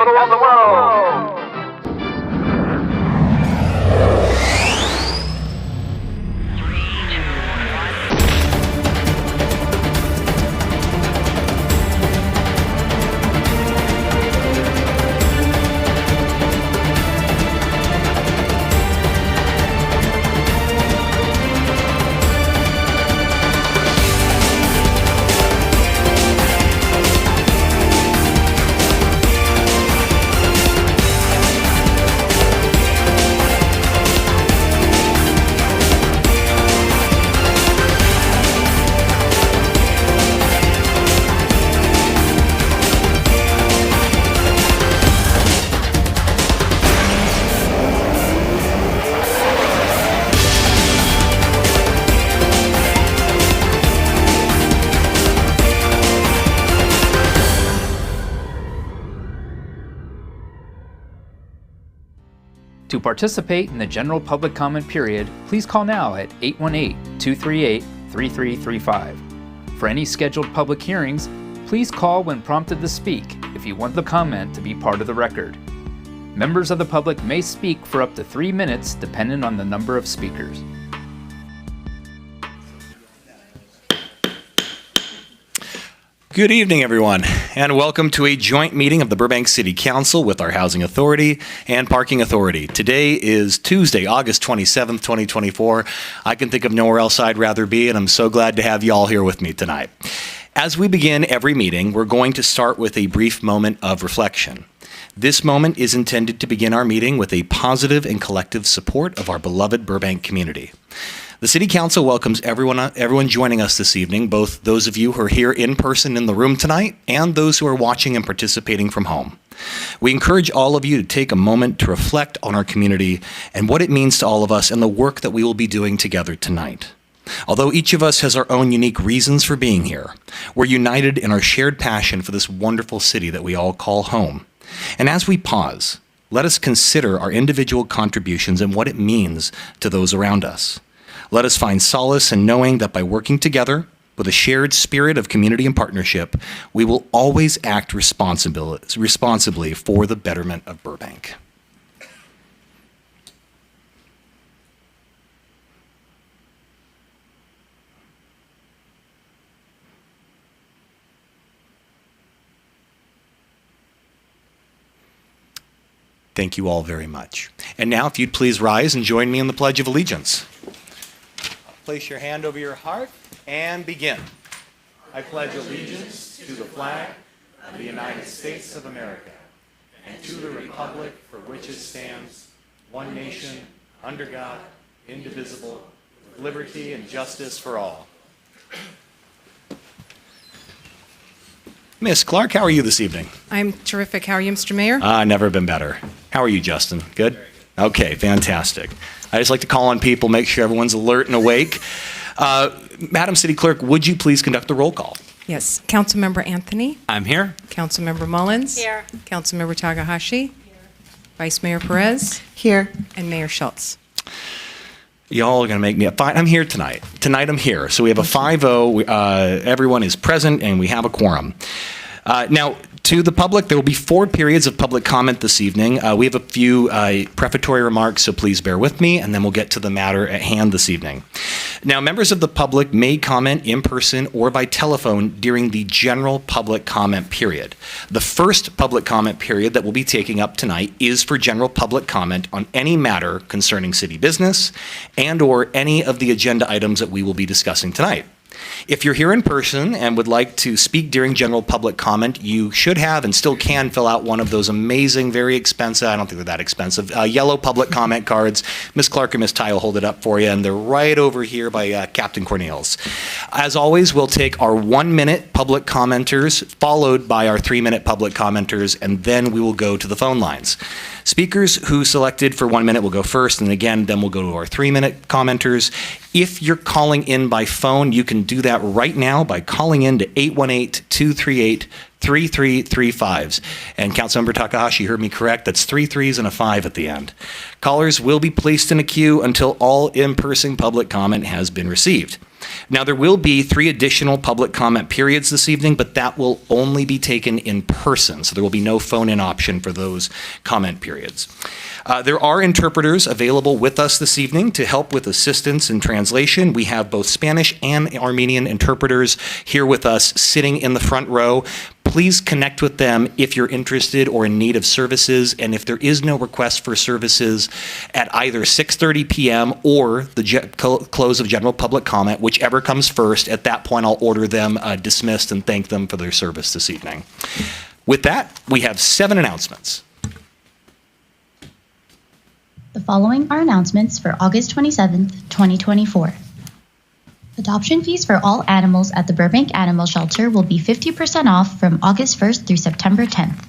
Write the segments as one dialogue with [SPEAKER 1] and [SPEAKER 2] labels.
[SPEAKER 1] capital of the world.
[SPEAKER 2] To participate in the general public comment period, please call now at 818-238-3335. For any scheduled public hearings, please call when prompted to speak if you want the comment to be part of the record. Members of the public may speak for up to 3 minutes depending on the number of speakers.
[SPEAKER 3] Good evening, everyone, and welcome to a joint meeting of the Burbank City Council with our Housing Authority and Parking Authority. Today is Tuesday, August 27th, 2024. I can think of nowhere else I'd rather be, and I'm so glad to have you all here with me tonight. As we begin every meeting, we're going to start with a brief moment of reflection. This moment is intended to begin our meeting with a positive and collective support of our beloved Burbank community. The City Council welcomes everyone joining us this evening, both those of you who are here in person in the room tonight and those who are watching and participating from home. We encourage all of you to take a moment to reflect on our community and what it means to all of us and the work that we will be doing together tonight. Although each of us has our own unique reasons for being here, we're united in our shared passion for this wonderful city that we all call home. And as we pause, let us consider our individual contributions and what it means to those around us. Let us find solace in knowing that by working together with a shared spirit of community and partnership, we will always act responsibly for the betterment of Burbank. Thank you all very much. And now, if you'd please rise and join me in the Pledge of Allegiance. Place your hand over your heart and begin. I pledge allegiance to the flag of the United States of America and to the republic for which it stands, one nation, under God, indivisible, with liberty and justice for all. Miss Clark, how are you this evening?
[SPEAKER 4] I'm terrific. How are you, Mr. Mayor?
[SPEAKER 3] Never been better. How are you, Justin? Good? Okay, fantastic. I just like to call on people, make sure everyone's alert and awake. Madam City Clerk, would you please conduct the roll call?
[SPEAKER 4] Yes. Councilmember Anthony.
[SPEAKER 5] I'm here.
[SPEAKER 4] Councilmember Mullins.
[SPEAKER 6] Here.
[SPEAKER 4] Councilmember Takahashi. Here. Vice Mayor Perez.
[SPEAKER 6] Here.
[SPEAKER 4] And Mayor Schultz.
[SPEAKER 3] Y'all are going to make me up. Fine, I'm here tonight. Tonight I'm here. So we have a 5-0. Everyone is present and we have a quorum. Now, to the public, there will be 4 periods of public comment this evening. We have a few prefatory remarks, so please bear with me, and then we'll get to the matter at hand this evening. Now, members of the public may comment in person or by telephone during the general public comment period. The first public comment period that we'll be taking up tonight is for general public comment on any matter concerning city business and or any of the agenda items that we will be discussing tonight. If you're here in person and would like to speak during general public comment, you should have and still can fill out one of those amazing, very expensive, I don't think they're that expensive, yellow public comment cards. Ms. Clark and Ms. Ty will hold it up for you, and they're right over here by Captain Cornelius. As always, we'll take our 1-minute public commenters, followed by our 3-minute public commenters, and then we will go to the phone lines. Speakers who selected for 1 minute will go first, and again, then we'll go to our 3-minute commenters. If you're calling in by phone, you can do that right now by calling in to 818-238-3335. And Councilmember Takahashi heard me correct. That's 3 3s and a 5 at the end. Callers will be placed in a queue until all in-person public comment has been received. Now, there will be 3 additional public comment periods this evening, but that will only be taken in person, so there will be no phone-in option for those comment periods. There are interpreters available with us this evening to help with assistance in translation. We have both Spanish and Armenian interpreters here with us sitting in the front row. Please connect with them if you're interested or in need of services, and if there is no request for services at either 6:30 p.m. or the close of general public comment, whichever comes first, at that point I'll order them dismissed and thank them for their service this evening. With that, we have 7 announcements.
[SPEAKER 1] The following are announcements for August 27th, 2024. Adoption fees for all animals at the Burbank Animal Shelter will be 50% off from August 1st through September 10th.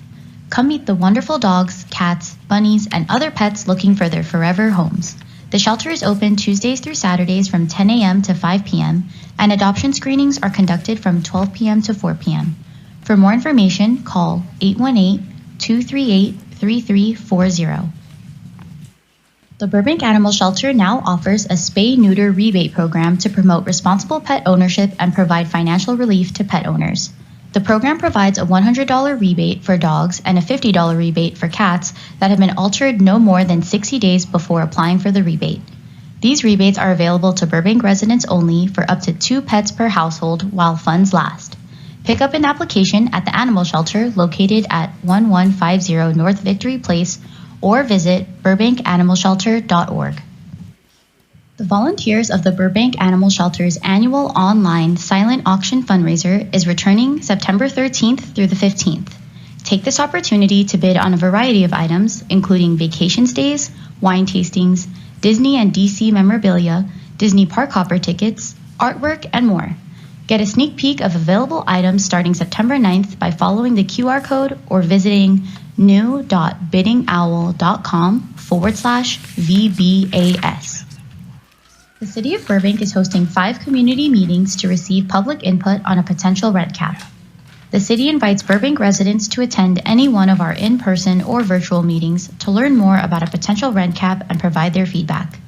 [SPEAKER 1] Come meet the wonderful dogs, cats, bunnies, and other pets looking for their forever homes. The shelter is open Tuesdays through Saturdays from 10 a.m. to 5 p.m., and adoption screenings are conducted from 12 p.m. to 4 p.m. For more information, call 818-238-3340. The Burbank Animal Shelter now offers a spay-neuter rebate program to promote responsible pet ownership and provide financial relief to pet owners. The program provides a $100 rebate for dogs and a $50 rebate for cats that have been altered no more than 60 days before applying for the rebate. These rebates are available to Burbank residents only for up to 2 pets per household while funds last. Pick up an application at the animal shelter located at 1150 North Victory Place or visit burbankanimalshelter.org. The volunteers of the Burbank Animal Shelter's annual online silent auction fundraiser is returning September 13th through the 15th. Take this opportunity to bid on a variety of items, including vacation stays, wine tastings, Disney and DC memorabilia, Disney Park Hopper tickets, artwork, and more. Get a sneak peek of available items starting September 9th by following the QR code or visiting new.biddingowl.com/VBAS. The City of Burbank is hosting 5 community meetings to receive public input on a potential rent cap. The city invites Burbank residents to attend any one of our in-person or virtual meetings to learn more about a potential rent cap and provide their feedback.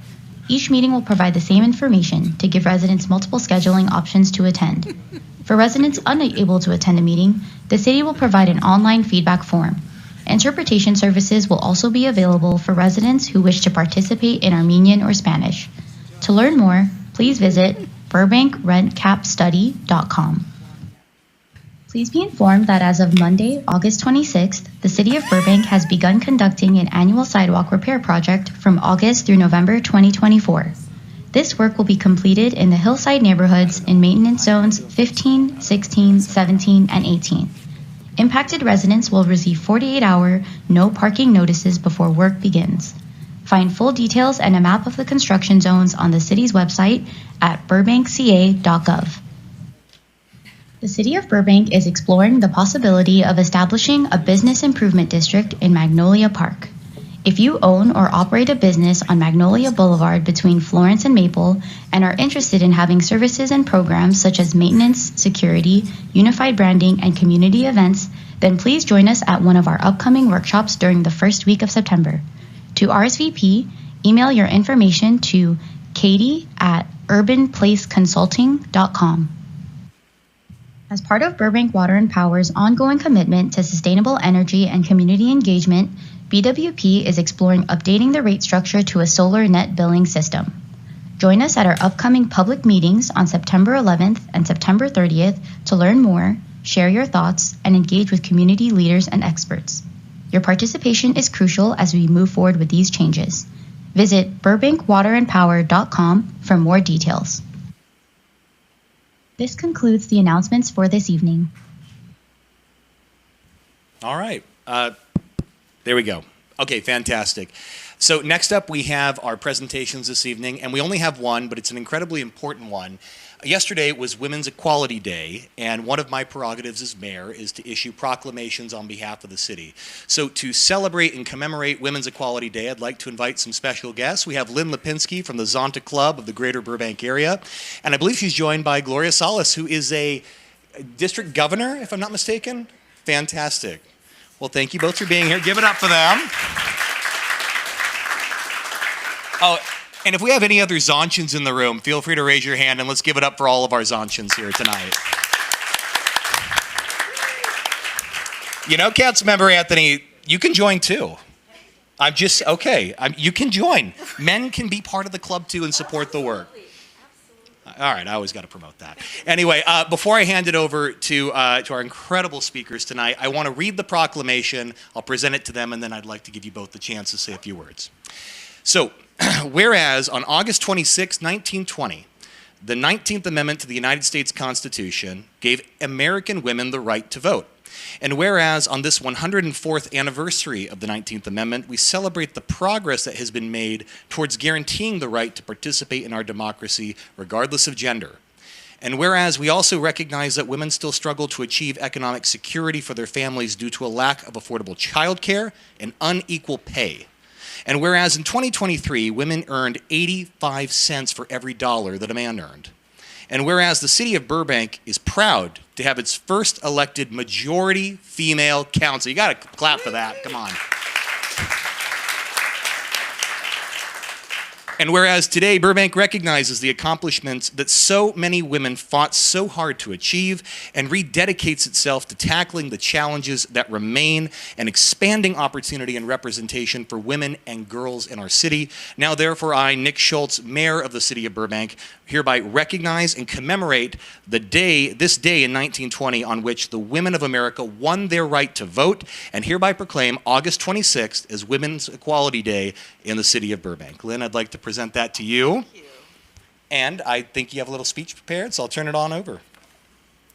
[SPEAKER 1] Each meeting will provide the same information to give residents multiple scheduling options to attend. For residents unable to attend a meeting, the city will provide an online feedback form. Interpretation services will also be available for residents who wish to participate in Armenian or Spanish. To learn more, please visit burbankrentcapstudy.com. Please be informed that as of Monday, August 26th, the City of Burbank has begun conducting an annual sidewalk repair project from August through November 2024. This work will be completed in the hillside neighborhoods in maintenance zones 15, 16, 17, and 18. Impacted residents will receive 48-hour no parking notices before work begins. Find full details and a map of the construction zones on the city's website at burbankca.gov. The City of Burbank is exploring the possibility of establishing a business improvement district in Magnolia Park. If you own or operate a business on Magnolia Boulevard between Florence and Maple and are interested in having services and programs such as maintenance, security, unified branding, and community events, then please join us at one of our upcoming workshops during the first week of September. To RSVP, email your information to katie@urbanplaceconsulting.com. As part of Burbank Water and Power's ongoing commitment to sustainable energy and community engagement, BWP is exploring updating the rate structure to a solar net billing system. Join us at our upcoming public meetings on September 11th and September 30th to learn more, share your thoughts, and engage with community leaders and experts. Your participation is crucial as we move forward with these changes. Visit burbankwaterandpower.com for more details. This concludes the announcements for this evening.
[SPEAKER 3] All right. There we go. Okay, fantastic. So next up, we have our presentations this evening, and we only have one, but it's an incredibly important one. Yesterday was Women's Equality Day, and one of my prerogatives as mayor is to issue proclamations on behalf of the city. So to celebrate and commemorate Women's Equality Day, I'd like to invite some special guests. We have Lynn Lipinski from the Zonta Club of the Greater Burbank area, and I believe she's joined by Gloria Salas, who is a district governor, if I'm not mistaken. Fantastic. Well, thank you both for being here. Give it up for them. Oh, And if we have any other Zonchans in the room, feel free to raise your hand and let's give it up for all of our Zonchans here tonight. You know, Councilmember Anthony, you can join too. You can join. Men can be part of the club too and support the work. All right, I always got to promote that. Anyway, before I hand it over to our incredible speakers tonight, I want to read the proclamation. I'll present it to them, and then I'd like to give you both the chance to say a few words. So, whereas on August 26, 1920, the 19th Amendment to the United States Constitution gave American women the right to vote. And whereas on this 104th anniversary of the 19th Amendment, we celebrate the progress that has been made towards guaranteeing the right to participate in our democracy regardless of gender. And whereas we also recognize that women still struggle to achieve economic security for their families due to a lack of affordable childcare and unequal pay. And whereas in 2023, women earned 85 cents for every dollar that a man earned. And whereas the city of Burbank is proud to have its first elected majority female council. You got to clap for that. Come on. And whereas today Burbank recognizes the accomplishments that so many women fought so hard to achieve and rededicates itself to tackling the challenges that remain and expanding opportunity and representation for women and girls in our city. Now therefore I, Nick Schultz, Mayor of the City of Burbank, hereby recognize and commemorate this day in 1920 on which the women of America won their right to vote, and hereby proclaim August 26th as Women's Equality Day in the City of Burbank. Lynn, I'd like to present that to you.
[SPEAKER 5] Thank you.
[SPEAKER 3] And I think you have a little speech prepared, so I'll turn it on over.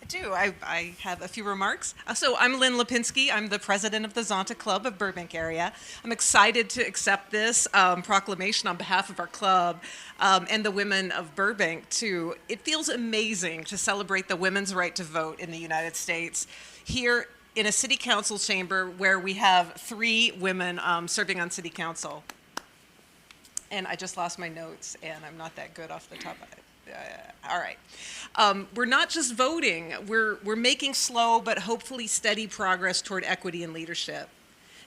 [SPEAKER 5] I do. I have a few remarks. So I'm Lynn Lipinski. I'm the president of the Zonta Club of Burbank area. I'm excited to accept this proclamation on behalf of our club and the women of Burbank too. It feels amazing to celebrate the women's right to vote in the United States here in a city council chamber where we have 3 women serving on city council. And I just lost my notes, and I'm not that good off the top of it. All right. We're not just voting. We're making slow but hopefully steady progress toward equity and leadership.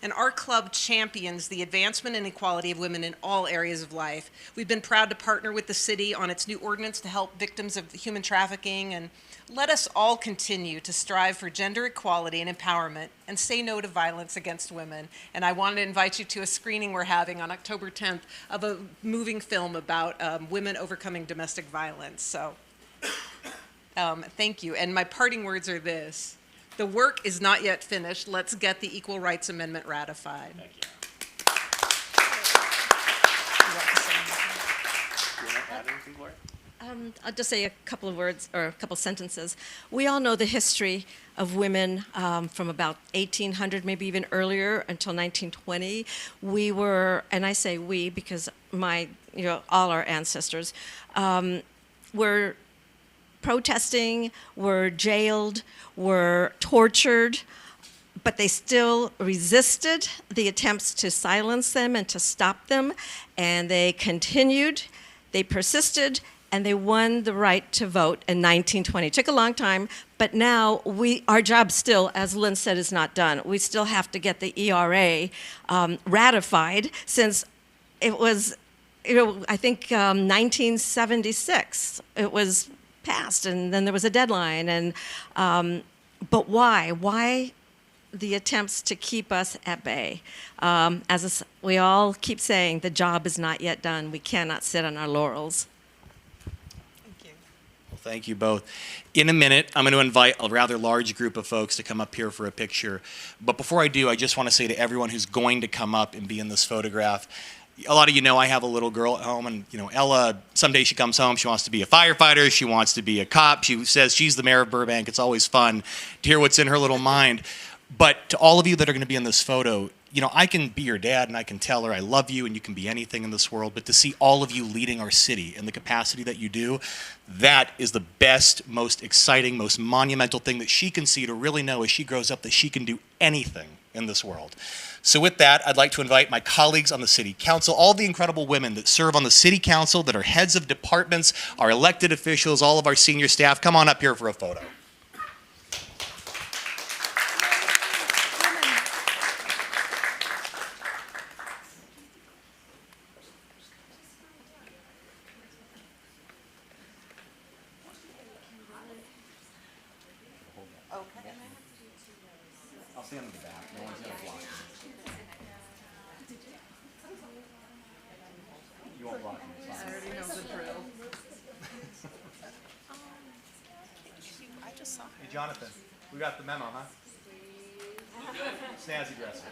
[SPEAKER 5] And our club champions the advancement and equality of women in all areas of life. We've been proud to partner with the city on its new ordinance to help victims of human trafficking, and let us all continue to strive for gender equality and empowerment and say no to violence against women. And I want to invite you to a screening we're having on October 10th of a moving film about women overcoming domestic violence. So thank you. And my parting words are this. The work is not yet finished. Let's get the Equal Rights Amendment ratified.
[SPEAKER 3] Thank you.
[SPEAKER 6] I'll just say a couple of words or a couple sentences. We all know the history of women from about 1800, maybe even earlier, until 1920. We were, and I say we because all our ancestors were protesting, were jailed, were tortured, but they still resisted the attempts to silence them and to stop them, and they continued, they persisted, and they won the right to vote in 1920. It took a long time, but now our job still, as Lynn said, is not done. We still have to get the ERA ratified, since it was, I think 1976 it was passed, and then there was a deadline. And but why? Why the attempts to keep us at bay? We all keep saying, the job is not yet done. We cannot sit on our laurels.
[SPEAKER 3] Thank you both. In a minute, I'm going to invite a rather large group of folks to come up here for a picture. But before I do, I just want to say to everyone who's going to come up and be in this photograph, a lot of you know I have a little girl at home, and Ella, someday she comes home, she wants to be a firefighter, she wants to be a cop, she says she's the mayor of Burbank. It's always fun to hear what's in her little mind. But to all of you that are going to be in this photo, I can be your dad and I can tell her I love you and you can be anything in this world, but to see all of you leading our city in the capacity that you do, that is the best, most exciting, most monumental thing that she can see, to really know as she grows up that she can do anything in this world. So with that, I'd like to invite my colleagues on the City Council, all the incredible women that serve on the City Council, that are heads of departments, our elected officials, all of our senior staff, come on up here for a photo. I'll stand in the back. No one's going to block me. You won't block me.
[SPEAKER 5] I already know the drill. I just saw
[SPEAKER 3] Hey, Jonathan, we got the memo, huh? Snazzy dresser.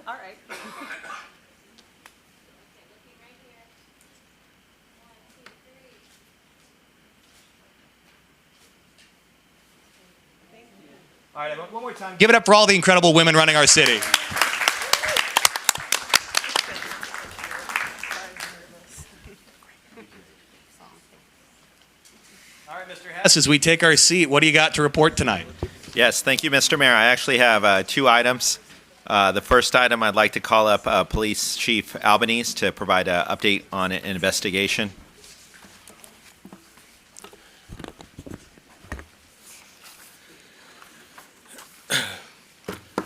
[SPEAKER 5] All right.
[SPEAKER 3] All right, one more time. Give it up for all the incredible women running our city. All right, Mr. Hess, as we take our seat, what do you got to report tonight?
[SPEAKER 7] Yes, thank you, Mr. Mayor. I actually have two items. The first item, I'd like to call up Police Chief Albanese to provide an update on an investigation.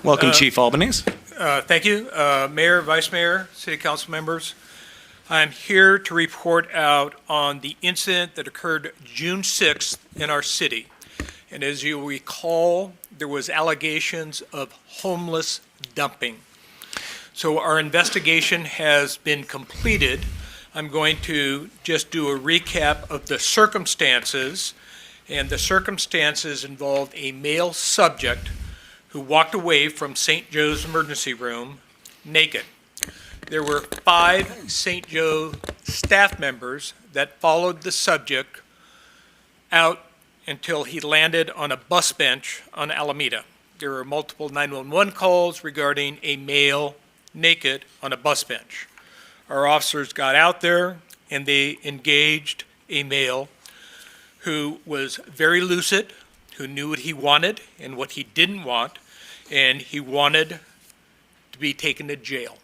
[SPEAKER 3] Welcome, Chief Albanese.
[SPEAKER 8] Thank you, Mayor, Vice Mayor, City Council members. I'm here to report out on the incident that occurred June 6th in our city. And as you recall, there was allegations of homeless dumping. So our investigation has been completed. I'm going to just do a recap of the circumstances. And the circumstances involved a male subject who walked away from St. Joe's emergency room naked. There were 5 St. Joe staff members that followed the subject out until he landed on a bus bench on Alameda. There were multiple 911 calls regarding a male naked on a bus bench. Our officers got out there and they engaged a male who was very lucid, who knew what he wanted and what he didn't want, and he wanted to be taken to jail.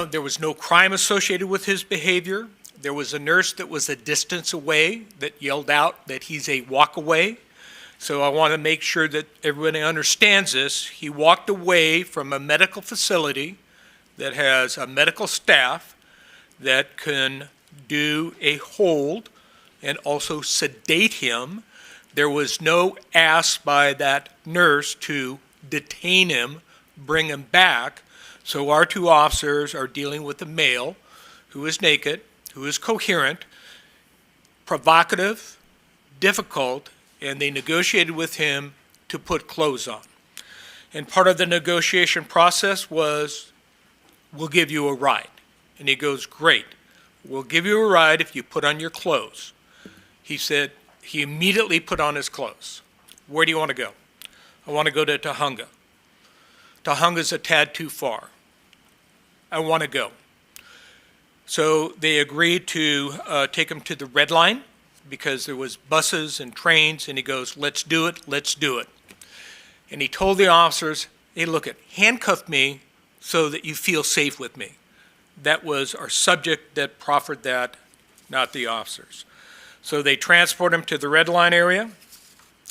[SPEAKER 8] There was no crime associated with his behavior. There was a nurse that was a distance away that yelled out that he's a walk away. So I want to make sure that everybody understands this. He walked away from a medical facility that has a medical staff that can do a hold and also sedate him. There was no ask by that nurse to detain him, bring him back. So our 2 officers are dealing with a male who is naked, who is coherent, provocative, difficult, and they negotiated with him to put clothes on. And part of the negotiation process was, we'll give you a ride. And he goes, great, we'll give you a ride if you put on your clothes. He said, he immediately put on his clothes. Where do you want to go? I want to go to Tahunga. Tahunga's a tad too far. I want to go. So they agreed to take him to the Red Line because there was buses and trains, and he goes, let's do it, let's do it. And he told the officers, hey, look, handcuff me so that you feel safe with me. That was our subject that proffered that, not the officers. So they transport him to the Red Line area,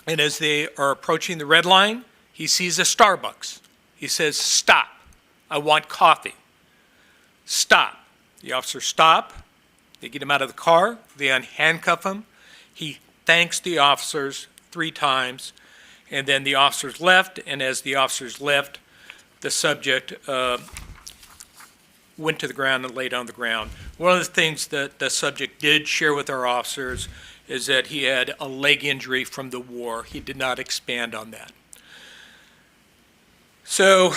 [SPEAKER 8] and as they are approaching the Red Line, he sees a Starbucks. He says, stop, I want coffee. Stop. The officers stop, they get him out of the car, they unhandcuff him. He thanks the officers 3 times, and then the officers left, and as the officers left, the subject went to the ground and laid on the ground. One of the things that the subject did share with our officers is that he had a leg injury from the war. He did not expand on that. So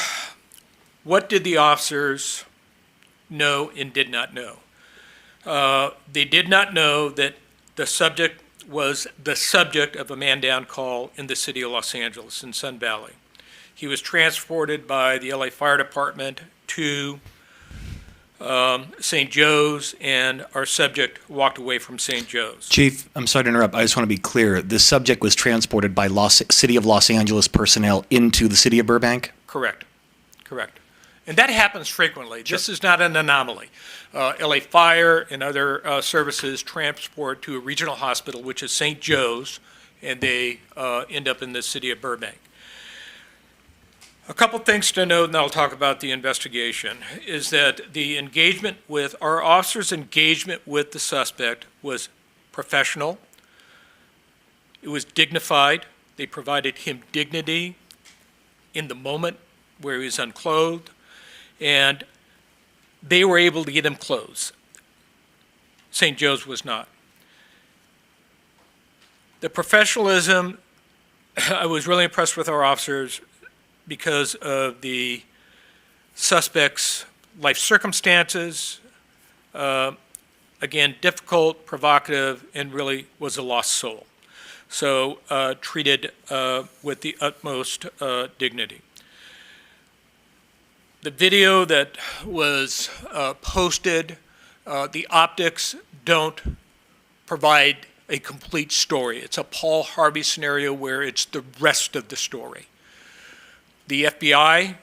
[SPEAKER 8] what did the officers know and did not know? They did not know that the subject was the subject of a man-down call in the city of Los Angeles in Sun Valley. He was transported by the LA Fire Department to St. Joe's, and our subject walked away from St. Joe's.
[SPEAKER 3] Chief, I'm sorry to interrupt. I just want to be clear. The subject was transported by City of Los Angeles personnel into the city of Burbank?
[SPEAKER 8] Correct. And that happens frequently. Sure. This is not an anomaly. LA Fire and other services transport to a regional hospital, which is St. Joe's, and they end up in the city of Burbank. A couple things to note, and I'll talk about the investigation, is that the engagement with, our officers' engagement with the suspect was professional, it was dignified, They provided him dignity in the moment where he was unclothed, and they were able to get him clothes. St. Joe's was not. The professionalism, I was really impressed with our officers because of the suspect's life circumstances. Again, difficult, provocative, and really was a lost soul. So treated with the utmost dignity. The video that was posted, the optics don't provide a complete story. It's a Paul Harvey scenario where it's the rest of the story. The FBI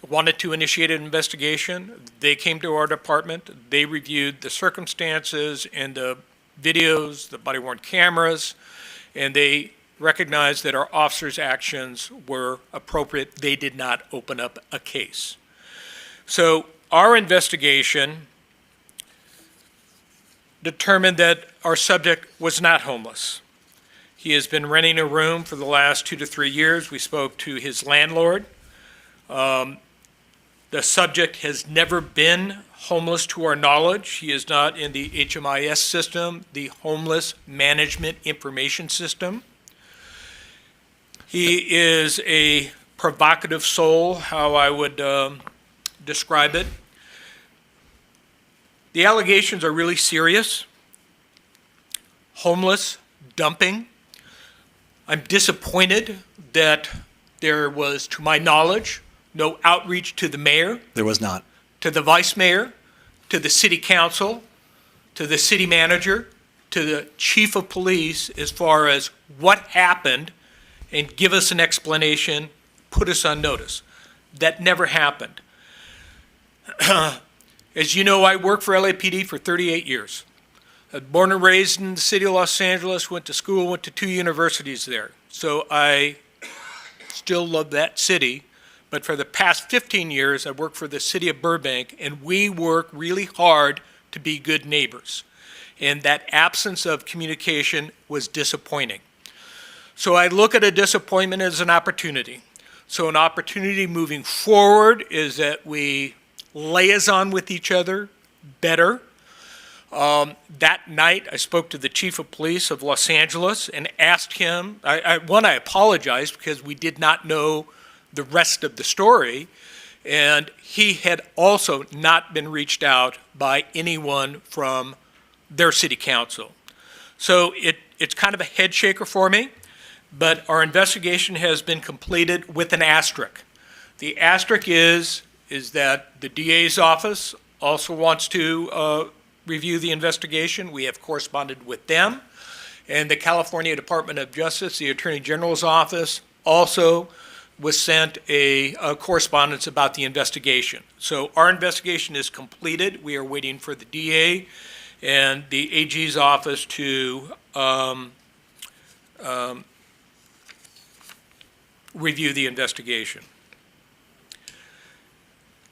[SPEAKER 8] wanted to initiate an investigation. They came to our department. They reviewed the circumstances and the videos, the body-worn cameras, and they recognized that our officers' actions were appropriate. They did not open up a case. So our investigation determined that our subject was not homeless. He has been renting a room for the last 2 to 3 years. We spoke to his landlord. The subject has never been homeless to our knowledge. He is not in the HMIS system, the Homeless Management Information System. He is a provocative soul, how I would describe it. The allegations are really serious. Homeless, dumping. I'm disappointed that there was, to my knowledge, no outreach to the mayor,
[SPEAKER 3] There was not.
[SPEAKER 8] to the vice mayor, to the city council, to the city manager, to the chief of police as far as what happened and give us an explanation, put us on notice. That never happened. As you know, I worked for LAPD for 38 years. I was born and raised in the city of Los Angeles, went to school, went to 2 universities there. So I still love that city. But for the past 15 years, I worked for the city of Burbank, and we work really hard to be good neighbors. And that absence of communication was disappointing. So I look at a disappointment as an opportunity. So an opportunity moving forward is that we liaison with each other better. That night, I spoke to the chief of police of Los Angeles and asked him, I apologized because we did not know the rest of the story, and he had also not been reached out by anyone from their city council. So it's kind of a head shaker for me, but our investigation has been completed with an asterisk. The asterisk is that the DA's office also wants to review the investigation. We have corresponded with them, and the California Department of Justice, the Attorney General's office, also was sent a correspondence about the investigation. So our investigation is completed. We are waiting for the DA and the AG's office to review the investigation.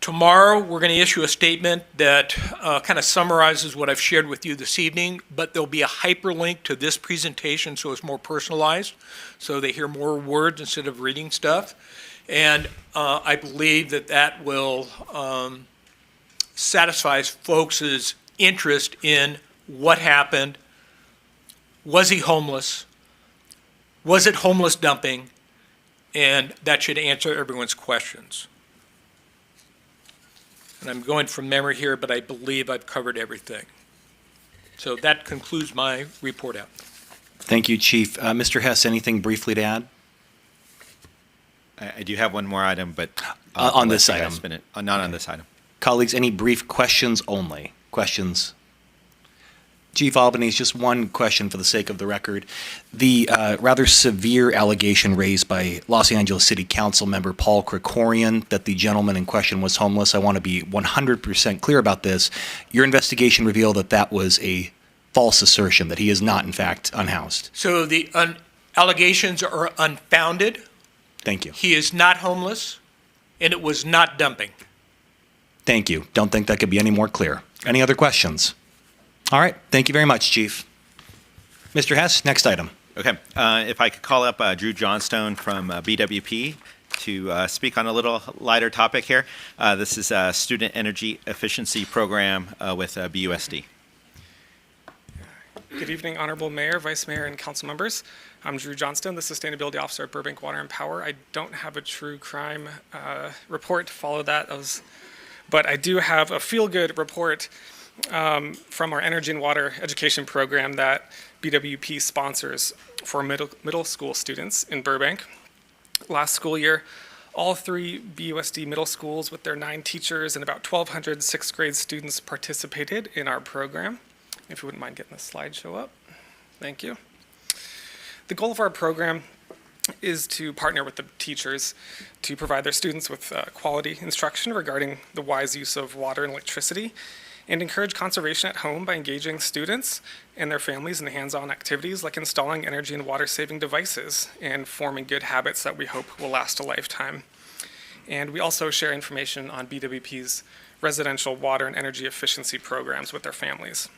[SPEAKER 8] Tomorrow, we're going to issue a statement that kind of summarizes what I've shared with you this evening, but there'll be a hyperlink to this presentation so it's more personalized, so they hear more words instead of reading stuff. And I believe that will satisfy folks' interest in what happened. Was he homeless? Was it homeless dumping? And that should answer everyone's questions. And I'm going from memory here, but I believe I've covered everything. So that concludes my report out.
[SPEAKER 3] Thank you, Chief. Mr. Hess, anything briefly to add?
[SPEAKER 7] I do have one more item, but
[SPEAKER 3] On this
[SPEAKER 7] let you guys
[SPEAKER 3] item.
[SPEAKER 7] spin it. Not on this item.
[SPEAKER 3] Colleagues, any brief questions only? Questions? Chief Albanese, just one question for the sake of the record. The rather severe allegation raised by Los Angeles City Council member Paul Krikorian that the gentleman in question was homeless, I want to be 100% clear about this. Your investigation revealed that that was a false assertion, that he is not, in fact, unhoused.
[SPEAKER 8] So the allegations are unfounded.
[SPEAKER 3] Thank you.
[SPEAKER 8] He is not homeless, and it was not dumping.
[SPEAKER 3] Thank you. Don't think that could be any more clear. Any other questions? All right. Thank you very much, Chief. Mr. Hess, next item.
[SPEAKER 7] Okay, if I could call up Drew Johnstone from BWP to speak on a little lighter topic here. This is a Student Energy Efficiency Program with BUSD.
[SPEAKER 9] Good evening, Honorable Mayor, Vice Mayor, and Council members. I'm Drew Johnston, the Sustainability Officer at Burbank Water and Power. I don't have a true crime report to follow that, but I do have a feel-good report from our Energy and Water Education Program that BWP sponsors for middle school students in Burbank. Last school year, all 3 BUSD middle schools with their 9 teachers and about 1,200 6th grade students participated in our program. If you wouldn't mind getting the slideshow up. Thank you. The goal of our program is to partner with the teachers to provide their students with quality instruction regarding the wise use of water and electricity, and encourage conservation at home by engaging students and their families in hands-on activities like installing energy and water-saving devices and forming good habits that we hope will last a lifetime. And we also share information on BWP's residential water and energy efficiency programs with their families.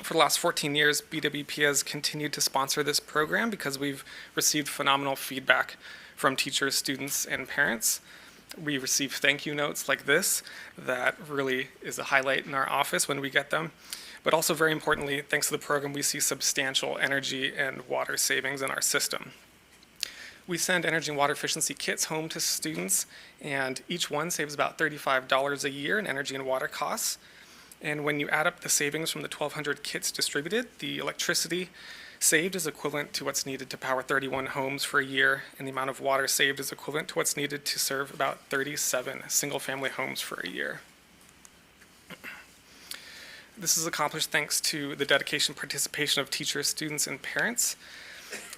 [SPEAKER 9] For the last 14 years, BWP has continued to sponsor this program because we've received phenomenal feedback from teachers, students, and parents. We receive thank you notes like this that really is a highlight in our office when we get them. But also very importantly, thanks to the program, we see substantial energy and water savings in our system. We send energy and water efficiency kits home to students, and each one saves about $35 a year in energy and water costs. And when you add up the savings from the 1,200 kits distributed, the electricity saved is equivalent to what's needed to power 31 homes for a year, and the amount of water saved is equivalent to what's needed to serve about 37 single-family homes for a year. This is accomplished thanks to the dedication and participation of teachers, students, and parents.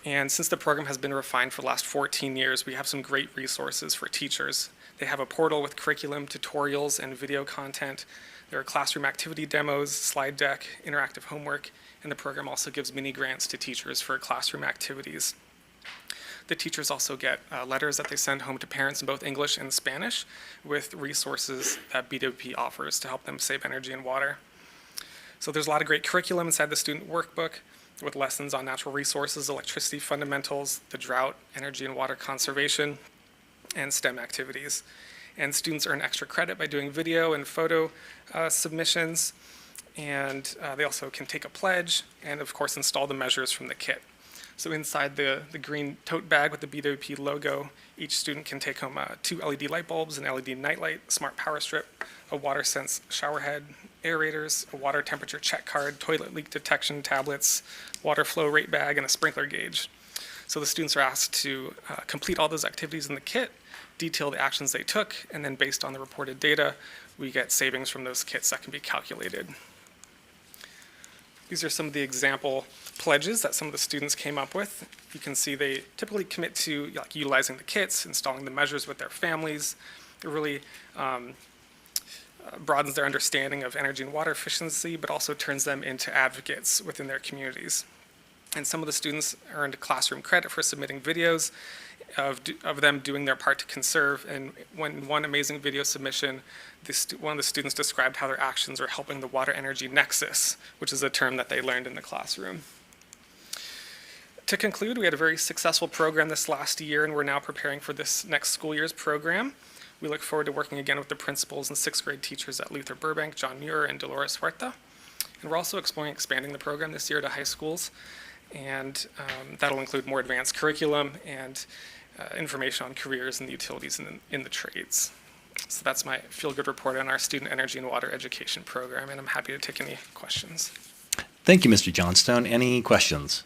[SPEAKER 9] And since the program has been refined for the last 14 years, we have some great resources for teachers. They have a portal with curriculum, tutorials, and video content. There are classroom activity demos, slide deck, interactive homework, and the program also gives mini grants to teachers for classroom activities. The teachers also get letters that they send home to parents in both English and Spanish with resources that BWP offers to help them save energy and water. So there's a lot of great curriculum inside the student workbook with lessons on natural resources, electricity fundamentals, the drought, energy and water conservation, and STEM activities. And students earn extra credit by doing video and photo submissions, and they also can take a pledge and of course install the measures from the kit. So inside the green tote bag with the BWP logo, each student can take home 2 LED light bulbs, an LED nightlight, smart power strip, a WaterSense shower head, aerators, a water temperature check card, toilet leak detection tablets, water flow rate bag, and a sprinkler gauge. So the students are asked to complete all those activities in the kit, detail the actions they took, and then based on the reported data, we get savings from those kits that can be calculated. These are some of the example pledges that some of the students came up with. You can see they typically commit to utilizing the kits, installing the measures with their families. It really broadens their understanding of energy and water efficiency, but also turns them into advocates within their communities. And some of the students earned classroom credit for submitting videos of them doing their part to conserve. And one amazing video submission, one of the students described how their actions are helping the water energy nexus, which is a term that they learned in the classroom. To conclude, we had a very successful program this last year, and we're now preparing for this next school year's program. We look forward to working again with the principals and 6th grade teachers at Luther Burbank, John Muir, and Dolores Huerta. And we're also expanding the program this year to high schools, and that'll include more advanced curriculum and information on careers and the utilities in the trades. So that's my feel-good report on our Student Energy and Water Education Program, and I'm happy to take any questions.
[SPEAKER 3] Thank you, Mr. Johnstone. Any questions?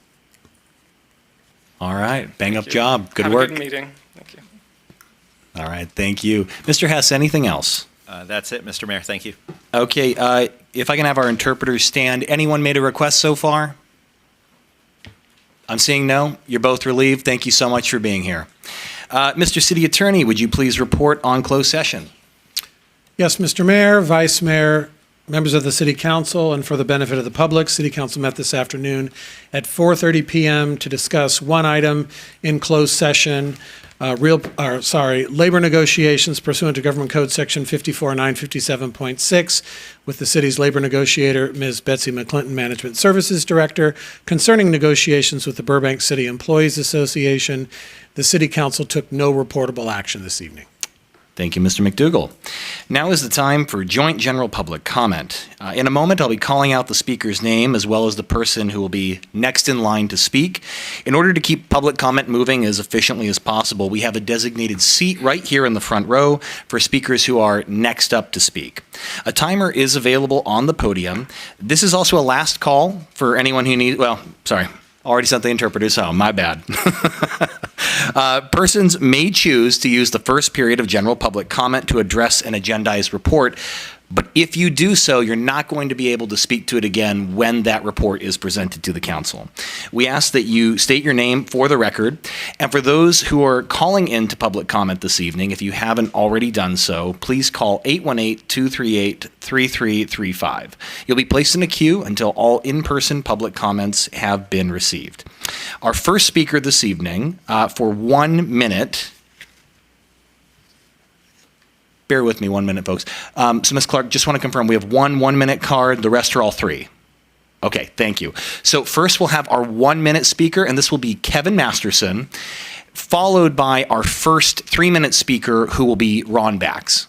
[SPEAKER 3] All right, bang up job. Good work.
[SPEAKER 9] Have a good meeting. Thank you.
[SPEAKER 3] All right, thank you. Mr. Hess, anything else?
[SPEAKER 7] That's it, Mr. Mayor. Thank you.
[SPEAKER 3] Okay, if I can have our interpreters stand. Anyone made a request so far? I'm seeing no. You're both relieved. Thank you so much for being here. Mr. City Attorney, would you please report on closed session?
[SPEAKER 10] Yes, Mr. Mayor, Vice Mayor, Members of the City Council, and for the benefit of the public, City Council met this afternoon at 4:30 p.m. to discuss one item in closed session, labor negotiations pursuant to Government Code Section 54957.6 with the city's labor negotiator, Ms. Betsy McClinton, Management Services Director, concerning negotiations with the Burbank City Employees Association. The City Council took no reportable action this evening.
[SPEAKER 3] Thank you, Mr. McDougall. Now is the time for joint general public comment. In a moment, I'll be calling out the speaker's name as well as the person who will be next in line to speak. In order to keep public comment moving as efficiently as possible, we have a designated seat right here in the front row for speakers who are next up to speak. A timer is available on the podium. This is also a last call for anyone who needs, already sent the interpreter, so my bad. Persons may choose to use the first period of general public comment to address an agendized report, but if you do so, you're not going to be able to speak to it again when that report is presented to the council. We ask that you state your name for the record, and for those who are calling in to public comment this evening, if you haven't already done so, please call 818-238-3335. You'll be placed in a queue until all in-person public comments have been received. Our first speaker this evening, for 1 minute. Bear with me 1 minute, folks. So, Ms. Clark, just want to confirm, we have one 1 minute card. The rest are all three. Okay, thank you. So first we'll have our 1 minute speaker, and this will be Kevin Masterson, followed by our first 3 minute speaker, who will be Ron Bax.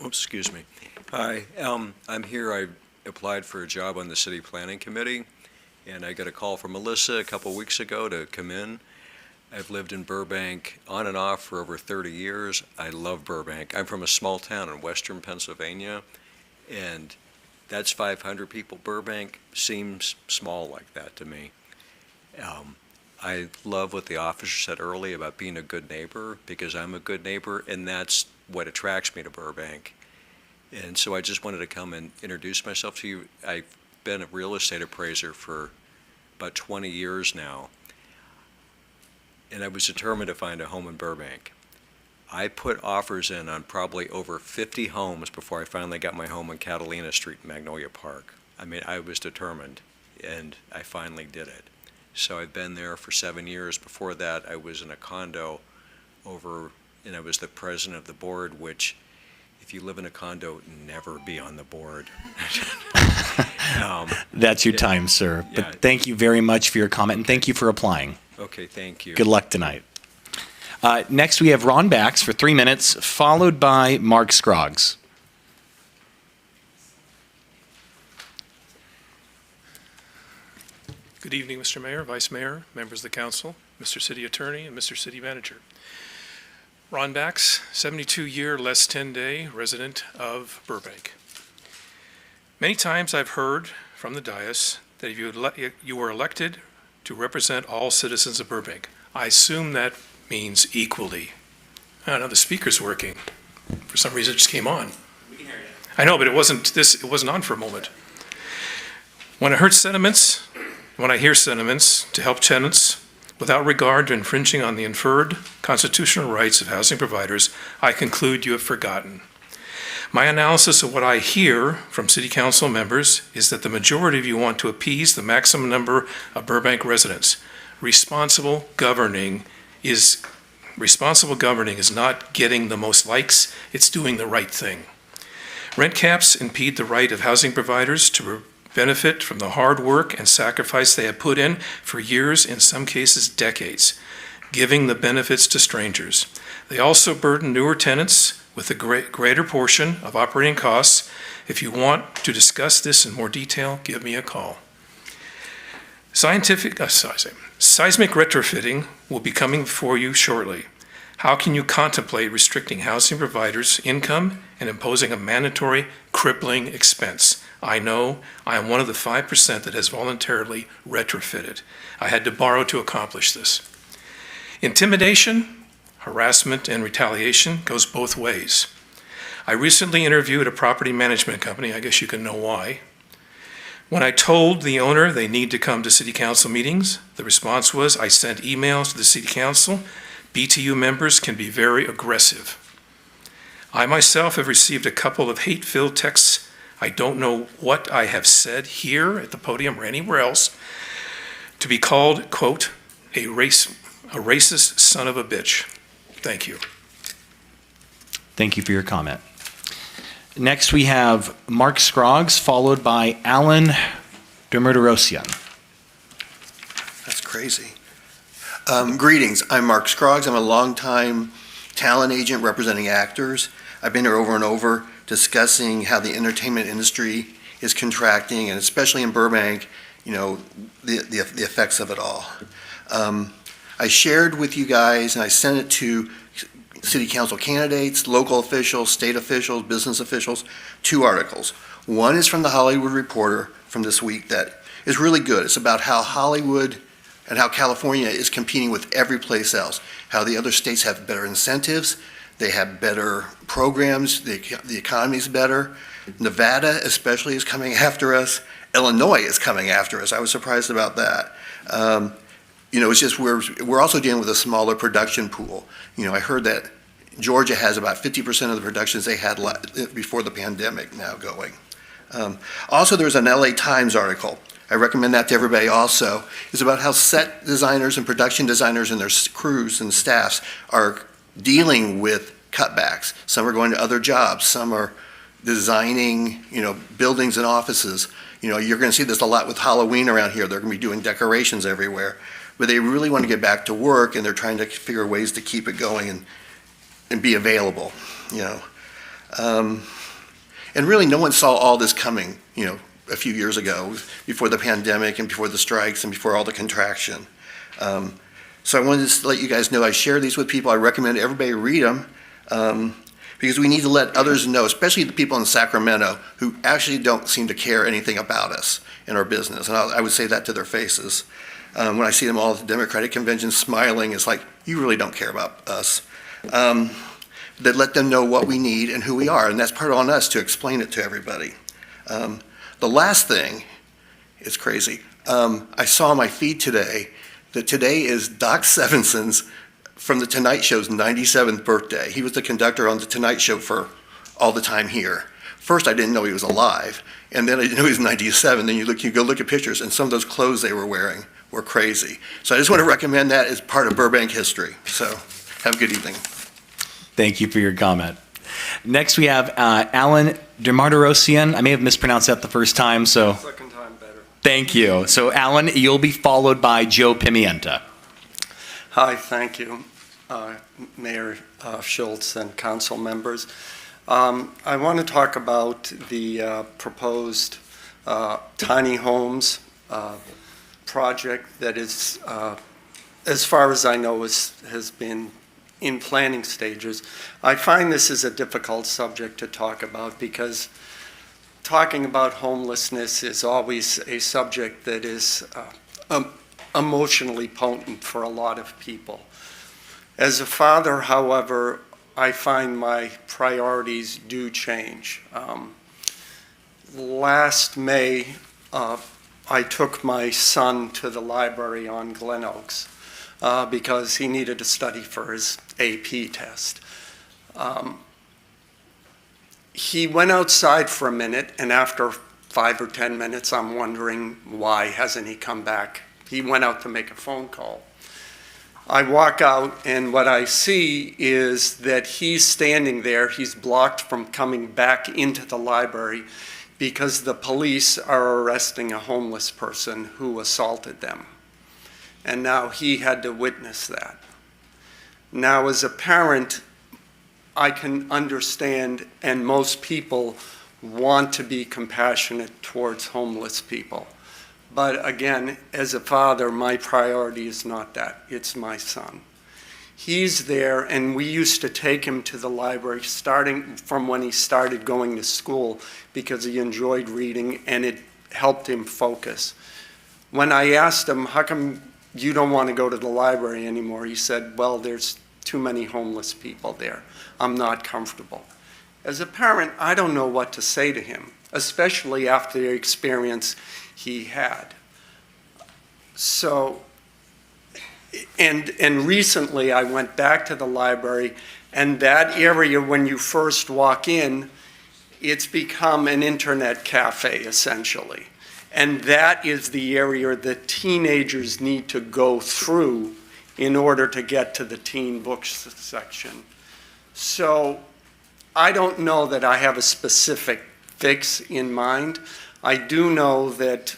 [SPEAKER 11] Oops, excuse me. Hi, I'm here. I applied for a job on the City Planning Committee, and I got a call from Melissa a couple weeks ago to come in. I've lived in Burbank on and off for over 30 years. I love Burbank. I'm from a small town in western Pennsylvania, and that's 500 people. Burbank seems small like that to me. I love what the officer said earlier about being a good neighbor, because I'm a good neighbor, and that's what attracts me to Burbank. And so I just wanted to come and introduce myself to you. I've been a real estate appraiser for about 20 years now, and I was determined to find a home in Burbank. I put offers in on probably over 50 homes before I finally got my home on Catalina Street in Magnolia Park. I mean, I was determined, and I finally did it. So I've been there for 7 years. Before that, I was in a condo and I was the president of the board, which, if you live in a condo, never be on the board.
[SPEAKER 3] That's your time, sir.
[SPEAKER 11] Yeah.
[SPEAKER 3] But thank you very much for your comment, and thank you for applying.
[SPEAKER 11] Okay, thank you.
[SPEAKER 3] Good luck tonight. Next, we have Ron Bax for 3 minutes, followed by Mark Scroggs.
[SPEAKER 12] Good evening, Mr. Mayor, Vice Mayor, members of the council, Mr. City Attorney, and Mr. City Manager. Ron Bax, 72-year, less 10-day resident of Burbank. Many times I've heard from the dais that you were elected to represent all citizens of Burbank. I assume that means equally. I don't know, the speaker's working. For some reason, it just came on.
[SPEAKER 3] We can hear you.
[SPEAKER 12] I know, but it wasn't on for a moment. When I hear sentiments to help tenants without regard to infringing on the inferred constitutional rights of housing providers, I conclude you have forgotten. My analysis of what I hear from City Council members is that the majority of you want to appease the maximum number of Burbank residents. Responsible governing is not getting the most likes, it's doing the right thing. Rent caps impede the right of housing providers to benefit from the hard work and sacrifice they have put in for years, in some cases decades, giving the benefits to strangers. They also burden newer tenants with a greater portion of operating costs. If you want to discuss this in more detail, give me a call. Seismic retrofitting will be coming before you shortly. How can you contemplate restricting housing providers' income and imposing a mandatory, crippling expense? I know I am one of the 5% that has voluntarily retrofitted. I had to borrow to accomplish this. Intimidation, harassment, and retaliation goes both ways. I recently interviewed a property management company, I guess you can know why. When I told the owner they need to come to City Council meetings, the response was, I sent emails to the City Council. BTU members can be very aggressive. I myself have received a couple of hate-filled texts. I don't know what I have said here at the podium or anywhere else to be called, quote, a racist son of a bitch. Thank you.
[SPEAKER 3] Thank you for your comment. Next, we have Mark Scroggs, followed by Alan Dermurderosian.
[SPEAKER 13] That's crazy. Greetings. I'm Mark Scroggs. I'm a longtime talent agent representing actors. I've been here over and over discussing how the entertainment industry is contracting, and especially in Burbank, you know, the effects of it all. I shared with you guys, and I sent it to city council candidates, local officials, state officials, business officials, 2 articles. One is from the Hollywood Reporter from this week that is really good. It's about how Hollywood and how California is competing with every place else, how the other states have better incentives, they have better programs, the economy's better. Nevada especially is coming after us. Illinois is coming after us. I was surprised about that. You know, it's just we're also dealing with a smaller production pool. You know, I heard that Georgia has about 50% of the productions they had before the pandemic now going. Also, there's an LA Times article. I recommend that to everybody also. It's about how set designers and production designers and their crews and staffs are dealing with cutbacks. Some are going to other jobs. Some are designing, you know, buildings and offices. You know, you're going to see this a lot with Halloween around here. They're going to be doing decorations everywhere. But they really want to get back to work, and they're trying to figure ways to keep it going and be available, you know. And really, no one saw all this coming, you know, a few years ago, before the pandemic and before the strikes and before all the contraction. So I wanted to let you guys know I share these with people. I recommend everybody read them because we need to let others know, especially the people in Sacramento who actually don't seem to care anything about us and our business. And I would say that to their faces. When I see them all at the Democratic convention smiling, it's like, you really don't care about us. That let them know what we need and who we are, and that's part on us to explain it to everybody. The last thing is crazy. I saw on my feed today that today is Doc Sevenson's, from The Tonight Show's 97th birthday. He was the conductor on The Tonight Show for all the time here. First, I didn't know he was alive, and then I didn't know he was 97. Then you go look at pictures, and some of those clothes they were wearing were crazy. So I just want to recommend that as part of Burbank history. So have a good evening.
[SPEAKER 3] Thank you for your comment. Next, we have Alan Dermurderosian. I may have mispronounced that the first time, so.
[SPEAKER 14] Second time better.
[SPEAKER 3] Thank you. So, Alan, you'll be followed by Joe Pimienta.
[SPEAKER 14] Hi, thank you, Mayor Schultz and council members. I want to talk about the proposed tiny homes project that is, as far as I know, has been in planning stages. I find this is a difficult subject to talk about because talking about homelessness is always a subject that is emotionally potent for a lot of people. As a father, however, I find my priorities do change. Last May, I took my son to the library on Glen Oaks because he needed to study for his AP test. He went outside for a minute, and after 5 or 10 minutes, I'm wondering, why hasn't he come back? He went out to make a phone call. I walk out, and what I see is that he's standing there. He's blocked from coming back into the library because the police are arresting a homeless person who assaulted them. And now he had to witness that. Now, as a parent, I can understand, and most people want to be compassionate towards homeless people. But again, as a father, my priority is not that. It's my son. He's there, and we used to take him to the library starting from when he started going to school because he enjoyed reading and it helped him focus. When I asked him, how come you don't want to go to the library anymore? He said, well, there's too many homeless people there. I'm not comfortable. As a parent, I don't know what to say to him, especially after the experience he had. So, and recently I went back to the library And that area, when you first walk in, it's become an internet cafe, essentially. And that is the area that teenagers need to go through in order to get to the teen books section. So I don't know that I have a specific fix in mind. I do know that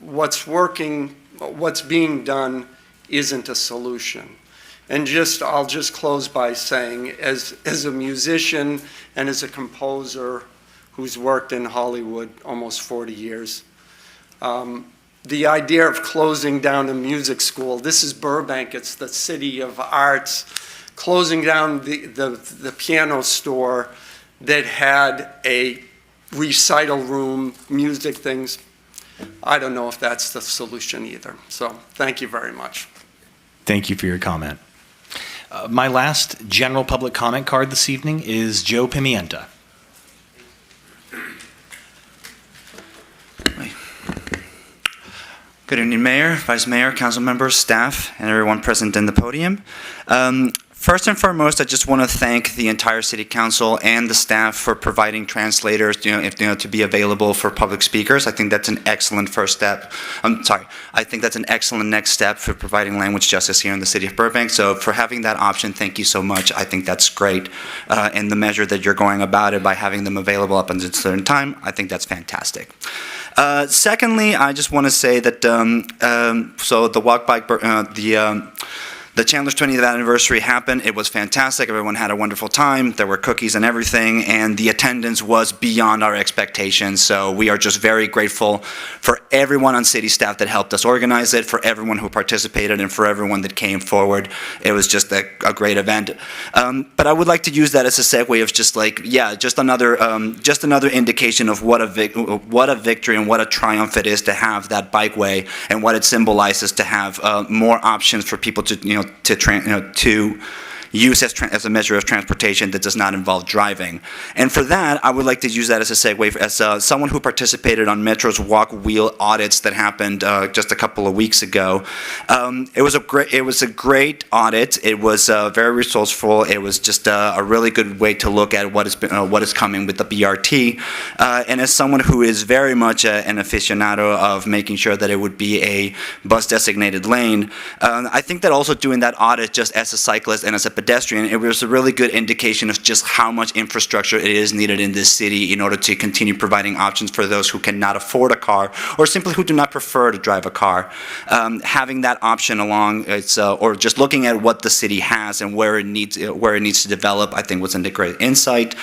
[SPEAKER 14] what's being done isn't a solution. And I'll just close by saying, as a musician and as a composer who's worked in Hollywood almost 40 years, the idea of closing down a music school, this is Burbank, it's the city of arts, closing down the piano store that had a recital room, music things, I don't know if that's the solution either. So thank you very much.
[SPEAKER 3] Thank you for your comment. My last general public comment card this evening is Joe Pimienta.
[SPEAKER 15] Good evening, Mayor, Vice Mayor, council members, staff, and everyone present in the podium. First and foremost, I just want to thank the entire City Council and the staff for providing translators, to be available for public speakers. I think that's an excellent first step. I think that's an excellent next step for providing language justice here in the City of Burbank. So for having that option, thank you so much. I think that's great. And the measure that you're going about it by having them available up until a certain time, I think that's fantastic. Secondly, I just want to say that so the Walk Bike, the Chandler's 20th anniversary happened. It was fantastic. Everyone had a wonderful time. There were cookies and everything, and the attendance was beyond our expectations. So we are just very grateful for everyone on city staff that helped us organize it, for everyone who participated, and for everyone that came forward. It was just a great event. But I would like to use that as a segue of just another indication of what a victory and what a triumph it is to have that bikeway and what it symbolizes to have more options for people to use as a measure of transportation that does not involve driving. And for that, I would like to use that as a segue as someone who participated on Metro's walk wheel audits that happened just a couple of weeks ago. It was a great audit. It was very resourceful. It was just a really good way to look at what is coming with the BRT. And as someone who is very much an aficionado of making sure that it would be a bus designated lane, I think that also doing that audit just as a cyclist and as a pedestrian, it was a really good indication of just how much infrastructure it is needed in this city in order to continue providing options for those who cannot afford a car or simply who do not prefer to drive a car. Having that option along, or just looking at what the city has and where it needs to develop, I think was a great insight.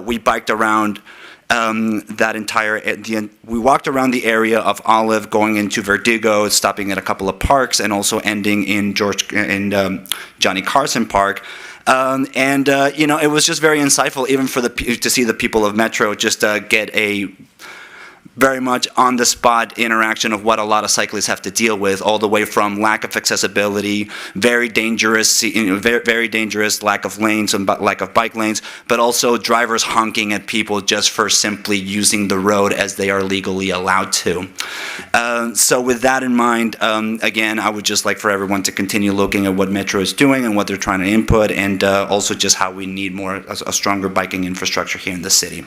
[SPEAKER 15] We biked around we walked around the area of Olive, going into Verdugo, stopping at a couple of parks, and also ending in Johnny Carson Park. It was just very insightful, even to see the people of Metro just get a very much on-the-spot interaction of what a lot of cyclists have to deal with, all the way from lack of accessibility, very dangerous lack of lanes and lack of bike lanes, but also drivers honking at people just for simply using the road as they are legally allowed to. So with that in mind, again, I would just like for everyone to continue looking at what Metro is doing and what they're trying to input, and also just how we need a stronger biking infrastructure here in the city.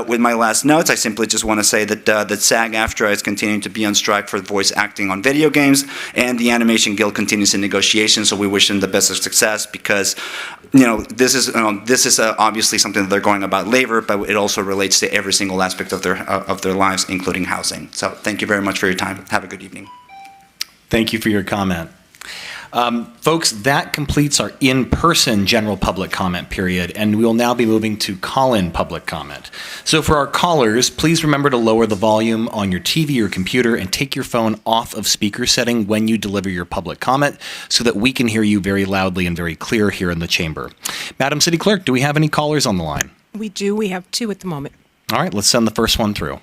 [SPEAKER 15] With my last notes, I simply just want to say that SAG-AFTRA is continuing to be on strike for voice acting on video games, and the Animation Guild continues in negotiations. So we wish them the best of success, because this is obviously something that they're going about labor, but it also relates to every single aspect of their lives, including housing. So thank you very much for your time. Have a good evening.
[SPEAKER 3] Thank you for your comment. Folks, that completes our in-person general public comment period, and we'll now be moving to call-in public comment. So for our callers, please remember to lower the volume on your TV or computer and take your phone off of speaker setting when you deliver your public comment so that we can hear you very loudly and very clear here in the chamber. Madam City Clerk, do we have any callers on the line?
[SPEAKER 4] We do. We have 2 at the moment.
[SPEAKER 3] All right, let's send the first one through.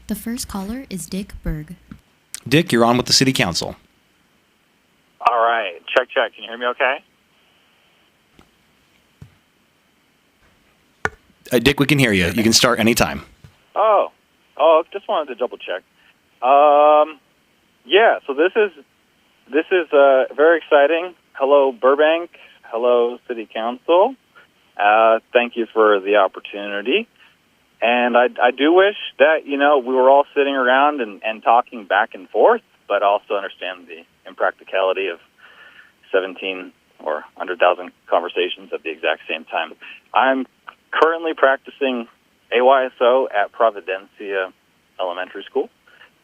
[SPEAKER 1] The first caller is Dick Berg.
[SPEAKER 3] Dick, you're on with the City Council.
[SPEAKER 16] All right. Check. Can you hear me okay?
[SPEAKER 3] Dick, we can hear you. You can start anytime.
[SPEAKER 16] Oh, just wanted to double check. So this is very exciting. hello, Burbank. Hello, City Council. Thank you for the opportunity. And I do wish that, we were all sitting around and talking back and forth, but also understand the impracticality of 17 or 100,000 conversations at the exact same time. I'm currently practicing AYSO at Providencia Elementary School,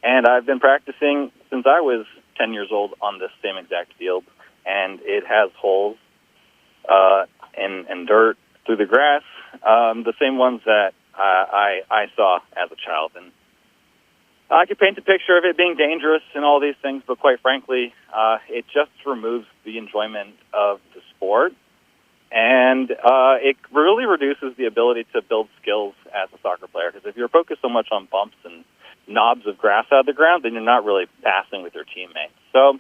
[SPEAKER 16] and I've been practicing since I was 10 years old on this same exact field, and it has holes and dirt through the grass, the same ones that I saw as a child. And I could paint a picture of it being dangerous and all these things, but quite frankly, it just removes the enjoyment of the sport, and it really reduces the ability to build skills as a soccer player, because if you're focused so much on bumps and knobs of grass out of the ground, then you're not really passing with your teammates. So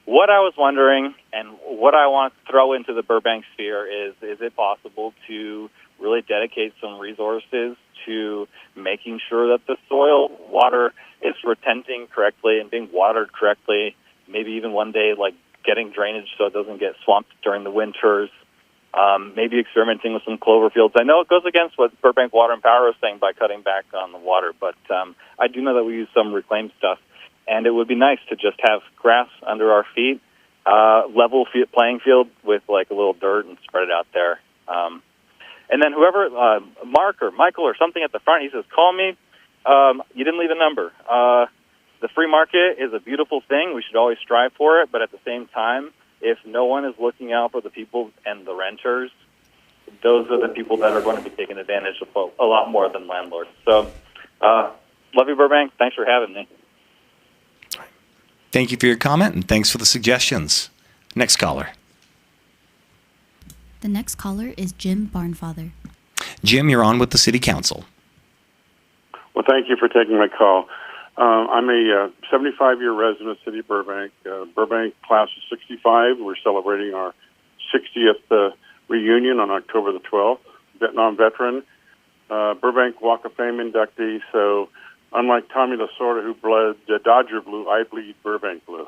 [SPEAKER 16] what I was wondering, and what I want to throw into the Burbank sphere is it possible to really dedicate some resources to making sure that the soil water is retenting correctly and being watered correctly, maybe even one day like getting drainage so it doesn't get swamped during the winters, maybe experimenting with some clover fields. I know it goes against what Burbank Water and Power is saying by cutting back on the water, but I do know that we use some reclaimed stuff, and it would be nice to just have grass under our feet, level playing field with like a little dirt and spread it out there. And then whoever, Mark or Michael or something at the front, he says, call me. You didn't leave a number. The free market is a beautiful thing. We should always strive for it. But at the same time, if no one is looking out for the people and the renters, those are the people that are going to be taking advantage of a lot more than landlords. So, love you, Burbank. Thanks for having me.
[SPEAKER 3] Thank you for your comment, and thanks for the suggestions. Next caller.
[SPEAKER 17] The next caller is Jim Barnfather.
[SPEAKER 3] Jim, you're on with the City Council.
[SPEAKER 18] Well, thank you for taking my call. I'm a 75-year resident of City of Burbank. Burbank class of 65. We're celebrating our 60th reunion on October the 12th. Vietnam veteran, Burbank Walk of Fame inductee. So unlike Tommy Lasorda, who bled Dodger blue, I bleed Burbank blue.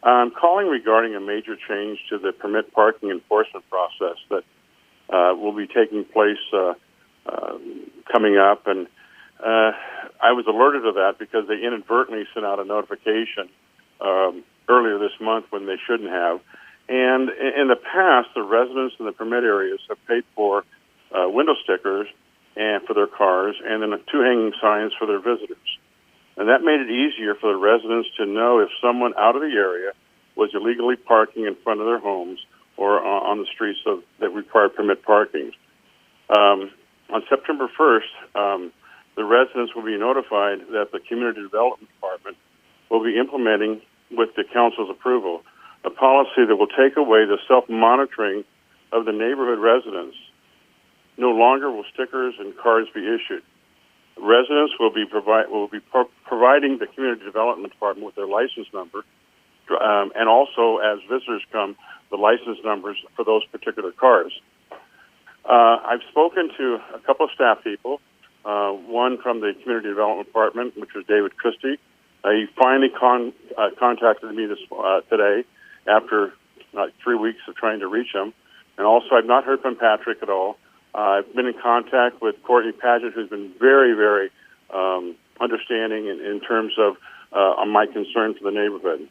[SPEAKER 18] I'm calling regarding a major change to the permit parking enforcement process that will be taking place coming up. And I was alerted to that because they inadvertently sent out a notification earlier this month when they shouldn't have. And in the past, the residents in the permit areas have paid for window stickers and for their cars, and then 2 hanging signs for their visitors. And that made it easier for the residents to know if someone out of the area was illegally parking in front of their homes or on the streets that require permit parking. On September 1st, the residents will be notified that the Community Development Department will be implementing, with the council's approval, a policy that will take away the self-monitoring of the neighborhood residents. No longer will stickers and cards be issued. Residents will be providing the Community Development Department with their license number, and also, as visitors come, the license numbers for those particular cars. I've spoken to a couple of staff people, one from the Community Development Department, which was David Christie. He finally contacted me today after 3 weeks of trying to reach him. And also, I've not heard from Patrick at all. I've been in contact with Courtney Paget, who's been very, very understanding in terms of my concern for the neighborhood.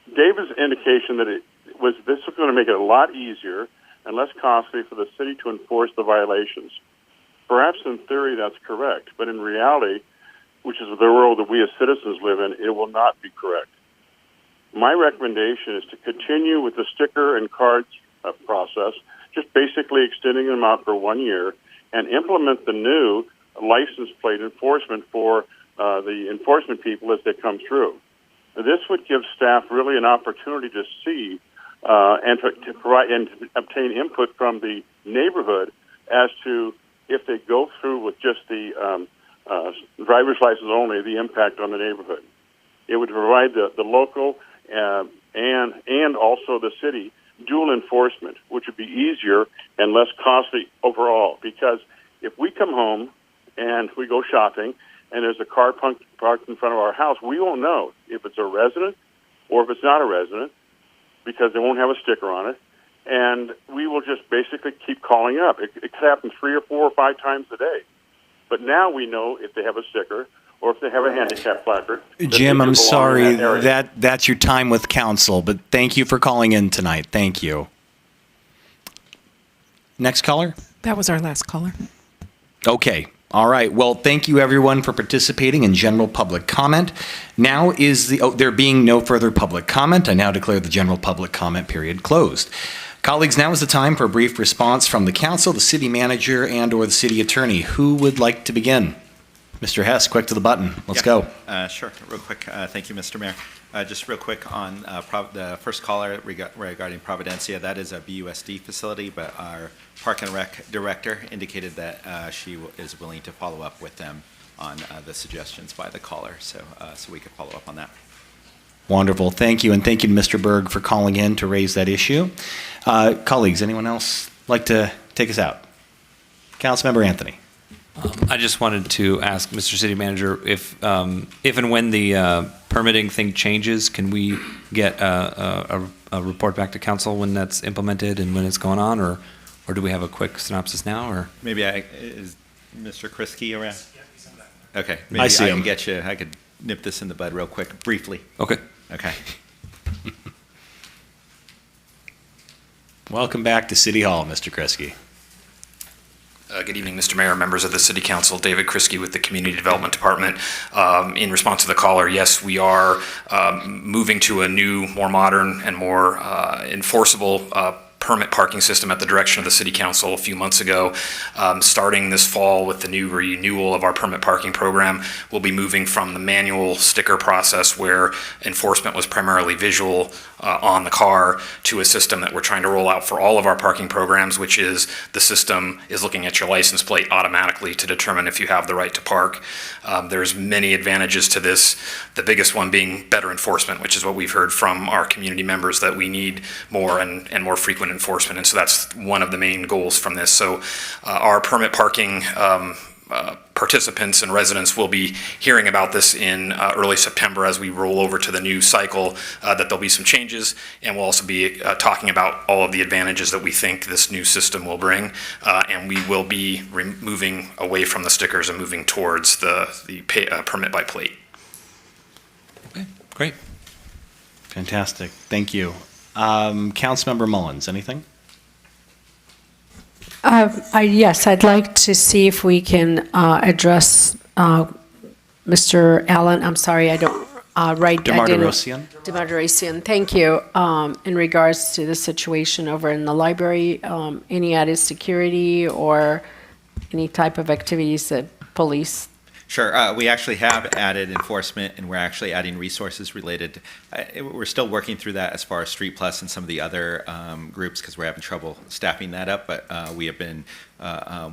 [SPEAKER 18] David's indication that this was going to make it a lot easier and less costly for the city to enforce the violations. Perhaps in theory that's correct, but in reality, which is the world that we as citizens live in, it will not be correct. My recommendation is to continue with the sticker and cards process, just basically extending them out for 1 year, and implement the new license plate enforcement for the enforcement people as they come through. This would give staff really an opportunity to see and to provide and to obtain input from the neighborhood as to if they go through with just the driver's license only, the impact on the neighborhood. It would provide the local and also the city dual enforcement, which would be easier and less costly overall. Because if we come home and we go shopping and there's a car parked in front of our house, we won't know if it's a resident or if it's not a resident. because they won't have a sticker on it. And we will just basically keep calling up. It could happen 3 or 4 or 5 times a day. But now we know if they have a sticker or if they have a handicap placard.
[SPEAKER 3] Jim, I'm sorry, that's your time with council, but thank you for calling in tonight. Thank you. Next caller?
[SPEAKER 4] That was our last caller.
[SPEAKER 3] Okay. All right. Well, thank you everyone for participating in general public comment. Now is there being no further public comment, I now declare the general public comment period closed. Colleagues, now is the time for a brief response from the council, the city manager, and or the city attorney. Who would like to begin? Mr. Hess, quick to the button. Let's go.
[SPEAKER 7] Sure. Real quick. Thank you, Mr. Mayor. Just real quick on the first caller regarding Providencia. That is a BUSD facility, but our Park and Rec director indicated that she is willing to follow up with them on the suggestions by the caller, so we could follow up on that.
[SPEAKER 3] Wonderful. Thank you, and thank you to Mr. Berg for calling in to raise that issue. Colleagues, anyone else like to take us out? Councilmember Anthony.
[SPEAKER 19] I just wanted to ask Mr. City Manager if and when the permitting thing changes, can we get a report back to council when that's implemented and when it's going on, or do we have a quick synopsis now? Or
[SPEAKER 7] maybe is Mr. Kriski around? Okay, maybe
[SPEAKER 3] I see him.
[SPEAKER 7] Can get you. I could nip this in the bud real quick, briefly.
[SPEAKER 19] Okay.
[SPEAKER 7] Okay.
[SPEAKER 3] Welcome back to City Hall, Mr. Kriski.
[SPEAKER 20] Good evening, Mr. Mayor, members of the City Council. David Kriski with the Community Development Department. In response to the caller, yes, we are moving to a new, more modern and more enforceable permit parking system at the direction of the City Council a few months ago. Starting this fall with the new renewal of our permit parking program, we'll be moving from the manual sticker process where enforcement was primarily visual on the car to a system that we're trying to roll out for all of our parking programs, which is the system is looking at your license plate automatically to determine if you have the right to park. There's many advantages to this, the biggest one being better enforcement, which is what we've heard from our community members, that we need more and more frequent enforcement, and so that's one of the main goals from this. So our permit parking participants and residents will be hearing about this in early September as we roll over to the new cycle, that there'll be some changes, and we'll also be talking about all of the advantages that we think this new system will bring, and we will be moving away from the stickers and moving towards the permit by plate.
[SPEAKER 19] Okay, great.
[SPEAKER 3] Fantastic. Thank you. Councilmember Mullins, anything?
[SPEAKER 21] Yes, I'd like to see if we can address Mr. Allen. I'm sorry, I don't write.
[SPEAKER 3] Demartirosyan.
[SPEAKER 21] Demartirosyan, thank you. In regards to the situation over in the library, any added security or any type of activities that police?
[SPEAKER 7] Sure. We actually have added enforcement, and we're actually adding resources related. We're still working through that as far as Street Plus and some of the other groups, because we're having trouble staffing that up. But we have been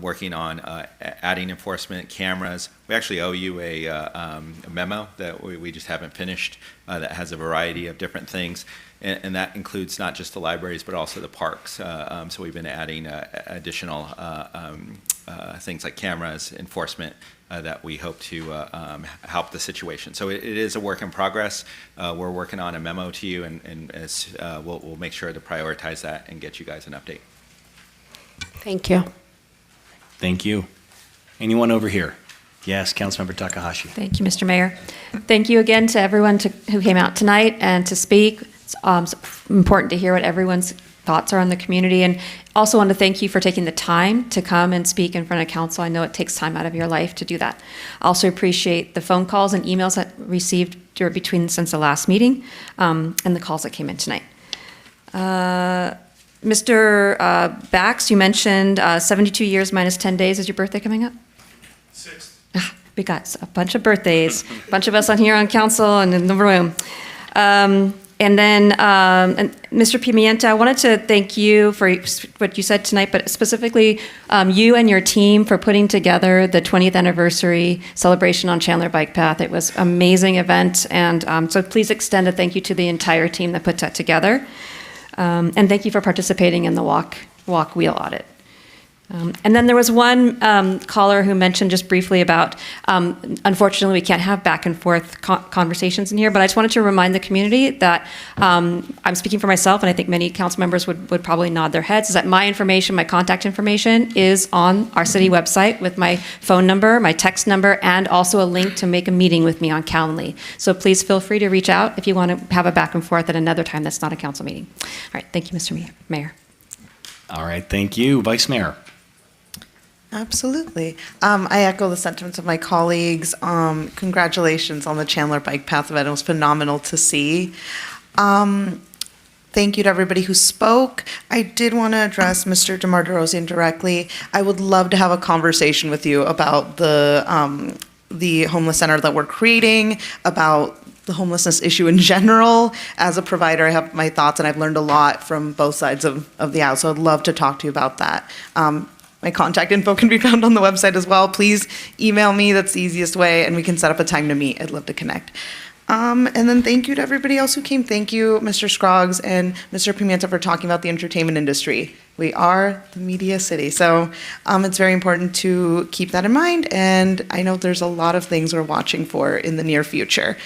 [SPEAKER 7] working on adding enforcement, cameras. We actually owe you a memo that we just haven't finished that has a variety of different things. And that includes not just the libraries, but also the parks. So we've been adding additional things like cameras, enforcement, that we hope to help the situation. So it is a work in progress. We're working on a memo to you, and as, we'll make sure to prioritize that and get you guys an update.
[SPEAKER 21] Thank you.
[SPEAKER 3] Thank you. Anyone over here? Yes, Councilmember Takahashi.
[SPEAKER 22] Thank you, Mr. Mayor. Thank you again to everyone who came out tonight and to speak. It's important to hear what everyone's thoughts are on the community, and also want to thank you for taking the time to come and speak in front of council. I know it takes time out of your life to do that. I also appreciate the phone calls and emails that received since the last meeting, and the calls that came in tonight. Mr. Bax, you mentioned 72 years minus 10 days. Is your birthday coming up?
[SPEAKER 12] 6th.
[SPEAKER 22] We got a bunch of birthdays, a bunch of us on here on council and in the room. And then, and Mr. Pimienta, I wanted to thank you for what you said tonight, but specifically you and your team for putting together the 20th anniversary celebration on Chandler Bike Path. It was an amazing event, and so please extend a thank you to the entire team that put that together. And thank you for participating in the walk wheel audit. And then there was one caller who mentioned just briefly about, unfortunately, we can't have back and forth conversations in here, but I just wanted to remind the community that I'm speaking for myself, and I think many council members would probably nod their heads, is that my information, my contact information is on our city website with my phone number, my text number, and also a link to make a meeting with me on Calendly. So please feel free to reach out if you want to have a back and forth at another time that's not a council meeting. All right, thank you, Mr. Mayor.
[SPEAKER 3] All right, thank you. Vice Mayor.
[SPEAKER 2] Absolutely. I echo the sentiments of my colleagues. Congratulations on the Chandler Bike Path event. It was phenomenal to see. Thank you to everybody who spoke. I did want to address Mr. DeMartirosyan directly. I would love to have a conversation with you about the homeless center that we're creating, about the homelessness issue in general. As a provider, I have my thoughts, and I've learned a lot from both sides of the aisle, so I'd love to talk to you about that. My contact info can be found on the website as well. Please email me. That's the easiest way, and we can set up a time to meet. I'd love to connect. And then thank you to everybody else who came. Thank you, Mr. Scroggs and Mr. Pimienta, for talking about the entertainment industry. We are the media city, so it's very important to keep that in mind, and I know there's a lot of things we're watching for in the near future.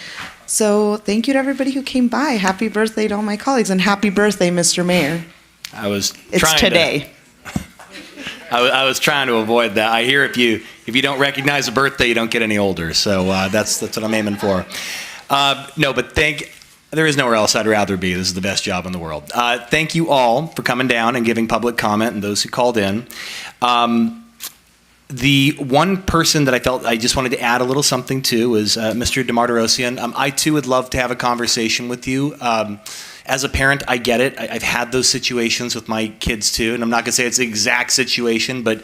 [SPEAKER 2] So thank you to everybody who came by. Happy birthday to all my colleagues, and happy birthday, Mr. Mayor. It's today.
[SPEAKER 3] I was trying to avoid that. I hear if you don't recognize a birthday, you don't get any older. So that's what I'm aiming for. No, but there is nowhere else I'd rather be. This is the best job in the world. Thank you all for coming down and giving public comment, and those who called in. The one person that I felt I just wanted to add a little something to was Mr. DeMartirosyan. I too would love to have a conversation with you. As a parent, I get it. I've had those situations with my kids too, and I'm not going to say it's the exact situation, but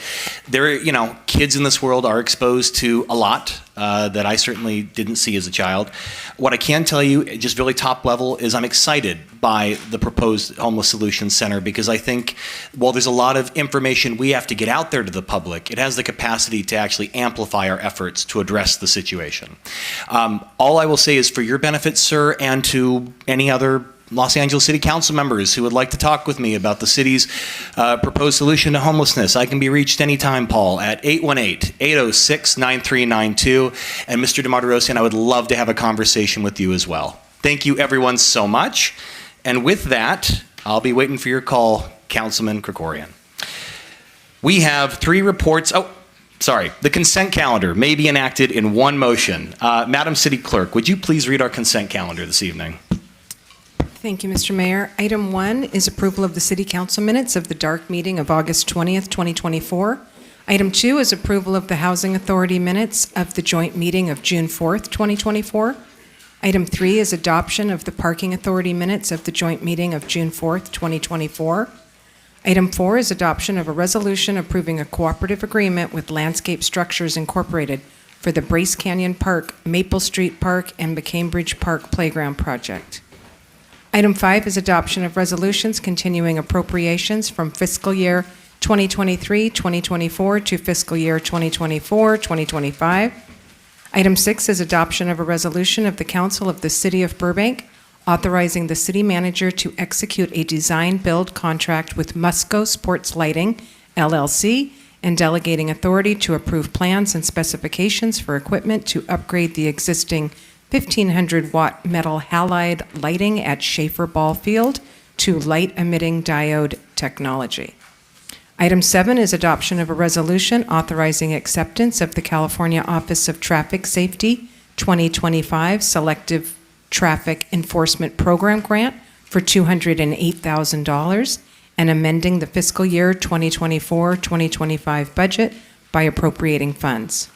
[SPEAKER 3] kids in this world are exposed to a lot that I certainly didn't see as a child. What I can tell you, just really top level, is I'm excited by the proposed Homeless Solutions Center, because I think while there's a lot of information we have to get out there to the public, it has the capacity to actually amplify our efforts to address the situation. All I will say is, for your benefit, sir, and to any other Los Angeles City Council members who would like to talk with me about the city's proposed solution to homelessness, I can be reached anytime, Paul, at 818-806-9392. And Mr. DeMartirosyan, I would love to have a conversation with you as well. Thank you, everyone, so much. And with that, I'll be waiting for your call, Councilman Krikorian. We have 3 reports. The consent calendar may be enacted in one motion. Madam City Clerk, would you please read our consent calendar this evening?
[SPEAKER 4] Thank you, Mr. Mayor. Item 1 is approval of the City Council minutes of the dark meeting of August 20th, 2024. Item 2 is approval of the Housing Authority minutes of the joint meeting of June 4th, 2024. Item 3 is adoption of the Parking Authority minutes of the joint meeting of June 4th, 2024. Item 4 is adoption of a resolution approving a cooperative agreement with Landscape Structures Incorporated for the Bryce Canyon Park, Maple Street Park, and McCambridge Park Playground project. Item 5 is adoption of resolutions continuing appropriations from fiscal year 2023-2024 to fiscal year 2024-2025. Item 6 is adoption of a resolution of the Council of the City of Burbank authorizing the city manager to execute a design-build contract with Musco Sports Lighting, LLC, and delegating authority to approve plans and specifications for equipment to upgrade the existing 1,500-watt metal halide lighting at Schaefer Ball Field to light-emitting diode technology. Item 7 is adoption of a resolution authorizing acceptance of the California Office of Traffic Safety 2025 Selective Traffic Enforcement Program Grant for $208,000 and amending the fiscal year 2024-2025 budget by appropriating funds.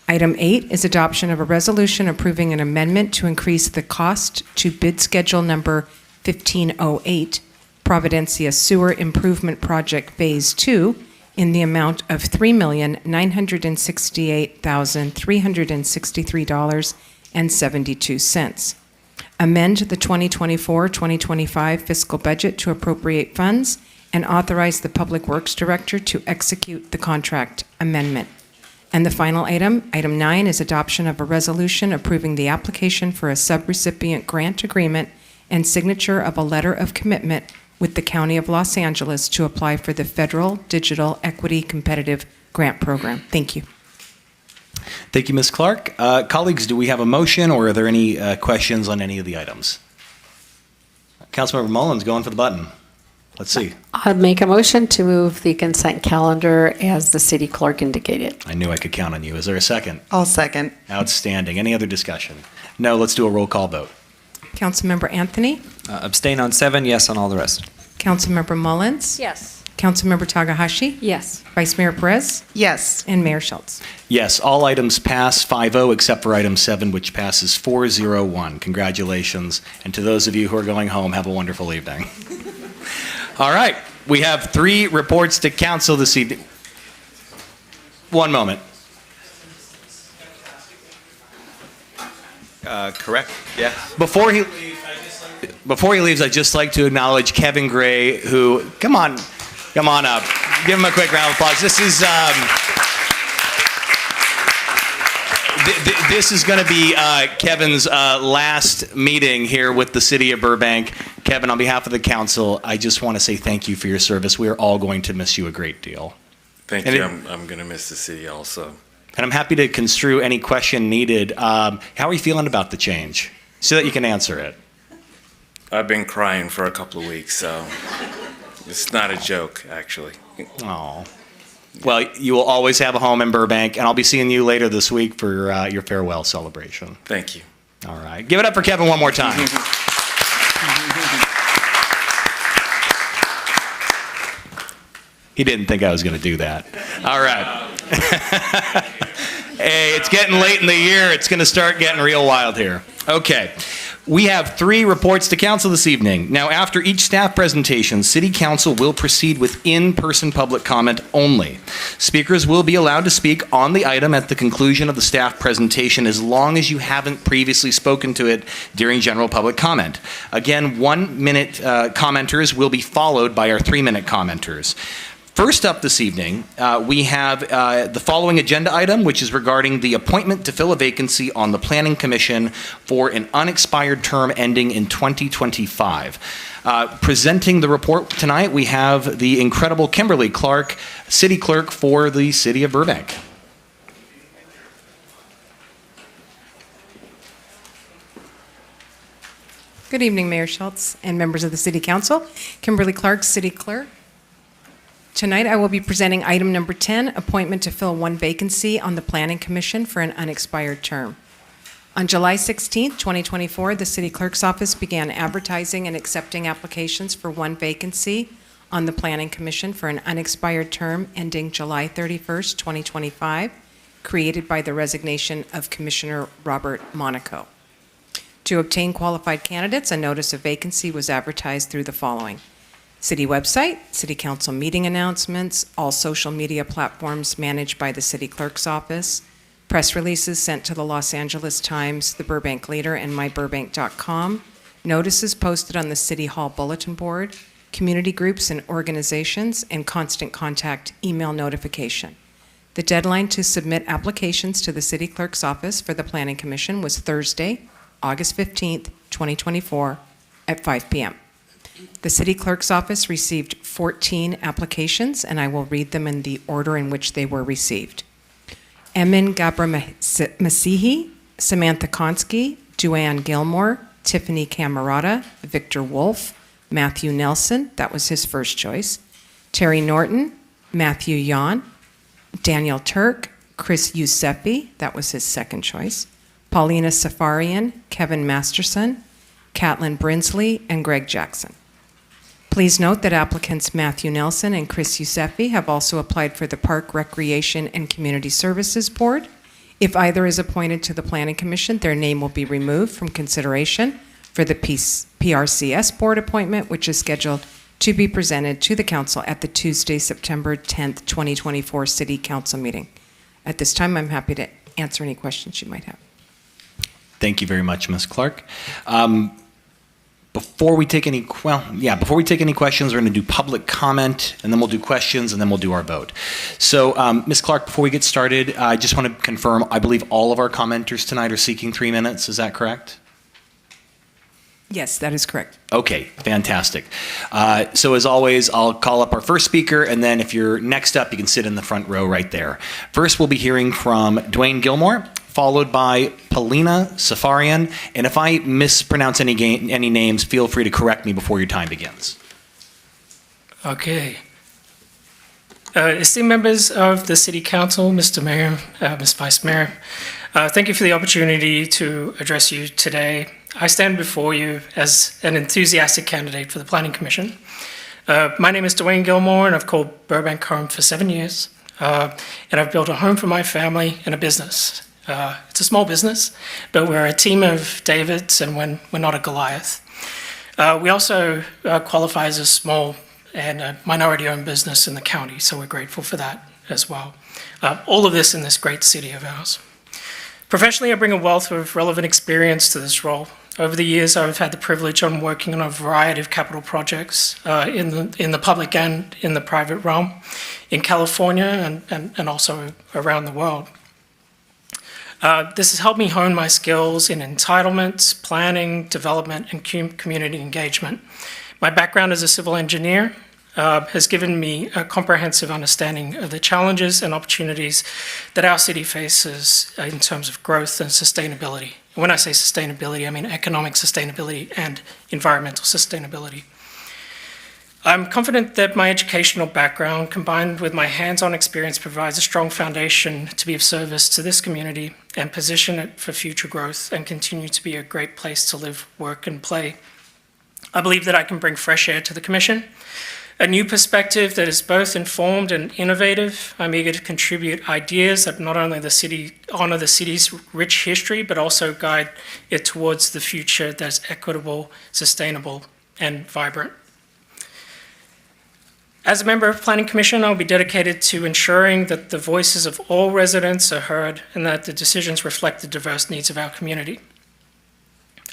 [SPEAKER 4] Item 8 is adoption of a resolution approving an amendment to increase the cost to bid schedule number 1508, Providencia Sewer Improvement Project Phase 2, in the amount of $3,968,363.72. Amend the 2024-2025 fiscal budget to appropriate funds and authorize the Public Works Director to execute the contract amendment. And the final item, item 9, is adoption of a resolution approving the application for a subrecipient grant agreement and signature of a letter of commitment with the County of Los Angeles to apply for the Federal Digital Equity Competitive Grant Program. Thank you.
[SPEAKER 3] Thank you, Ms. Clark. Colleagues, do we have a motion or are there any questions on any of the items? Councilmember Mullins going for the button. Let's see.
[SPEAKER 21] I'll make a motion to move the consent calendar as the city clerk indicated.
[SPEAKER 3] I knew I could count on you. Is there a second?
[SPEAKER 2] I'll second.
[SPEAKER 3] Outstanding. Any other discussion? No, let's do a roll call vote.
[SPEAKER 4] Councilmember Anthony,
[SPEAKER 19] Abstain on 7, yes on all the rest.
[SPEAKER 4] Councilmember Mullins,
[SPEAKER 21] Yes.
[SPEAKER 4] Councilmember Takahashi,
[SPEAKER 21] Yes.
[SPEAKER 4] Vice Mayor Perez,
[SPEAKER 2] Yes.
[SPEAKER 4] and Mayor Schultz.
[SPEAKER 3] Yes, all items pass 5-0 except for item 7, which passes 4-0-1. Congratulations. And to those of you who are going home, have a wonderful evening. All right, we have 3 reports to council this evening. One moment.
[SPEAKER 7] Correct, yeah.
[SPEAKER 3] Before he leaves, I'd just like to acknowledge Kevin Gray, who, come on up. Give him a quick round of applause. This is, this is going to be Kevin's last meeting here with the city of Burbank. Kevin, on behalf of the council, I just want to say thank you for your service. We are all going to miss you a great deal.
[SPEAKER 5] Thank
[SPEAKER 3] And
[SPEAKER 5] you.
[SPEAKER 3] it-
[SPEAKER 5] I'm going to miss the city also.
[SPEAKER 3] And I'm happy to construe any question needed. How are you feeling about the change? So that you can answer it.
[SPEAKER 5] I've been crying for a couple of weeks, so it's not a joke, actually.
[SPEAKER 3] Oh. Well, you will always have a home in Burbank, and I'll be seeing you later this week for your farewell celebration.
[SPEAKER 5] Thank you.
[SPEAKER 3] All right. Give it up for Kevin one more time. He didn't think I was going to do that. All right. Hey, it's getting late in the year. It's going to start getting real wild here. Okay. We have 3 reports to council this evening. Now, after each staff presentation, City Council will proceed with in-person public comment only. Speakers will be allowed to speak on the item at the conclusion of the staff presentation as long as you haven't previously spoken to it during general public comment. Again, 1-minute commenters will be followed by our 3-minute commenters. First up this evening, we have the following agenda item, which is regarding the appointment to fill a vacancy on the Planning Commission for an unexpired term ending in 2025. Presenting the report tonight, we have the incredible Kimberly Clark, City Clerk for the City of Burbank.
[SPEAKER 4] Good evening, Mayor Schultz and members of the City Council. Kimberly Clark, City Clerk. Tonight, I will be presenting item number 10, appointment to fill 1 vacancy on the Planning Commission for an unexpired term. On July 16, 2024, the City Clerk's Office began advertising and accepting applications for 1 vacancy on the Planning Commission for an unexpired term ending July 31st, 2025, created by the resignation of Commissioner Robert Monaco. To obtain qualified candidates, a notice of vacancy was advertised through the following: City website, City Council meeting announcements, all social media platforms managed by the City Clerk's Office, press releases sent to the Los Angeles Times, the Burbank Leader, and myburbank.com, notices posted on the City Hall bulletin board, community groups and organizations, and constant contact email notification. The deadline to submit applications to the City Clerk's Office for the Planning Commission was Thursday, August 15th, 2024, at 5 p.m. The City Clerk's Office received 14 applications, and I will read them in the order in which they were received. Emin Gabra-Masihi, Samantha Konsky, Joanne Gilmore, Tiffany Camerata, Victor Wolf, Matthew Nelson, that was his first choice, Terry Norton, Matthew Yon, Daniel Turk, Chris Yusefi, that was his second choice, Paulina Safarian, Kevin Masterson, Catlin Brinsley, and Greg Jackson. Please note that applicants Matthew Nelson and Chris Yusefi have also applied for the Park, Recreation, and Community Services Board. If either is appointed to the Planning Commission, their name will be removed from consideration for the PRCS Board appointment, which is scheduled to be presented to the Council at the Tuesday, September 10th, 2024 City Council meeting. At this time, I'm happy to answer any questions you might have.
[SPEAKER 3] Thank you very much, Ms. Clark. Before we take any questions, we're going to do public comment, and then we'll do questions, and then we'll do our vote. So, Ms. Clark, before we get started, I just want to confirm, I believe all of our commenters tonight are seeking 3 minutes. Is that correct?
[SPEAKER 4] Yes, that is correct.
[SPEAKER 3] Okay, fantastic. So as always, I'll call up our first speaker, and then if you're next up, you can sit in the front row right there. First, we'll be hearing from Dwayne Gilmore, followed by Paulina Safarian. And if I mispronounce any names, feel free to correct me before your time begins.
[SPEAKER 6] Okay. Esteemed members of the City Council, Mr. Mayor, Ms. Vice Mayor, thank you for the opportunity to address you today. I stand before you as an enthusiastic candidate for the Planning Commission. My name is Dwayne Gilmore, and I've called Burbank home for 7 years. And I've built a home for my family and a business. It's a small business, but we're a team of Davids, and we're not a Goliath. We also qualify as a small and a minority-owned business in the county, so we're grateful for that as well. All of this in this great city of ours. Professionally, I bring a wealth of relevant experience to this role. Over the years, I've had the privilege of working on a variety of capital projects in the public and in the private realm, in California and also around the world. This has helped me hone my skills in entitlements, planning, development, and community engagement. My background as a civil engineer has given me a comprehensive understanding of the challenges and opportunities that our city faces in terms of growth and sustainability. And when I say sustainability, I mean economic sustainability and environmental sustainability. I'm confident that my educational background, combined with my hands-on experience, provides a strong foundation to be of service to this community and position it for future growth and continue to be a great place to live, work, and play. I believe that I can bring fresh air to the Commission, a new perspective that is both informed and innovative. I'm eager to contribute ideas that not only honor the city's rich history, but also guide it towards the future that's equitable, sustainable, and vibrant. As a member of Planning Commission, I'll be dedicated to ensuring that the voices of all residents are heard and that the decisions reflect the diverse needs of our community.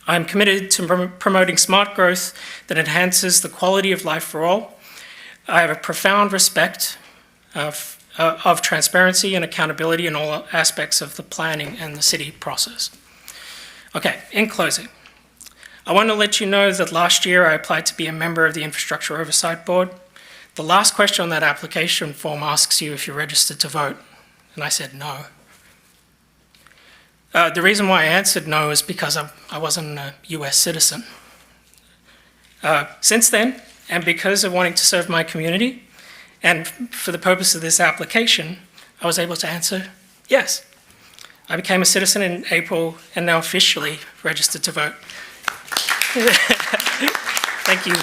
[SPEAKER 6] I'm committed to promoting smart growth that enhances the quality of life for all. I have a profound respect of transparency and accountability in all aspects of the planning and the city process. Okay, in closing, I want to let you know that last year I applied to be a member of the Infrastructure Oversight Board. The last question on that application form asks you if you're registered to vote, and I said no. The reason why I answered no is because I wasn't a US citizen. Since then, and because of wanting to serve my community, and for the purpose of this application, I was able to answer yes. I became a citizen in April and now officially registered to vote. Thank you.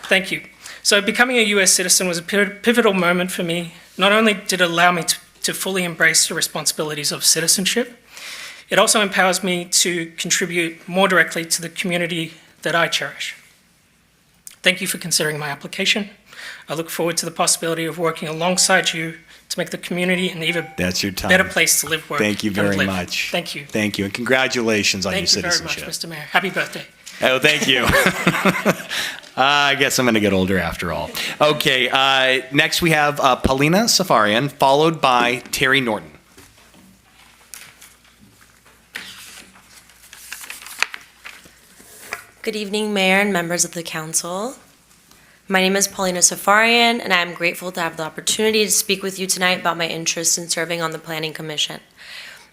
[SPEAKER 6] Thank you. So becoming a US citizen was a pivotal moment for me. Not only did it allow me to fully embrace the responsibilities of citizenship, it also empowers me to contribute more directly to the community that I cherish. Thank you for considering my application. I look forward to the possibility of working alongside you to make the community an even better place to live, work,
[SPEAKER 3] Thank you
[SPEAKER 6] and
[SPEAKER 3] very
[SPEAKER 6] live.
[SPEAKER 3] much.
[SPEAKER 6] Thank you.
[SPEAKER 3] Thank you, and congratulations on your
[SPEAKER 6] Thank you very
[SPEAKER 3] citizenship.
[SPEAKER 6] much, Mr. Mayor. Happy birthday.
[SPEAKER 3] Oh, thank you. I guess I'm going to get older after all. Okay, next we have Paulina Safarian, followed by Terry Norton.
[SPEAKER 8] Good evening, Mayor and members of the Council. My name is Paulina Safarian, and I am grateful to have the opportunity to speak with you tonight about my interest in serving on the Planning Commission.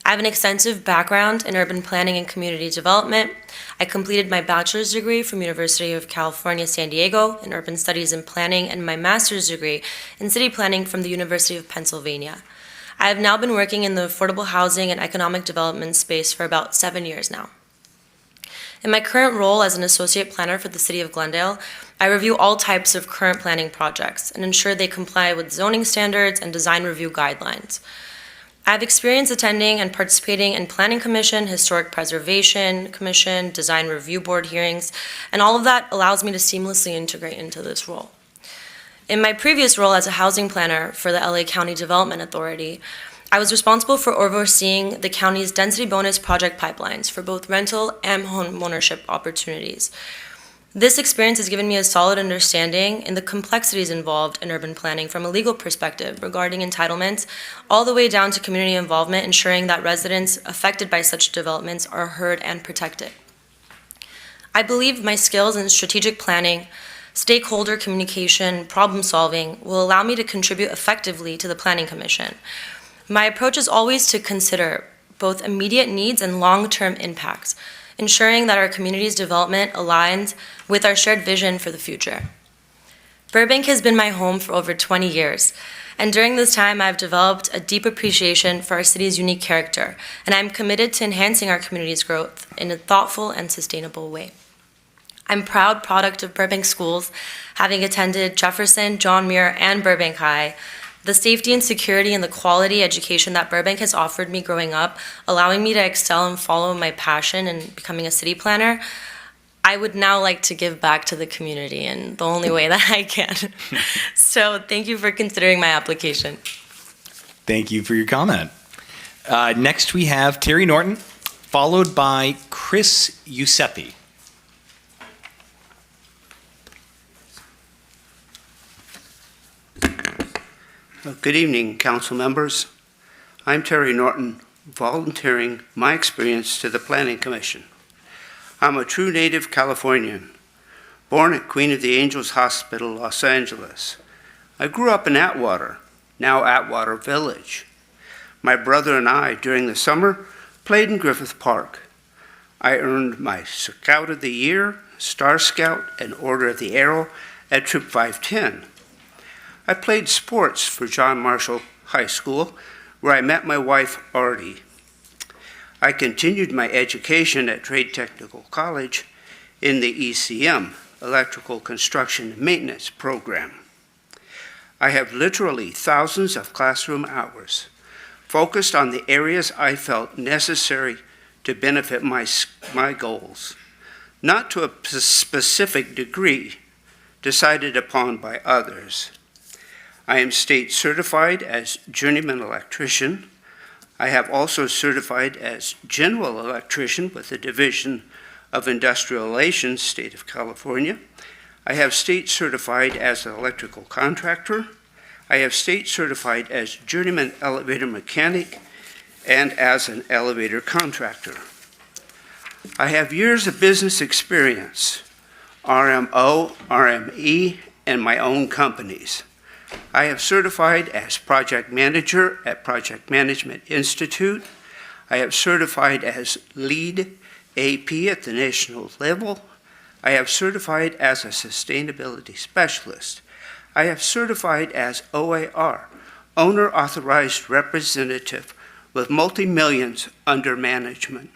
[SPEAKER 8] I have an extensive background in urban planning and community development. I completed my bachelor's degree from University of California, San Diego in urban studies and planning, and my master's degree in city planning from the University of Pennsylvania. I have now been working in the affordable housing and economic development space for about 7 years now. In my current role as an associate planner for the City of Glendale, I review all types of current planning projects and ensure they comply with zoning standards and design review guidelines. I have experience attending and participating in Planning Commission, Historic Preservation Commission, Design Review Board hearings, and all of that allows me to seamlessly integrate into this role. In my previous role as a housing planner for the LA County Development Authority, I was responsible for overseeing the county's density bonus project pipelines for both rental and home ownership opportunities. This experience has given me a solid understanding in the complexities involved in urban planning from a legal perspective regarding entitlements, all the way down to community involvement, ensuring that residents affected by such developments are heard and protected. I believe my skills in strategic planning, stakeholder communication, problem solving will allow me to contribute effectively to the Planning Commission. My approach is always to consider both immediate needs and long-term impacts, ensuring that our community's development aligns with our shared vision for the future. Burbank has been my home for over 20 years, and during this time I've developed a deep appreciation for our city's unique character, and I'm committed to enhancing our community's growth in a thoughtful and sustainable way. I'm a proud product of Burbank schools, having attended Jefferson, John Muir, and Burbank High. The safety and security and the quality education that Burbank has offered me growing up, allowing me to excel and follow my passion in becoming a city planner, I would now like to give back to the community in the only way that I can. So thank you for considering my application.
[SPEAKER 3] Thank you for your comment. Next, we have Terry Norton, followed by Chris Giuseppe.
[SPEAKER 9] Good evening, council members. I'm Terry Norton, volunteering my experience to the Planning Commission. I'm a true native Californian, born at Queen of the Angels Hospital, Los Angeles. I grew up in Atwater, now Atwater Village. My brother and I, during the summer, played in Griffith Park. I earned my Scout of the Year, Star Scout, and Order of the Arrow at Troop 510. I played sports for John Marshall High School, where I met my wife, Artie. I continued my education at Trade Technical College in the ECM, Electrical Construction and Maintenance program. I have literally thousands of classroom hours focused on the areas I felt necessary to benefit my goals, not to a specific degree decided upon by others. I am state certified as journeyman electrician. I have also certified as general electrician with the Division of Industrial Relations, State of California. I have state certified as an electrical contractor. I have state certified as journeyman elevator mechanic and as an elevator contractor. I have years of business experience, RMO, RME, and my own companies. I have certified as project manager at Project Management Institute. I have certified as lead AP at the national level. I have certified as a sustainability specialist. I have certified as OAR, owner authorized representative with multi-millions under management.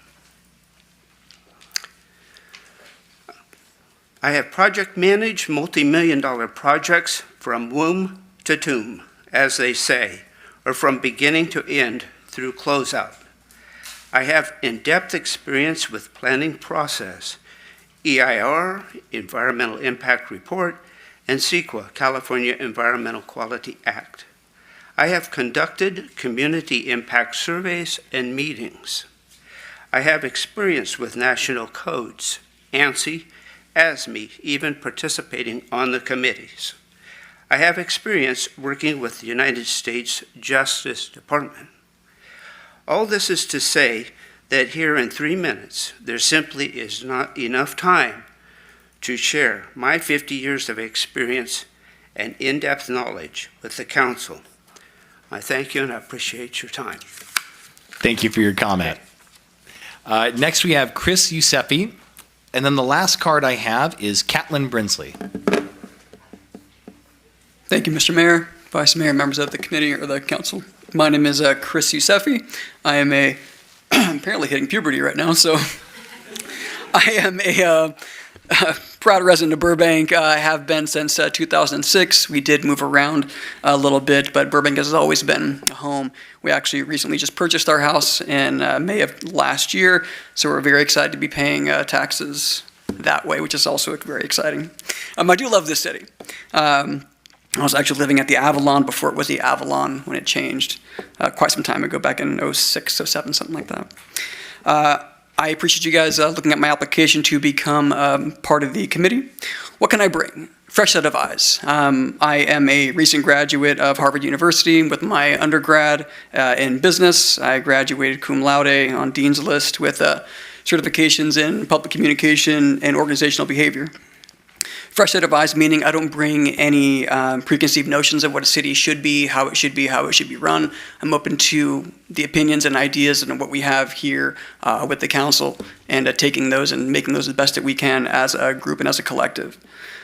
[SPEAKER 9] I have project managed multi-million-dollar projects from womb to tomb, as they say, or from beginning to end through closeout. I have in-depth experience with planning process, EIR, Environmental Impact Report, and CEQA, California Environmental Quality Act. I have conducted community impact surveys and meetings. I have experience with national codes, ANSI, ASME, even participating on the committees. I have experience working with the United States Justice Department. All this is to say that here in 3 minutes, there simply is not enough time to share my 50 years of experience and in-depth knowledge with the council. I thank you and I appreciate your time.
[SPEAKER 3] Thank you for your comment. Next, we have Chris Giuseppe. And then the last card I have is Catlin Brinsley.
[SPEAKER 10] Thank you, Mr. Mayor, Vice Mayor, members of the committee or the council. My name is Chris Giuseppe. I am apparently hitting puberty right now, so I am a proud resident of Burbank. I have been since 2006. We did move around a little bit, but Burbank has always been a home. We actually recently just purchased our house in May of last year, so we're very excited to be paying taxes that way, which is also very exciting. I do love this city. I was actually living at the Avalon before it was the Avalon when it changed quite some time ago, back in 06, 07, something like that. I appreciate you guys looking at my application to become part of the committee. What can I bring? Fresh set of eyes. I am a recent graduate of Harvard University with my undergrad in business. I graduated cum laude on Dean's List with certifications in public communication and organizational behavior. Fresh set of eyes, meaning I don't bring any preconceived notions of what a city should be, how it should be run. I'm open to the opinions and ideas and what we have here with the council, and taking those and making those the best that we can as a group and as a collective.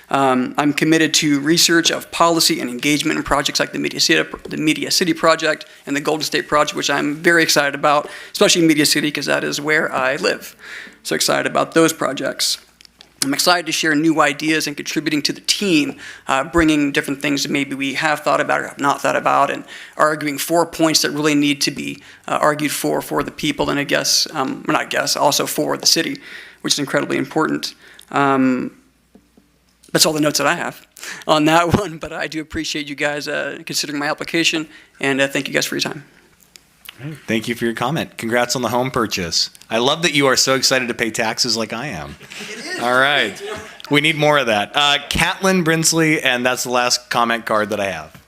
[SPEAKER 10] I'm committed to research of policy and engagement in projects like the Media City Project and the Golden State Project, which I'm very excited about, especially Media City because that is where I live. So excited about those projects. I'm excited to share new ideas and contributing to the team, bringing different things that maybe we have thought about or have not thought about, and arguing for points that really need to be argued for the people, and also for the city, which is incredibly important. That's all the notes that I have on that one, but I do appreciate you guys considering my application, and thank you guys for your time.
[SPEAKER 3] Thank you for your comment. Congrats on the home purchase. I love that you are so excited to pay taxes like I am. All right. We need more of that. Catlin Brinsley, and that's the last comment card that I have.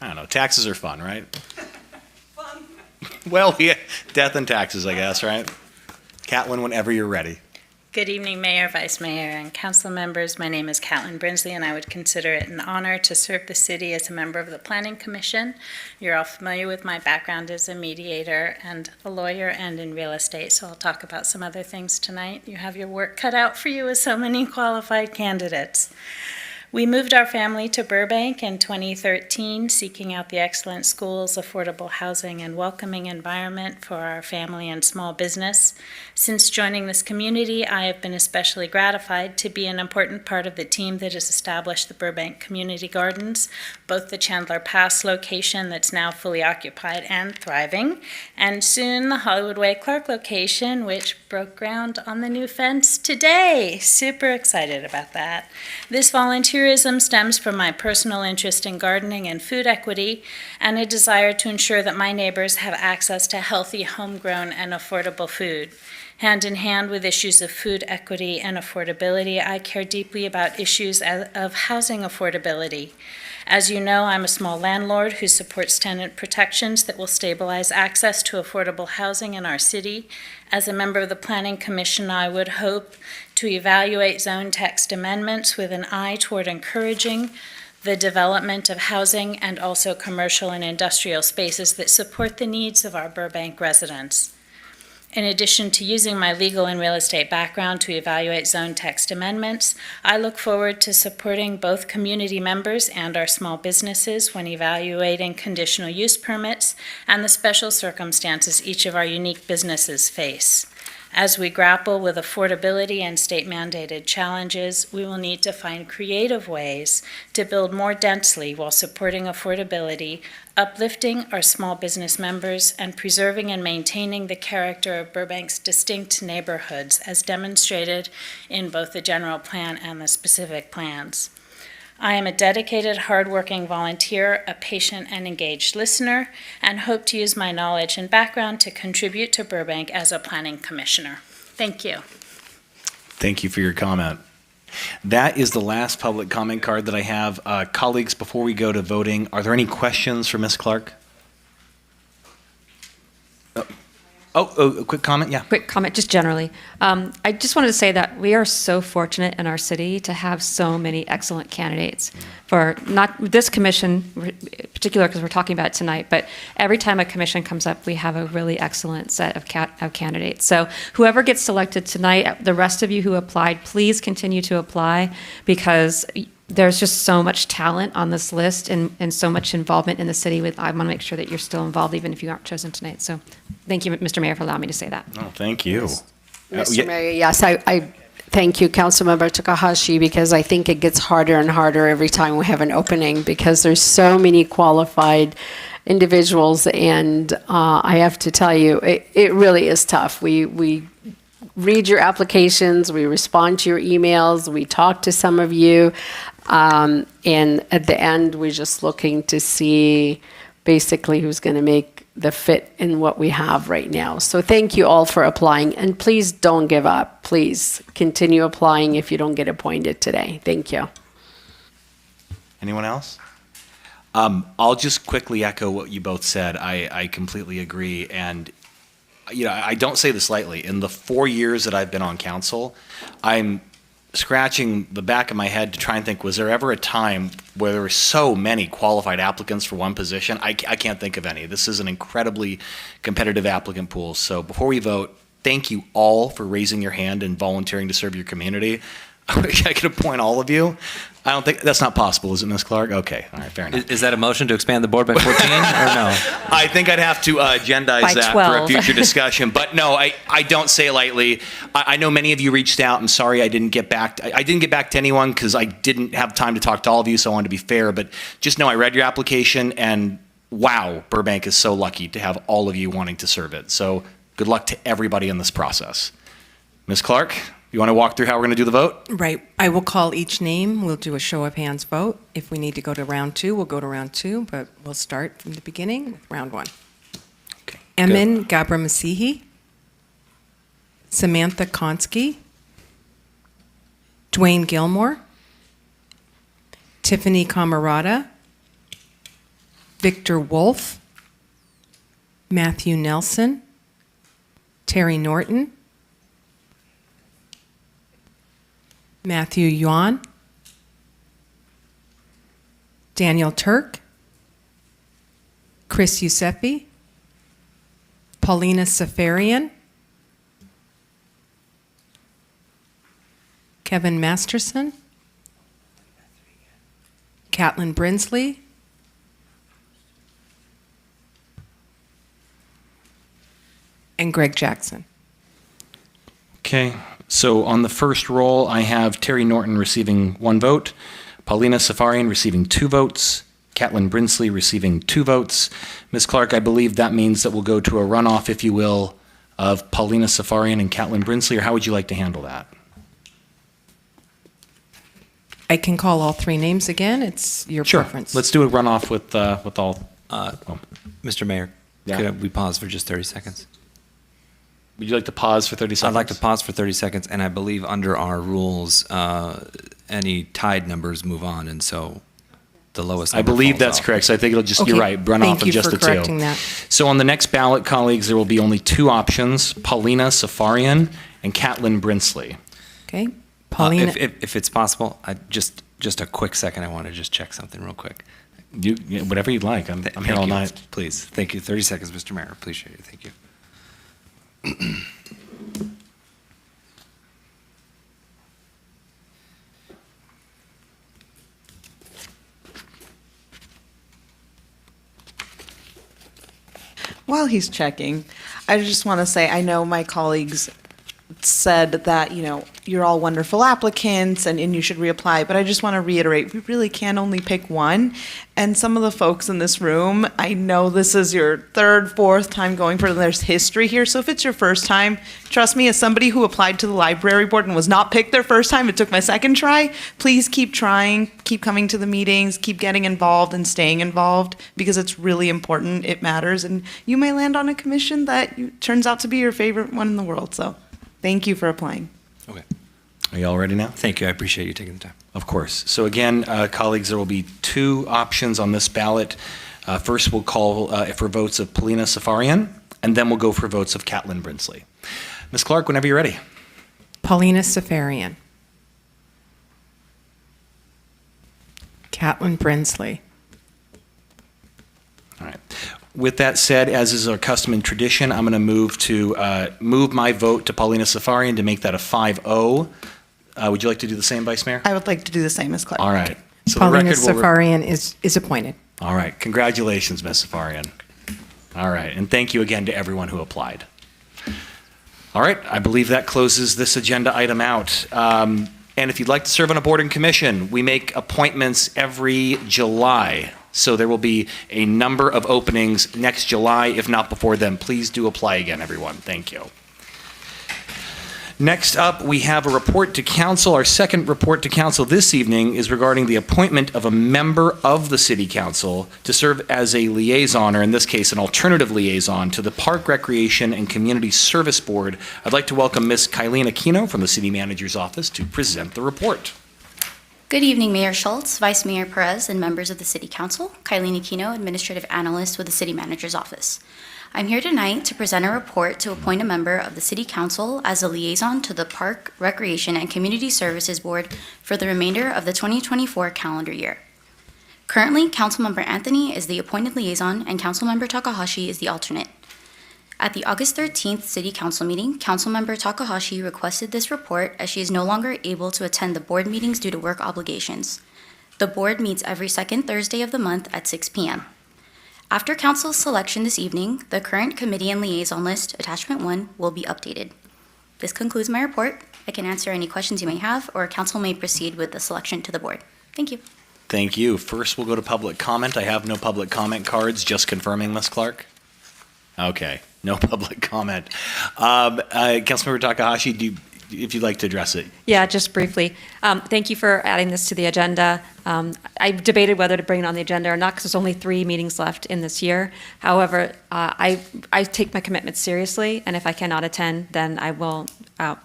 [SPEAKER 3] I don't know. Taxes are fun, right? Fun. Well, yeah, death and taxes, I guess, right? Catlin, whenever you're ready.
[SPEAKER 11] Good evening, Mayor, Vice Mayor, and council members. My name is Catlin Brinsley, and I would consider it an honor to serve the city as a member of the Planning Commission. You're all familiar with my background as a mediator and a lawyer and in real estate, so I'll talk about some other things tonight. You have your work cut out for you with so many qualified candidates. We moved our family to Burbank in 2013, seeking out the excellent schools, affordable housing, and welcoming environment for our family and small business. Since joining this community, I have been especially gratified to be an important part of the team that has established the Burbank Community Gardens, both the Chandler Pass location that's now fully occupied and thriving, and soon the Hollywood Way Clark location, which broke ground on the new fence today. Super excited about that. This volunteerism stems from my personal interest in gardening and food equity, and a desire to ensure that my neighbors have access to healthy, homegrown, and affordable food. Hand in hand with issues of food equity and affordability, I care deeply about issues of housing affordability. As you know, I'm a small landlord who supports tenant protections that will stabilize access to affordable housing in our city. As a member of the Planning Commission, I would hope to evaluate zone text amendments with an eye toward encouraging the development of housing and also commercial and industrial spaces that support the needs of our Burbank residents. In addition to using my legal and real estate background to evaluate zone text amendments, I look forward to supporting both community members and our small businesses when evaluating conditional use permits and the special circumstances each of our unique businesses face. As we grapple with affordability and state-mandated challenges, we will need to find creative ways to build more densely while supporting affordability, uplifting our small business members, and preserving and maintaining the character of Burbank's distinct neighborhoods as demonstrated in both the general plan and the specific plans. I am a dedicated, hardworking volunteer, a patient and engaged listener, and hope to use my knowledge and background to contribute to Burbank as a planning commissioner. Thank you.
[SPEAKER 3] Thank you for your comment. That is the last public comment card that I have. Colleagues, before we go to voting, are there any questions for Ms. Clark? Oh, a quick comment, yeah.
[SPEAKER 22] Quick comment, just generally. I just wanted to say that we are so fortunate in our city to have so many excellent candidates for not this commission, in particular because we're talking about it tonight, but every time a commission comes up, we have a really excellent set of candidates. So whoever gets selected tonight, the rest of you who applied, please continue to apply because there's just so much talent on this list and so much involvement in the city. I want to make sure that you're still involved even if you aren't chosen tonight. So thank you, Mr. Mayor, for allowing me to say that.
[SPEAKER 3] Oh, thank you.
[SPEAKER 21] Mr. Mayor, yes, I thank you, Councilmember Takahashi, because I think it gets harder and harder every time we have an opening because there's so many qualified individuals, and I have to tell you, it really is tough. We read your applications, we respond to your emails, we talk to some of you, and at the end, we're just looking to see basically who's going to make the fit in what we have right now. So thank you all for applying, and please don't give up. Please continue applying if you don't get appointed today. Thank you.
[SPEAKER 3] Anyone else? I'll just quickly echo what you both said. I completely agree. And I don't say this lightly. In the 4 years that I've been on council, I'm scratching the back of my head to try and think, was there ever a time where there were so many qualified applicants for one position? I can't think of any. This is an incredibly competitive applicant pool. So before we vote, thank you all for raising your hand and volunteering to serve your community. I wish I could appoint all of you. I don't think that's not possible, is it, Ms. Clark? Okay, all right, fair enough.
[SPEAKER 19] Is that a motion to expand the board by 14 or no?
[SPEAKER 3] I think I'd have to agendize
[SPEAKER 22] By
[SPEAKER 3] that
[SPEAKER 22] 12.
[SPEAKER 3] for a future discussion. But no, I don't say it lightly. I know many of you reached out. I'm sorry I didn't get back. I didn't get back to anyone because I didn't have time to talk to all of you, so I wanted to be fair. But just know I read your application, and wow, Burbank is so lucky to have all of you wanting to serve it. So good luck to everybody in this process. Ms. Clark, you want to walk through how we're going to do the vote?
[SPEAKER 4] Right. I will call each name. We'll do a show of hands vote. If we need to go to round 2, we'll go to round 2, but we'll start from the beginning with round 1.
[SPEAKER 3] Okay.
[SPEAKER 4] Emin Gabramasihi, Samantha Konsky, Dwayne Gilmore, Tiffany Camarada, Victor Wolf, Matthew Nelson, Terry Norton, Matthew Yuan, Daniel Turk, Chris Yusefi, Paulina Safarian, Kevin Masterson, Catlin Brinsley, and Greg Jackson.
[SPEAKER 3] Okay, so on the first roll, I have Terry Norton receiving 1 vote, Paulina Safarian receiving 2 votes, Catlin Brinsley receiving 2 votes. Ms. Clark, I believe that means that we'll go to a runoff, if you will, of Paulina Safarian and Catlin Brinsley, or how would you like to handle that?
[SPEAKER 4] I can call all 3 names again. It's your preference.
[SPEAKER 3] Let's do a runoff with all.
[SPEAKER 19] Mr. Mayor,
[SPEAKER 3] Yeah.
[SPEAKER 19] could we pause for just 30 seconds?
[SPEAKER 3] Would you like to pause for 30 seconds?
[SPEAKER 19] I'd like to pause for 30 seconds, and I believe under our rules, any tied numbers move on, and so the lowest
[SPEAKER 3] I
[SPEAKER 19] number
[SPEAKER 3] believe
[SPEAKER 19] falls
[SPEAKER 3] that's
[SPEAKER 19] off.
[SPEAKER 3] correct. So I think it'll just,
[SPEAKER 4] Okay.
[SPEAKER 3] you're right, run
[SPEAKER 4] Thank
[SPEAKER 3] off of
[SPEAKER 4] you
[SPEAKER 3] just
[SPEAKER 4] for
[SPEAKER 3] the 2.
[SPEAKER 4] correcting that.
[SPEAKER 3] So on the next ballot, colleagues, there will be only 2 options, Paulina Safarian and Catlin Brinsley.
[SPEAKER 4] Okay. Paulina.
[SPEAKER 19] If it's possible, just a quick second, I want to just check something real quick.
[SPEAKER 3] Whatever you'd like. I'm
[SPEAKER 19] Thank
[SPEAKER 3] here all
[SPEAKER 19] you.
[SPEAKER 3] night.
[SPEAKER 19] Please, thank you. 30 seconds, Mr. Mayor. Appreciate it. Thank you.
[SPEAKER 2] While he's checking, I just want to say, I know my colleagues said that, you're all wonderful applicants and you should reapply, but I just want to reiterate, we really can only pick one. And some of the folks in this room, I know this is your 3rd, 4th time going for it, there's history here. So if it's your first time, trust me, as somebody who applied to the library board and was not picked their first time, it took my 2nd try, please keep trying, keep coming to the meetings, keep getting involved and staying involved, because it's really important, it matters, and you may land on a commission that turns out to be your favorite one in the world. So thank you for applying.
[SPEAKER 19] Okay.
[SPEAKER 3] Are you all ready now?
[SPEAKER 19] Thank you. I appreciate you taking the time.
[SPEAKER 3] Of course. So again, colleagues, there will be 2 options on this ballot. First, we'll call for votes of Paulina Safarian, and then we'll go for votes of Catlin Brinsley. Ms. Clark, whenever you're ready.
[SPEAKER 4] Paulina Safarian. Catlin Brinsley.
[SPEAKER 3] All right. With that said, as is our custom and tradition, I'm going to move my vote to Paulina Safarian to make that a 5-0. Would you like to do the same, Vice Mayor?
[SPEAKER 2] I would like to do the same as Clark.
[SPEAKER 3] All right. So
[SPEAKER 4] Paulina
[SPEAKER 3] the record will
[SPEAKER 4] Safarian is appointed.
[SPEAKER 3] All right. Congratulations, Ms. Safarian. All right. And thank you again to everyone who applied. All right. I believe that closes this agenda item out. And if you'd like to serve on a board and commission, we make appointments every July. So there will be a number of openings next July, if not before then. Please do apply again, everyone. Thank you. Next up, we have a report to council. Our second report to council this evening is regarding the appointment of a member of the city council to serve as a liaison, or in this case, an alternative liaison, to the Park, Recreation, and Community Service Board. I'd like to welcome Ms. Kylene Aquino from the city manager's office to present the report.
[SPEAKER 17] Good evening, Mayor Schultz, Vice Mayor Perez, and members of the City Council. Kylie Aquino, Administrative Analyst with the City Manager's Office. I'm here tonight to present a report to appoint a member of the City Council as a liaison to the Park, Recreation, and Community Services Board for the remainder of the 2024 calendar year. Currently, Councilmember Anthony is the appointed liaison and Councilmember Takahashi is the alternate. At the August 13th City Council meeting, Councilmember Takahashi requested this report as she is no longer able to attend the board meetings due to work obligations. The board meets every second Thursday of the month at 6 p.m. After Council's selection this evening, the current committee and liaison list, Attachment 1, will be updated. This concludes my report. I can answer any questions you may have, or Council may proceed with the selection to the board. Thank you.
[SPEAKER 3] Thank you. First, we'll go to public comment. I have no public comment cards, just confirming, Ms. Clark. Okay, no public comment. Councilmember Takahashi, if you'd like to address it.
[SPEAKER 22] Yeah, just briefly. Thank you for adding this to the agenda. I debated whether to bring it on the agenda or not because there's only 3 meetings left in this year. However, I take my commitment seriously, and if I cannot attend, then I will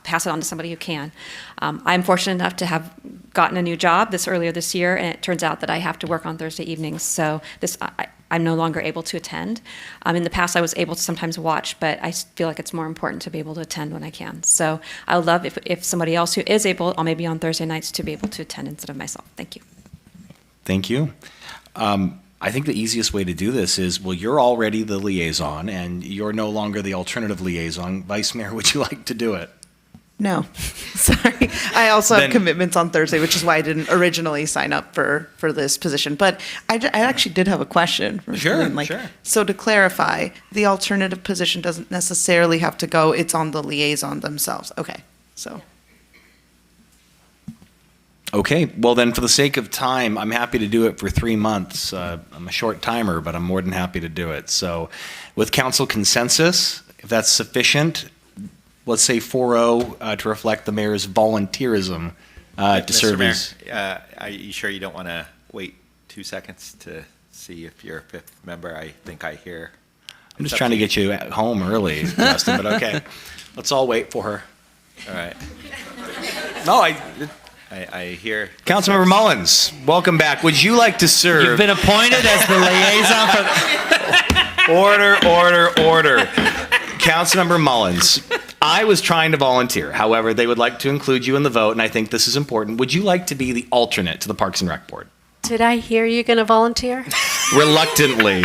[SPEAKER 22] pass it on to somebody who can. I'm fortunate enough to have gotten a new job earlier this year, and it turns out that I have to work on Thursday evenings, so I'm no longer able to attend. In the past, I was able to sometimes watch, but I feel like it's more important to be able to attend when I can. So I would love if somebody else who is able, or maybe on Thursday nights, to be able to attend instead of myself. Thank you.
[SPEAKER 3] Thank you. I think the easiest way to do this is, well, you're already the liaison, and you're no longer the alternative liaison. Vice Mayor, would you like to do it?
[SPEAKER 2] No, sorry. I also have
[SPEAKER 3] Then-
[SPEAKER 2] commitments on Thursday, which is why I didn't originally sign up for this position. But I actually did have a question. For
[SPEAKER 3] Sure,
[SPEAKER 2] Lynn,
[SPEAKER 3] sure.
[SPEAKER 2] So to clarify, the alternative position doesn't necessarily have to go, it's on the liaison themselves. Okay, so.
[SPEAKER 3] Okay, well then, for the sake of time, I'm happy to do it for 3 months. I'm a short timer, but I'm more than happy to do it. So with council consensus, if that's sufficient, let's say 4-0 to reflect the mayor's volunteerism to
[SPEAKER 7] Mr.
[SPEAKER 3] serve
[SPEAKER 7] Mayor,
[SPEAKER 3] as.
[SPEAKER 7] are you sure you don't want to wait 2 seconds to see if you're a 5th member? I think I hear.
[SPEAKER 3] I'm just trying to get you at home early, Justin, but okay. Let's all wait for her.
[SPEAKER 7] All right.
[SPEAKER 3] No,
[SPEAKER 7] I hear.
[SPEAKER 3] Councilmember Mullins, welcome back. Would you like to serve?
[SPEAKER 13] You've been appointed as the liaison for.
[SPEAKER 3] Order. Councilmember Mullins, I was trying to volunteer. However, they would like to include you in the vote, and I think this is important. Would you like to be the alternate to the Parks and Rec Board?
[SPEAKER 21] Did I hear you going to volunteer?
[SPEAKER 3] Reluctantly.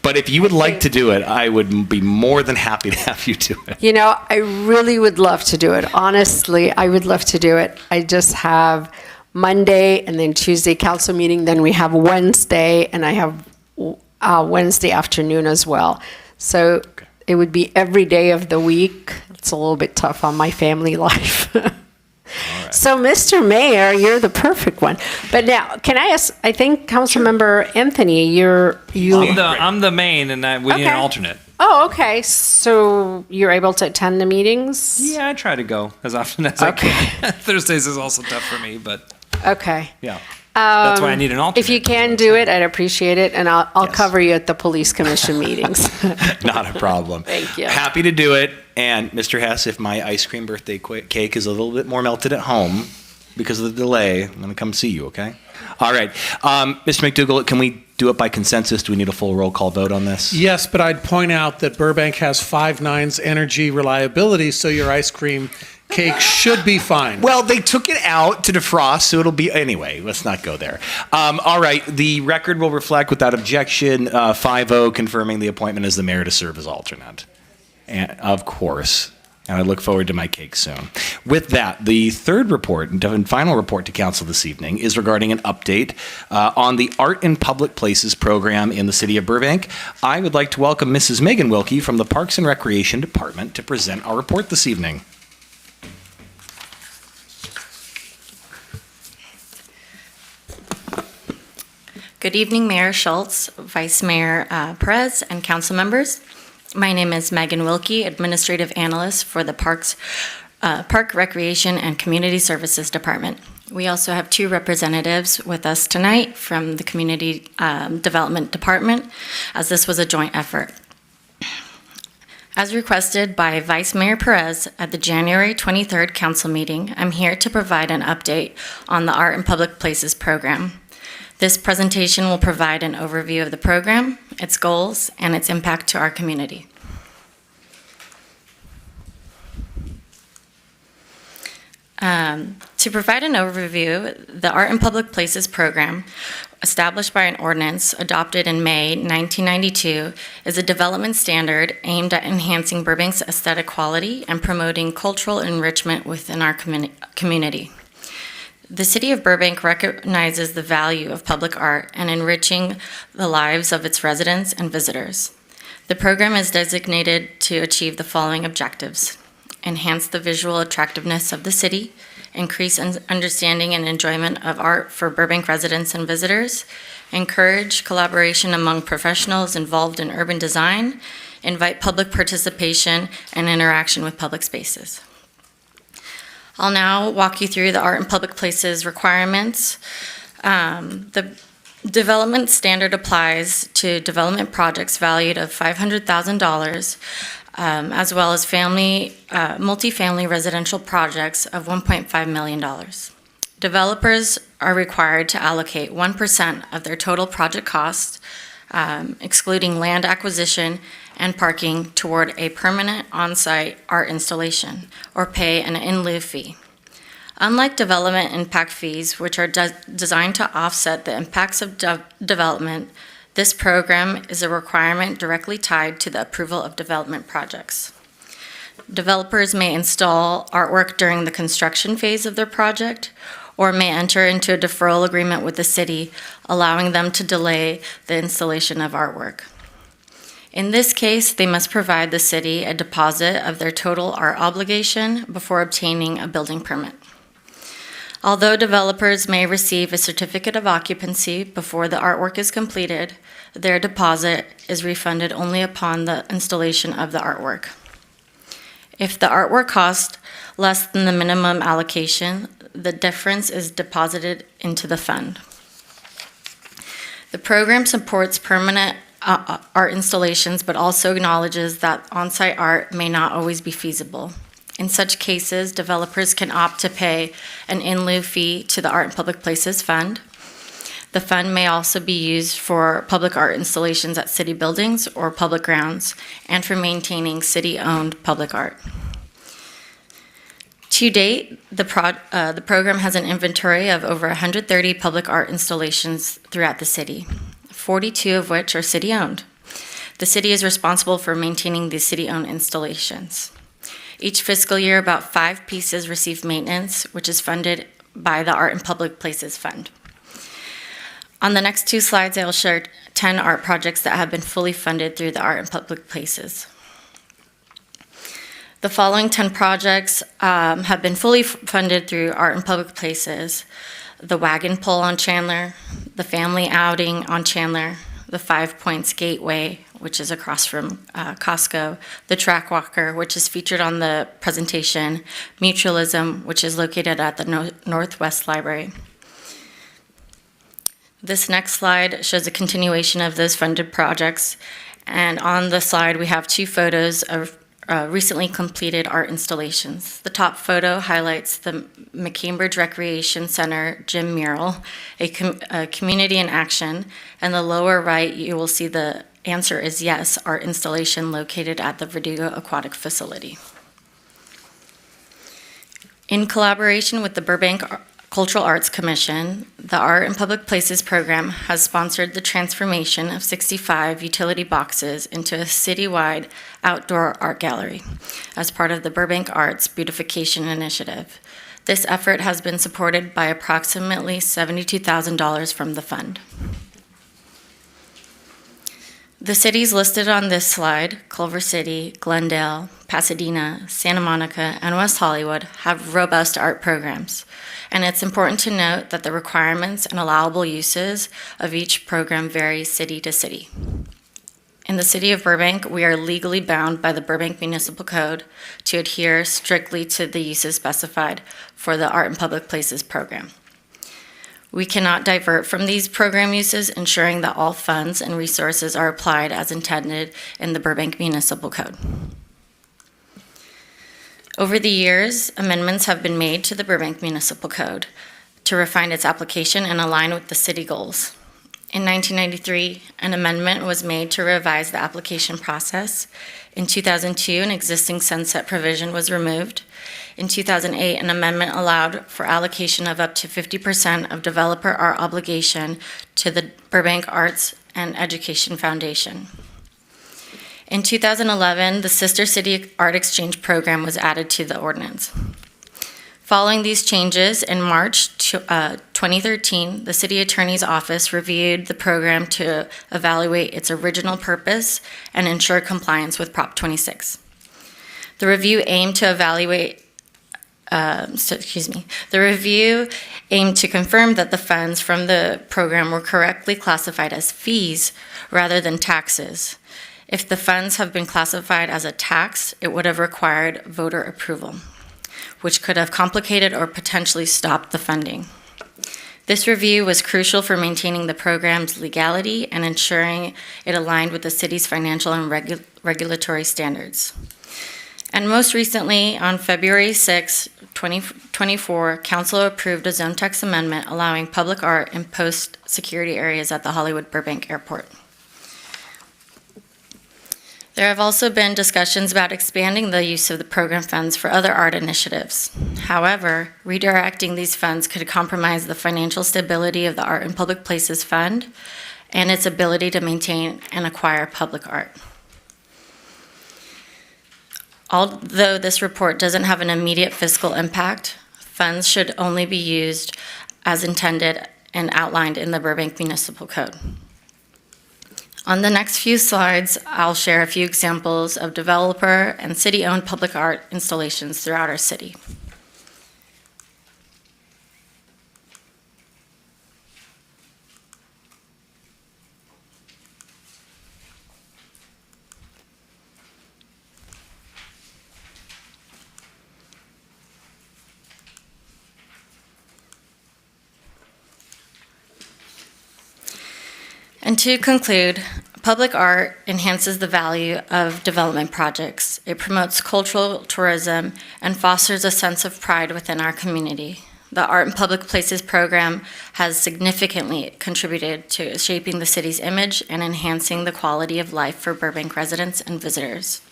[SPEAKER 3] But if you would like to do it, I would be more than happy to have you do it.
[SPEAKER 21] You know, I really would love to do it. Honestly, I would love to do it. I just have Monday and then Tuesday council meeting. Then we have Wednesday, and I have Wednesday afternoon as well. So it would be every day of the week. It's a little bit tough on my family life. So, Mr. Mayor, you're the perfect one. But now, can I ask? I think Councilmember Anthony,
[SPEAKER 19] I'm the main, and we need an
[SPEAKER 21] Okay.
[SPEAKER 19] alternate.
[SPEAKER 21] Oh, okay. So you're able to attend the meetings?
[SPEAKER 19] Yeah, I try to go as often as I can. Thursdays is also tough for me, but
[SPEAKER 21] Okay.
[SPEAKER 19] yeah. That's why I need an alternate.
[SPEAKER 21] If you can do it, I'd appreciate it, and I'll cover you at the police commission meetings.
[SPEAKER 3] Not a problem.
[SPEAKER 21] Thank you.
[SPEAKER 3] Happy to do it. And Mr. Hess, if my ice cream birthday cake is a little bit more melted at home because of the delay, I'm going to come see you, okay? All right. Mr. McDougall, can we do it by consensus? Do we need a full roll call vote on this?
[SPEAKER 14] Yes, but I'd point out that Burbank has 5 nines energy reliability, so your ice cream cake should be fine.
[SPEAKER 3] Well, they took it out to defrost, so it'll be anyway. Let's not go there. All right, the record will reflect without objection 5-0 confirming the appointment as the mayor to serve as alternate. And of course, and I look forward to my cake soon. With that, the third report and final report to council this evening is regarding an update on the Art in Public Places program in the city of Burbank. I would like to welcome Mrs. Megan Wilkie from the Parks and Recreation Department to present our report this evening.
[SPEAKER 23] Good evening, Mayor Schultz, Vice Mayor Perez, and council members. My name is Megan Wilkie, Administrative Analyst for the Park Recreation and Community Services Department. We also have 2 representatives with us tonight from the Community Development Department, as this was a joint effort. As requested by Vice Mayor Perez at the January 23rd council meeting, I'm here to provide an update on the Art in Public Places program. This presentation will provide an overview of the program, its goals, and its impact to our community. To provide an overview, the Art in Public Places program, established by an ordinance adopted in May 1992, is a development standard aimed at enhancing Burbank's aesthetic quality and promoting cultural enrichment within our community. The City of Burbank recognizes the value of public art and enriching the lives of its residents and visitors. The program is designated to achieve the following objectives: enhance the visual attractiveness of the city, increase understanding and enjoyment of art for Burbank residents and visitors, encourage collaboration among professionals involved in urban design, invite public participation and interaction with public spaces. I'll now walk you through the Art in Public Places requirements. The development standard applies to development projects valued of $500,000, as well as multifamily residential projects of $1.5 million. Developers are required to allocate 1% of their total project cost, excluding land acquisition and parking, toward a permanent on-site art installation, or pay an in lieu fee. Unlike development impact fees, which are designed to offset the impacts of development, this program is a requirement directly tied to the approval of development projects. Developers may install artwork during the construction phase of their project, or may enter into a deferral agreement with the city, allowing them to delay the installation of artwork. In this case, they must provide the city a deposit of their total art obligation before obtaining a building permit. Although developers may receive a certificate of occupancy before the artwork is completed, their deposit is refunded only upon the installation of the artwork. If the artwork costs less than the minimum allocation, the difference is deposited into the fund. The program supports permanent art installations, but also acknowledges that on-site art may not always be feasible. In such cases, developers can opt to pay an in lieu fee to the Art in Public Places Fund. The fund may also be used for public art installations at city buildings or public grounds, and for maintaining city-owned public art. To date, the program has an inventory of over 130 public art installations throughout the city, 42 of which are city-owned. The city is responsible for maintaining these city-owned installations. Each fiscal year, about 5 pieces receive maintenance, which is funded by the Art in Public Places Fund. On the next 2 slides, I will share 10 art projects that have been fully funded through the Art in Public Places. The following 10 projects have been fully funded through Art in Public Places: the Wagon Pull on Chandler, the Family Outing on Chandler, the 5 Points Gateway, which is across from Costco, the Track Walker, which is featured on the presentation, Mutualism, which is located at the Northwest Library. This next slide shows a continuation of those funded projects, and on the slide we have 2 photos of recently completed art installations. The top photo highlights the McCambridge Recreation Center gym mural, a community in action, and the lower right you will see the answer is yes art installation located at the Verdugo Aquatic Facility. In collaboration with the Burbank Cultural Arts Commission, the Art in Public Places program has sponsored the transformation of 65 utility boxes into a citywide outdoor art gallery as part of the Burbank Arts Beautification Initiative. This effort has been supported by approximately $72,000 from the fund. The cities listed on this slide, Culver City, Glendale, Pasadena, Santa Monica, and West Hollywood, have robust art programs. And it's important to note that the requirements and allowable uses of each program vary city to city. In the city of Burbank, we are legally bound by the Burbank Municipal Code to adhere strictly to the uses specified for the Art in Public Places program. We cannot divert from these program uses, ensuring that all funds and resources are applied as intended in the Burbank Municipal Code. Over the years, amendments have been made to the Burbank Municipal Code to refine its application and align with the city goals. In 1993, an amendment was made to revise the application process. In 2002, an existing sunset provision was removed. In 2008, an amendment allowed for allocation of up to 50% of developer art obligation to the Burbank Arts and Education Foundation. In 2011, the Sister City Art Exchange Program was added to the ordinance. Following these changes, in March 2013, the City Attorney's Office reviewed the program to evaluate its original purpose and ensure compliance with Prop 26. The review aimed to confirm that the funds from the program were correctly classified as fees rather than taxes. If the funds have been classified as a tax, it would have required voter approval, which could have complicated or potentially stopped the funding. This review was crucial for maintaining the program's legality and ensuring it aligned with the city's financial and regulatory standards. And most recently, on February 6, 2024, Council approved a zone tax amendment allowing public art in post-security areas at the Hollywood Burbank Airport. There have also been discussions about expanding the use of the program funds for other art initiatives. However, redirecting these funds could compromise the financial stability of the Art in Public Places Fund and its ability to maintain and acquire public art. Although this report doesn't have an immediate fiscal impact, funds should only be used as intended and outlined in the Burbank Municipal Code. On the next few slides, I'll share a few examples of developer and city-owned public art installations throughout our city. And to conclude, public art enhances the value of development projects. It promotes cultural tourism and fosters a sense of pride within our community. The Art in Public Places program has significantly contributed to shaping the city's image and enhancing the quality of life for Burbank residents and visitors.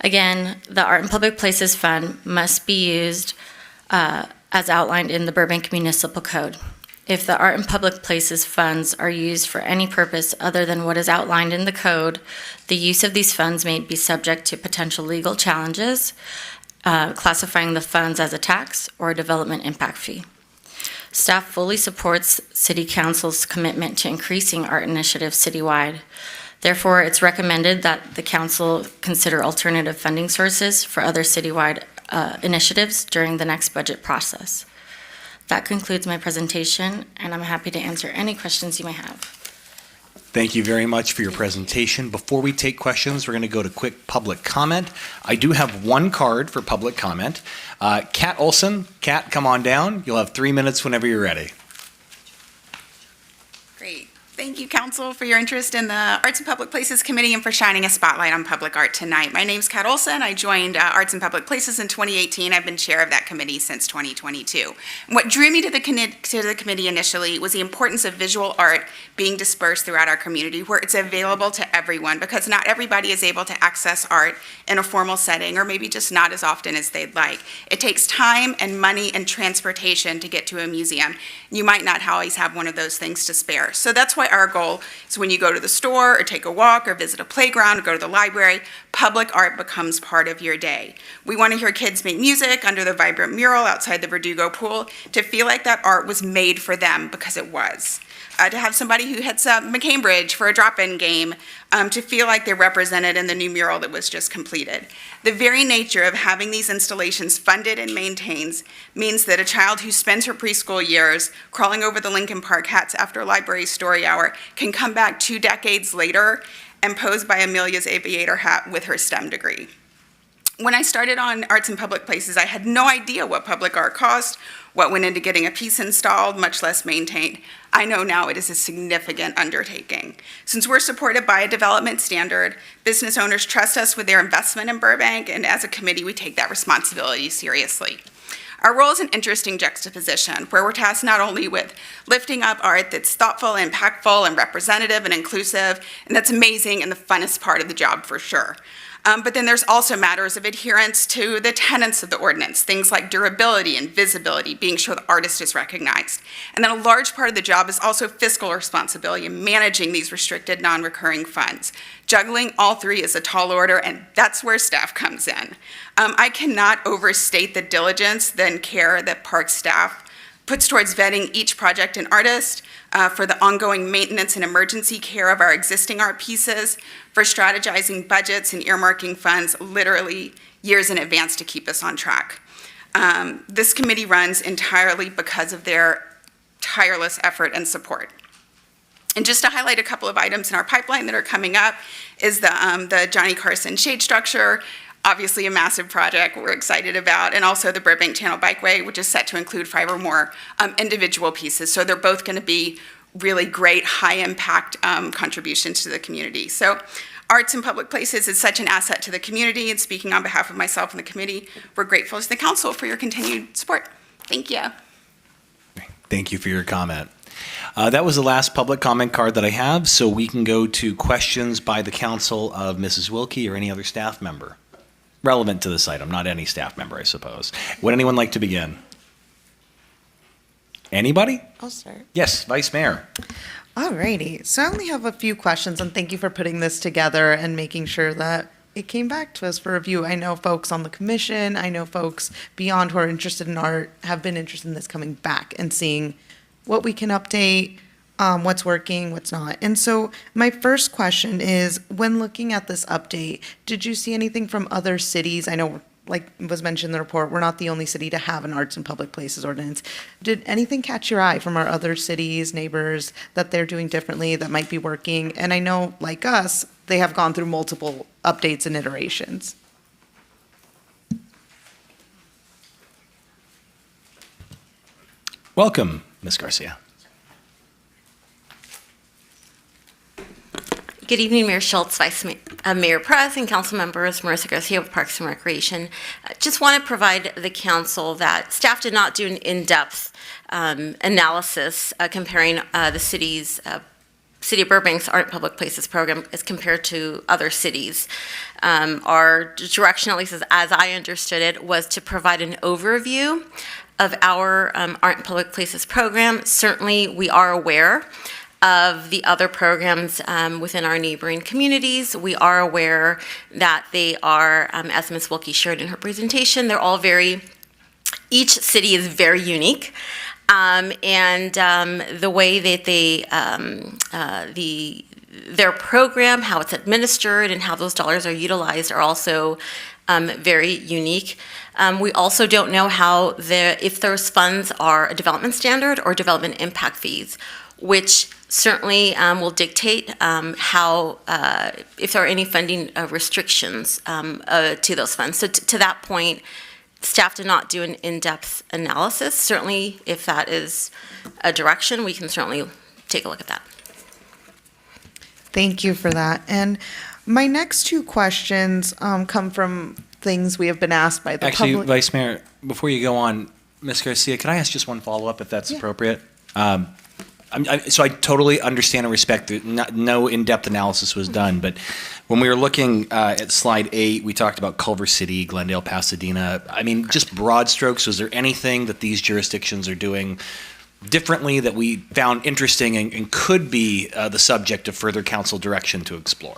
[SPEAKER 23] Again, the Art in Public Places Fund must be used as outlined in the Burbank Municipal Code. If the Art in Public Places funds are used for any purpose other than what is outlined in the code, the use of these funds may be subject to potential legal challenges, classifying the funds as a tax or a development impact fee. Staff fully supports City Council's commitment to increasing art initiatives citywide. Therefore, it's recommended that the Council consider alternative funding sources for other citywide initiatives during the next budget process. That concludes my presentation, and I'm happy to answer any questions you may have.
[SPEAKER 3] Thank you very much for your presentation. Before we take questions, we're going to go to quick public comment. I do have one card for public comment. Kat Olson. Kat, come on down. You'll have 3 minutes whenever you're ready.
[SPEAKER 1] Great. Thank you, Council, for your interest in the Arts and Public Places Committee and for shining a spotlight on public art tonight. My name's Kat Olson. I joined Arts and Public Places in 2018. I've been chair of that committee since 2022. And what drew me to the committee initially was the importance of visual art being dispersed throughout our community, where it's available to everyone, because not everybody is able to access art in a formal setting, or maybe just not as often as they'd like. It takes time and money and transportation to get to a museum. You might not always have one of those things to spare. So that's why our goal is when you go to the store or take a walk or visit a playground or go to the library, public art becomes part of your day. We want to hear kids make music under the vibrant mural outside the Verdugo pool, to feel like that art was made for them, because it was. To have somebody who hits up McCambridge for a drop-in game, to feel like they're represented in the new mural that was just completed. The very nature of having these installations funded and maintained means that a child who spends her preschool years crawling over the Lincoln Park hats after library story hour can come back 2 decades later and pose by Amelia's aviator hat with her STEM degree. When I started on Arts in Public Places, I had no idea what public art cost, what went into getting a piece installed, much less maintained. I know now it is a significant undertaking. Since we're supported by a development standard, business owners trust us with their investment in Burbank, and as a committee, we take that responsibility seriously. Our role is an interesting juxtaposition, where we're tasked not only with lifting up art that's thoughtful, impactful, and representative and inclusive, and that's amazing and the funnest part of the job for sure. But then there's also matters of adherence to the tenets of the ordinance, things like durability and visibility, being sure the artist is recognized. And then a large part of the job is also fiscal responsibility and managing these restricted non-recurring funds. Juggling all three is a tall order, and that's where staff comes in. I cannot overstate the diligence and care that park staff puts towards vetting each project and artist, for the ongoing maintenance and emergency care of our existing art pieces, for strategizing budgets and earmarking funds literally years in advance to keep us on track. This committee runs entirely because of their tireless effort and support. And just to highlight a couple of items in our pipeline that are coming up is the Johnny Carson shade structure, obviously a massive project we're excited about, and also the Burbank Channel Bikeway, which is set to include 5 or more individual pieces. So they're both going to be really great, high-impact contributions to the community. So Arts in Public Places is such an asset to the community, and speaking on behalf of myself and the committee, we're grateful to the council for your continued support. Thank you.
[SPEAKER 3] Thank you for your comment. That was the last public comment card that I have, so we can go to questions by the council of Mrs. Wilkie or any other staff member. Relevant to this item, not any staff member, I suppose. Would anyone like to begin? Anybody?
[SPEAKER 2] I'll start.
[SPEAKER 3] Yes, Vice Mayor.
[SPEAKER 2] Alrighty, so I only have a few questions, and thank you for putting this together and making sure that it came back to us for review. I know folks on the commission, I know folks beyond who are interested in art have been interested in this coming back and seeing what we can update, what's working, what's not. And so my first question is, when looking at this update, did you see anything from other cities? I know, like was mentioned in the report, we're not the only city to have an Arts in Public Places ordinance. Did anything catch your eye from our other cities, neighbors, that they're doing differently that might be working? And I know, like us, they have gone through multiple updates and iterations.
[SPEAKER 3] Welcome, Ms. Garcia.
[SPEAKER 15] Good evening, Mayor Schultz, Mayor Perez, and council members. Marissa Garcia with Parks and Recreation. Just want to provide the council that staff did not do an in-depth analysis comparing the City of Burbank's Art in Public Places program as compared to other cities. Our direction, at least as I understood it, was to provide an overview of our Art in Public Places program. Certainly, we are aware of the other programs within our neighboring communities. We are aware that they are, as Ms. Wilkie shared in her presentation, they're all each city is very unique. And the way that their program, how it's administered, and how those dollars are utilized are also very unique. We also don't know if those funds are a development standard or development impact fees, which certainly will dictate if there are any funding restrictions to those funds. So to that point, staff did not do an in-depth analysis. Certainly, if that is a direction, we can certainly take a look at that.
[SPEAKER 2] Thank you for that. And my next two questions come from things we have been asked by the
[SPEAKER 3] Actually,
[SPEAKER 2] public.
[SPEAKER 3] Vice Mayor, before you go on, Ms. Garcia, can I ask just one follow-up if that's appropriate? So I totally understand and respect that no in-depth analysis was done, but when we were looking at slide 8, we talked about Culver City, Glendale, Pasadena. I mean, just broad strokes, was there anything that these jurisdictions are doing differently that we found interesting and could be the subject of further council direction to explore?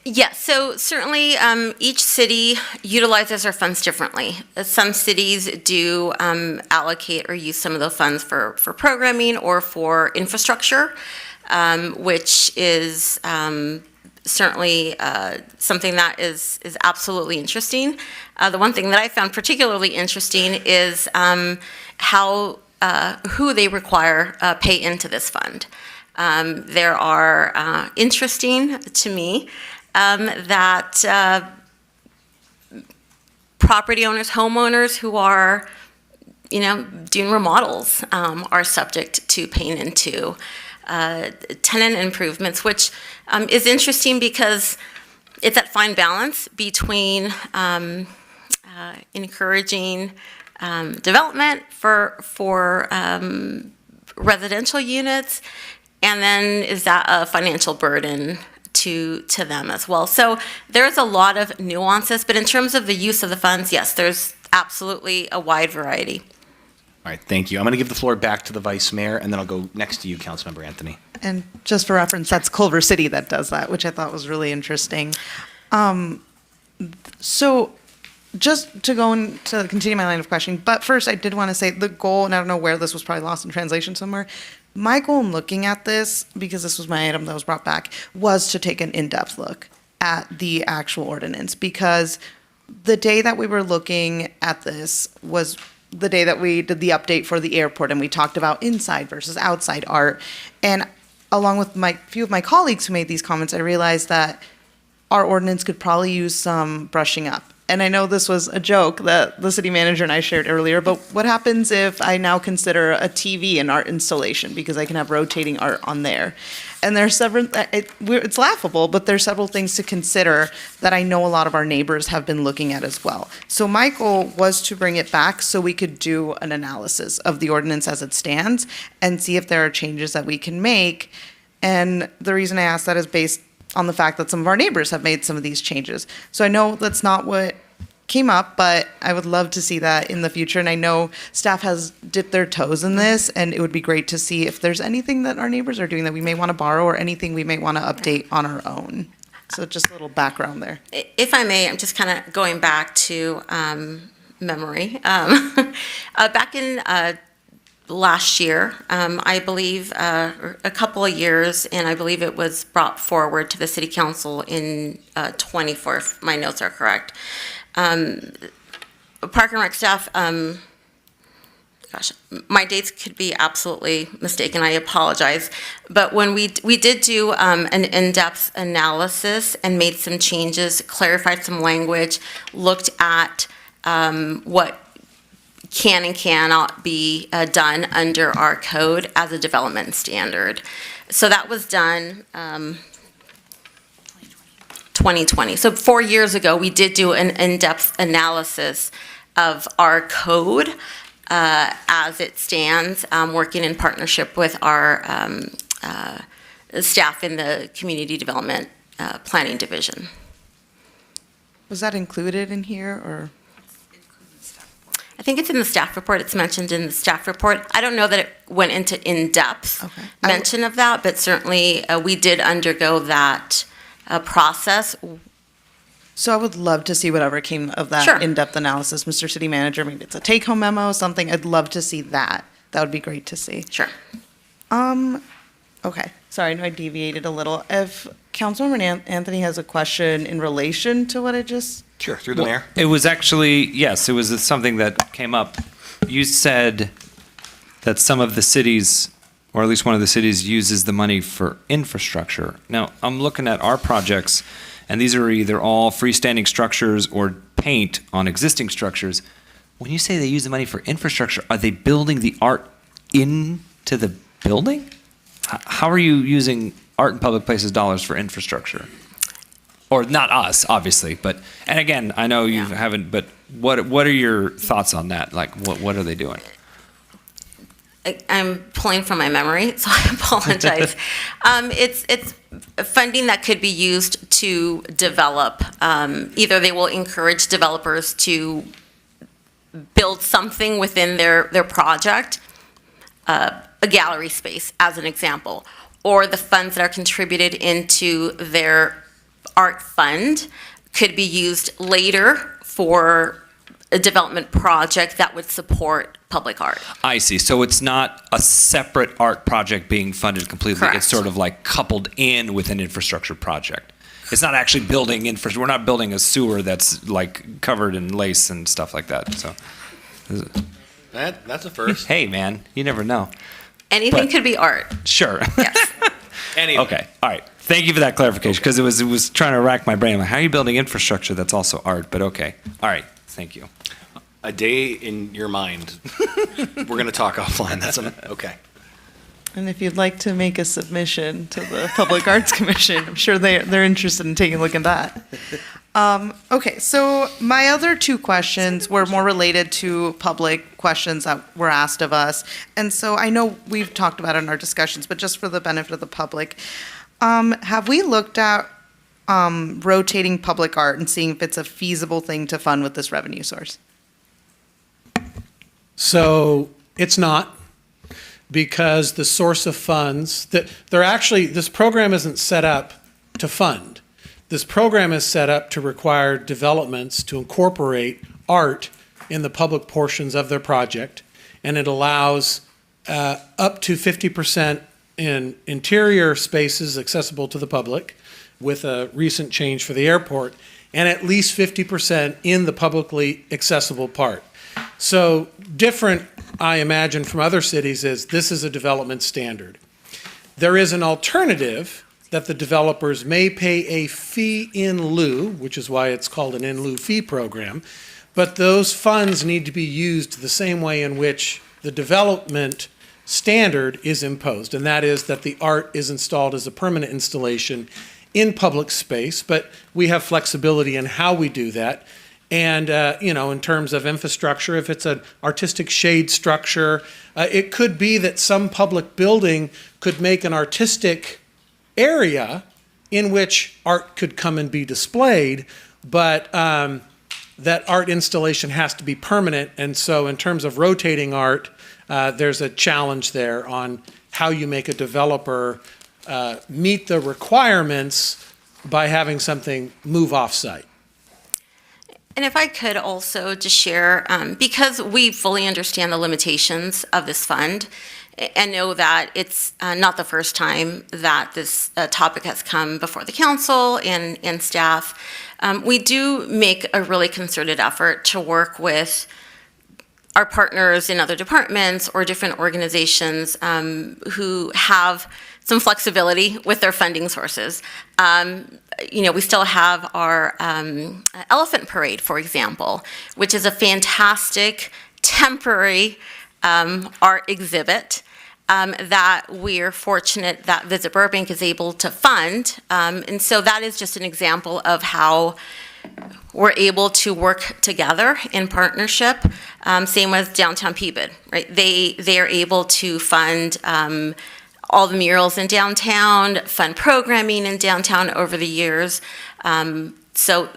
[SPEAKER 15] Yes, so certainly each city utilizes their funds differently. Some cities do allocate or use some of the funds for programming or for infrastructure, which is certainly something that is absolutely interesting. The one thing that I found particularly interesting is who they require pay into this fund. There are interesting to me that property owners, homeowners who are, doing remodels are subject to paying into tenant improvements, which is interesting because it's that fine balance between encouraging development for residential units, and then is that a financial burden to them as well? So there's a lot of nuances, but in terms of the use of the funds, yes, there's absolutely a wide variety.
[SPEAKER 3] All right, thank you. I'm going to give the floor back to the Vice Mayor, and then I'll go next to you, Councilmember Anthony.
[SPEAKER 2] And just for reference, that's Culver City that does that, which I thought was really interesting. So just to go into continue my line of questioning, but first I did want to say the goal, and I don't know where this was probably lost in translation somewhere, my goal in looking at this, because this was my item that was brought back, was to take an in-depth look at the actual ordinance, because the day that we were looking at this was the day that we did the update for the airport, and we talked about inside versus outside art. And along with few of my colleagues who made these comments, I realized that our ordinance could probably use some brushing up. And I know this was a joke that the city manager and I shared earlier, but what happens if I now consider a TV an art installation, because I can have rotating art on there? And there's several, it's laughable, but there's several things to consider that I know a lot of our neighbors have been looking at as well. So my goal was to bring it back so we could do an analysis of the ordinance as it stands and see if there are changes that we can make. And the reason I ask that is based on the fact that some of our neighbors have made some of these changes. So I know that's not what came up, but I would love to see that in the future. And I know staff has dipped their toes in this, and it would be great to see if there's anything that our neighbors are doing that we may want to borrow or anything we may want to update on our own. So just a little background there.
[SPEAKER 15] If I may, I'm just kind of going back to memory. Back in last year, I believe, a couple of years, and I believe it was brought forward to the city council in 24, if my notes are correct. Park and Rec staff, gosh, my dates could be absolutely mistaken, I apologize, but when we did do an in-depth analysis and made some changes, clarified some language, looked at what can and cannot be done under our code as a development standard. So that was done 2020. So 4 years ago, we did do an in-depth analysis of our code as it stands, working in partnership with our staff in the Community Development Planning Division.
[SPEAKER 2] Was that included in here, or?
[SPEAKER 15] I think it's in the staff report. It's mentioned in the staff report. I don't know that it went into in-depth mention of that, but certainly we did undergo that process.
[SPEAKER 2] So I would love to see whatever came of that
[SPEAKER 15] Sure.
[SPEAKER 2] in-depth analysis, Mr. City Manager. Maybe it's a take-home memo, something. I'd love to see that. That would be great to see.
[SPEAKER 15] Sure.
[SPEAKER 2] Okay. Sorry, I know I deviated a little. If Councilmember Anthony has a question in relation to what I just...
[SPEAKER 3] Sure, through the mayor.
[SPEAKER 19] It was actually, yes, it was something that came up. You said that some of the cities, or at least one of the cities, uses the money for infrastructure. Now, I'm looking at our projects, and these are either all freestanding structures or paint on existing structures. When you say they use the money for infrastructure, are they building the art into the building? How are you using Art in Public Places dollars for infrastructure? Or not us, obviously, but, and again, I know you haven't, but what are your thoughts on that? Like, what are they doing?
[SPEAKER 15] I'm pulling from my memory, so I apologize. It's funding that could be used to develop. Either they will encourage developers to build something within their project, a gallery space, as an example, or the funds that are contributed into their art fund could be used later for a development project that would support public art.
[SPEAKER 19] I see. So it's not a separate art project being funded completely.
[SPEAKER 15] Correct.
[SPEAKER 19] It's sort of like coupled in with an infrastructure project. It's not actually building infrastructure. We're not building a sewer that's like covered in lace and stuff like that. So
[SPEAKER 3] That's a first.
[SPEAKER 19] Hey, man, you never know.
[SPEAKER 15] Anything
[SPEAKER 19] But-
[SPEAKER 15] could be art.
[SPEAKER 19] Sure.
[SPEAKER 15] Yes.
[SPEAKER 3] Anyway.
[SPEAKER 19] Okay. All right. Thank you for that clarification, because it was trying to rack my brain. Like, how are you building infrastructure that's also art? But okay. All right. Thank you.
[SPEAKER 3] A day in your mind. We're going to talk offline. Okay.
[SPEAKER 2] And if you'd like to make a submission to the Public Arts Commission, I'm sure they're interested in taking a look at that. Okay, so my other two questions were more related to public questions that were asked of us. And so I know we've talked about it in our discussions, but just for the benefit of the public, have we looked at rotating public art and seeing if it's a feasible thing to fund with this revenue source?
[SPEAKER 14] So it's not, because the source of funds that they're actually, this program isn't set up to fund. This program is set up to require developments to incorporate art in the public portions of their project, and it allows up to 50% in interior spaces accessible to the public, with a recent change for the airport, and at least 50% in the publicly accessible part. So different, I imagine, from other cities is this is a development standard. There is an alternative that the developers may pay a fee in lieu, which is why it's called an in lieu fee program, but those funds need to be used the same way in which the development standard is imposed, and that is that the art is installed as a permanent installation in public space, but we have flexibility in how we do that. And, in terms of infrastructure, if it's an artistic shade structure, it could be that some public building could make an artistic area in which art could come and be displayed, but that art installation has to be permanent. And so in terms of rotating art, there's a challenge there on how you make a developer meet the requirements by having something move off-site.
[SPEAKER 15] And if I could also just share, because we fully understand the limitations of this fund and know that it's not the first time that this topic has come before the council and staff, we do make a really concerted effort to work with our partners in other departments or different organizations who have some flexibility with their funding sources. We still have our Elephant Parade, for example, which is a fantastic temporary art exhibit that we're fortunate that Visit Burbank is able to fund. And so that is just an example of how we're able to work together in partnership. Same with Downtown Peabody, right? They are able to fund all the murals in downtown, fund programming in downtown over the years. So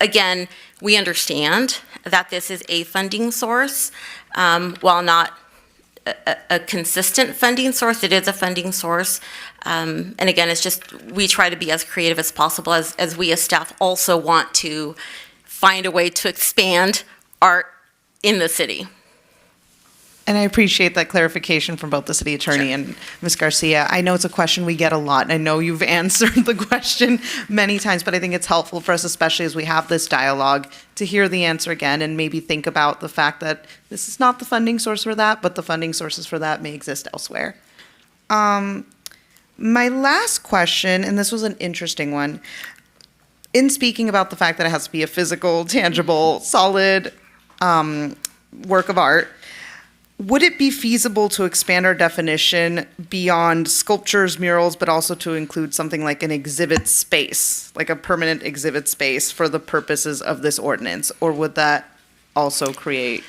[SPEAKER 15] again, we understand that this is a funding source. While not a consistent funding source, it is a funding source. And again, it's just, we try to be as creative as possible as we as staff also want to find a way to expand art in the city.
[SPEAKER 2] And I appreciate that clarification from both the city attorney and Ms. Garcia. I know it's a question we get a lot, and I know you've answered the question many times, but I think it's helpful for us, especially as we have this dialogue, to hear the answer again and maybe think about the fact that this is not the funding source for that, but the funding sources for that may exist elsewhere. My last question, and this was an interesting one, in speaking about the fact that it has to be a physical, tangible, solid work of art, would it be feasible to expand our definition beyond sculptures, murals, but also to include something like an exhibit space, like a permanent exhibit space for the purposes of this ordinance? Or would that also create?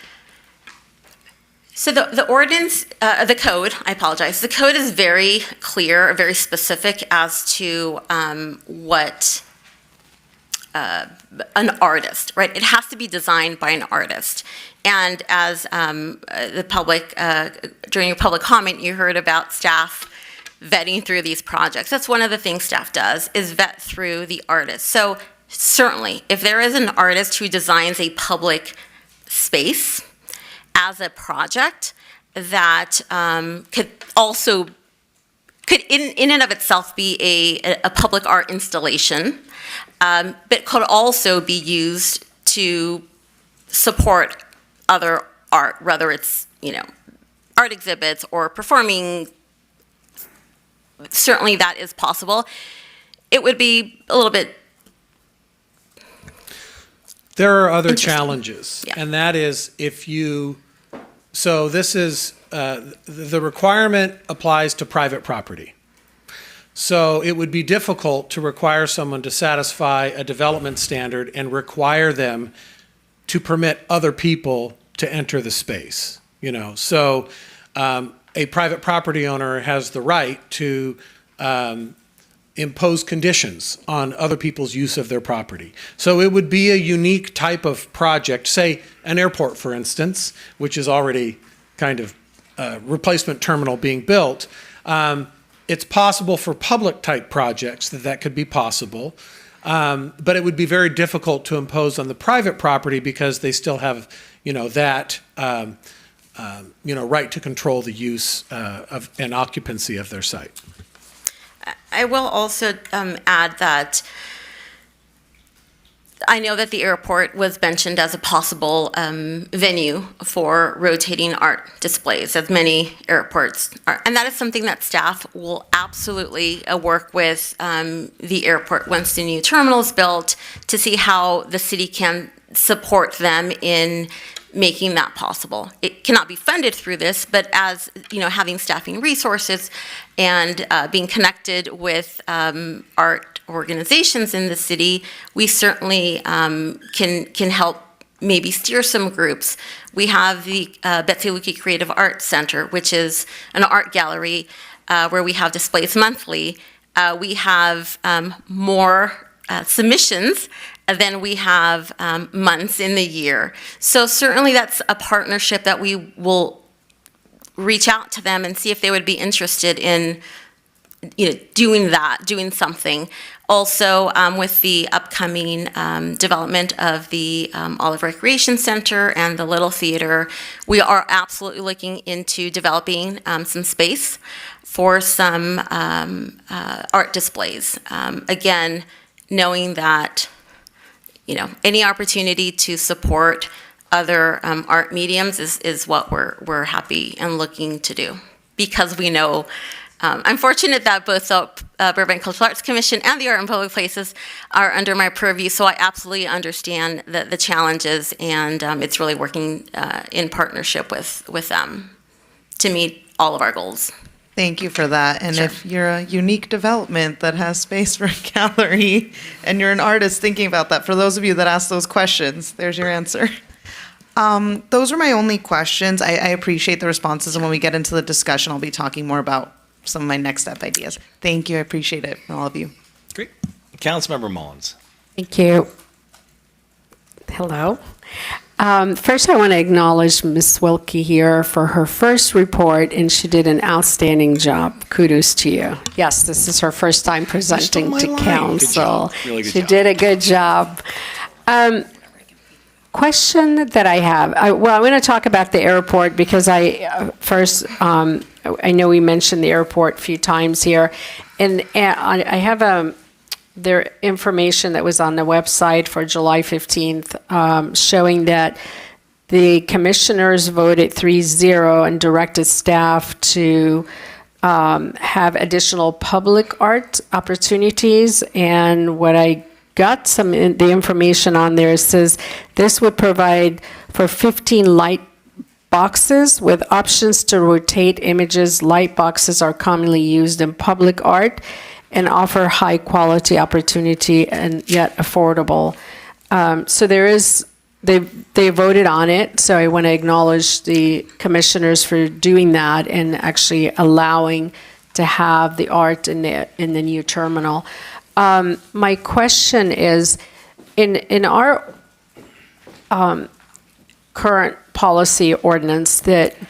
[SPEAKER 15] So the ordinance, the code, I apologize, the code is very clear, very specific as to what an artist, right? It has to be designed by an artist. And as the public, during your public comment, you heard about staff vetting through these projects. That's one of the things staff does, is vet through the artist. So certainly, if there is an artist who designs a public space as a project that could in and of itself be a public art installation, but could also be used to support other art, whether it's, art exhibits or performing, certainly that is possible. It would be a little bit
[SPEAKER 14] There are other
[SPEAKER 15] Interesting.
[SPEAKER 14] challenges,
[SPEAKER 15] Yeah.
[SPEAKER 14] and that is so this is, the requirement applies to private property. So it would be difficult to require someone to satisfy a development standard and require them to permit other people to enter the space, So a private property owner has the right to impose conditions on other people's use of their property. So it would be a unique type of project, say an airport, for instance, which is already kind of a replacement terminal being built. It's possible for public type projects that could be possible, but it would be very difficult to impose on the private property because they still have, that right to control the use of and occupancy of their site.
[SPEAKER 15] I will also add that I know that the airport was mentioned as a possible venue for rotating art displays, as many airports are. And that is something that staff will absolutely work with the airport once the new terminal is built to see how the city can support them in making that possible. It cannot be funded through this, but as, having staffing resources and being connected with art organizations in the city, we certainly can help maybe steer some groups. We have the Betsy Lukey Creative Arts Center, which is an art gallery where we have displays monthly. We have more submissions than we have months in the year. So certainly that's a partnership that we will reach out to them and see if they would be interested in doing something. Also, with the upcoming development of the Olive Recreation Center and the Little Theater, we are absolutely looking into developing some space for some art displays. Again, knowing that any opportunity to support other art mediums is what we're happy and looking to do, because we know. I'm fortunate that both the Burbank Cultural Arts Commission and the Art in Public Places are under my purview, so I absolutely understand the challenges, and it's really working in partnership with them to meet all of our goals.
[SPEAKER 2] Thank you for that. And if you're a unique development that has space for a gallery and you're an artist thinking about that, for those of you that ask those questions, there's your answer. Those are my only questions. I appreciate the responses. And when we get into the discussion, I'll be talking more about some of my next step ideas. Thank you. I appreciate it from all of you.
[SPEAKER 3] Great. Councilmember Mullins.
[SPEAKER 21] Thank you. Hello. First, I want to acknowledge Ms. Wilkie here for her first report, and she did an outstanding job. Kudos to you. Yes, this is her first time presenting to council.
[SPEAKER 3] Really good
[SPEAKER 21] She
[SPEAKER 3] job.
[SPEAKER 21] did a good job. Question that I have, I'm going to talk about the airport because I know we mentioned the airport a few times here, and I have their information that was on the website for July 15th showing that the commissioners voted 3-0 and directed staff to have additional public art opportunities. And what I got the information on there says this would provide for 15 light boxes with options to rotate images. Light boxes are commonly used in public art and offer high quality opportunity and yet affordable. So they voted on it. So I want to acknowledge the commissioners for doing that and actually allowing to have the art in the new terminal. My question is, in our current policy ordinance,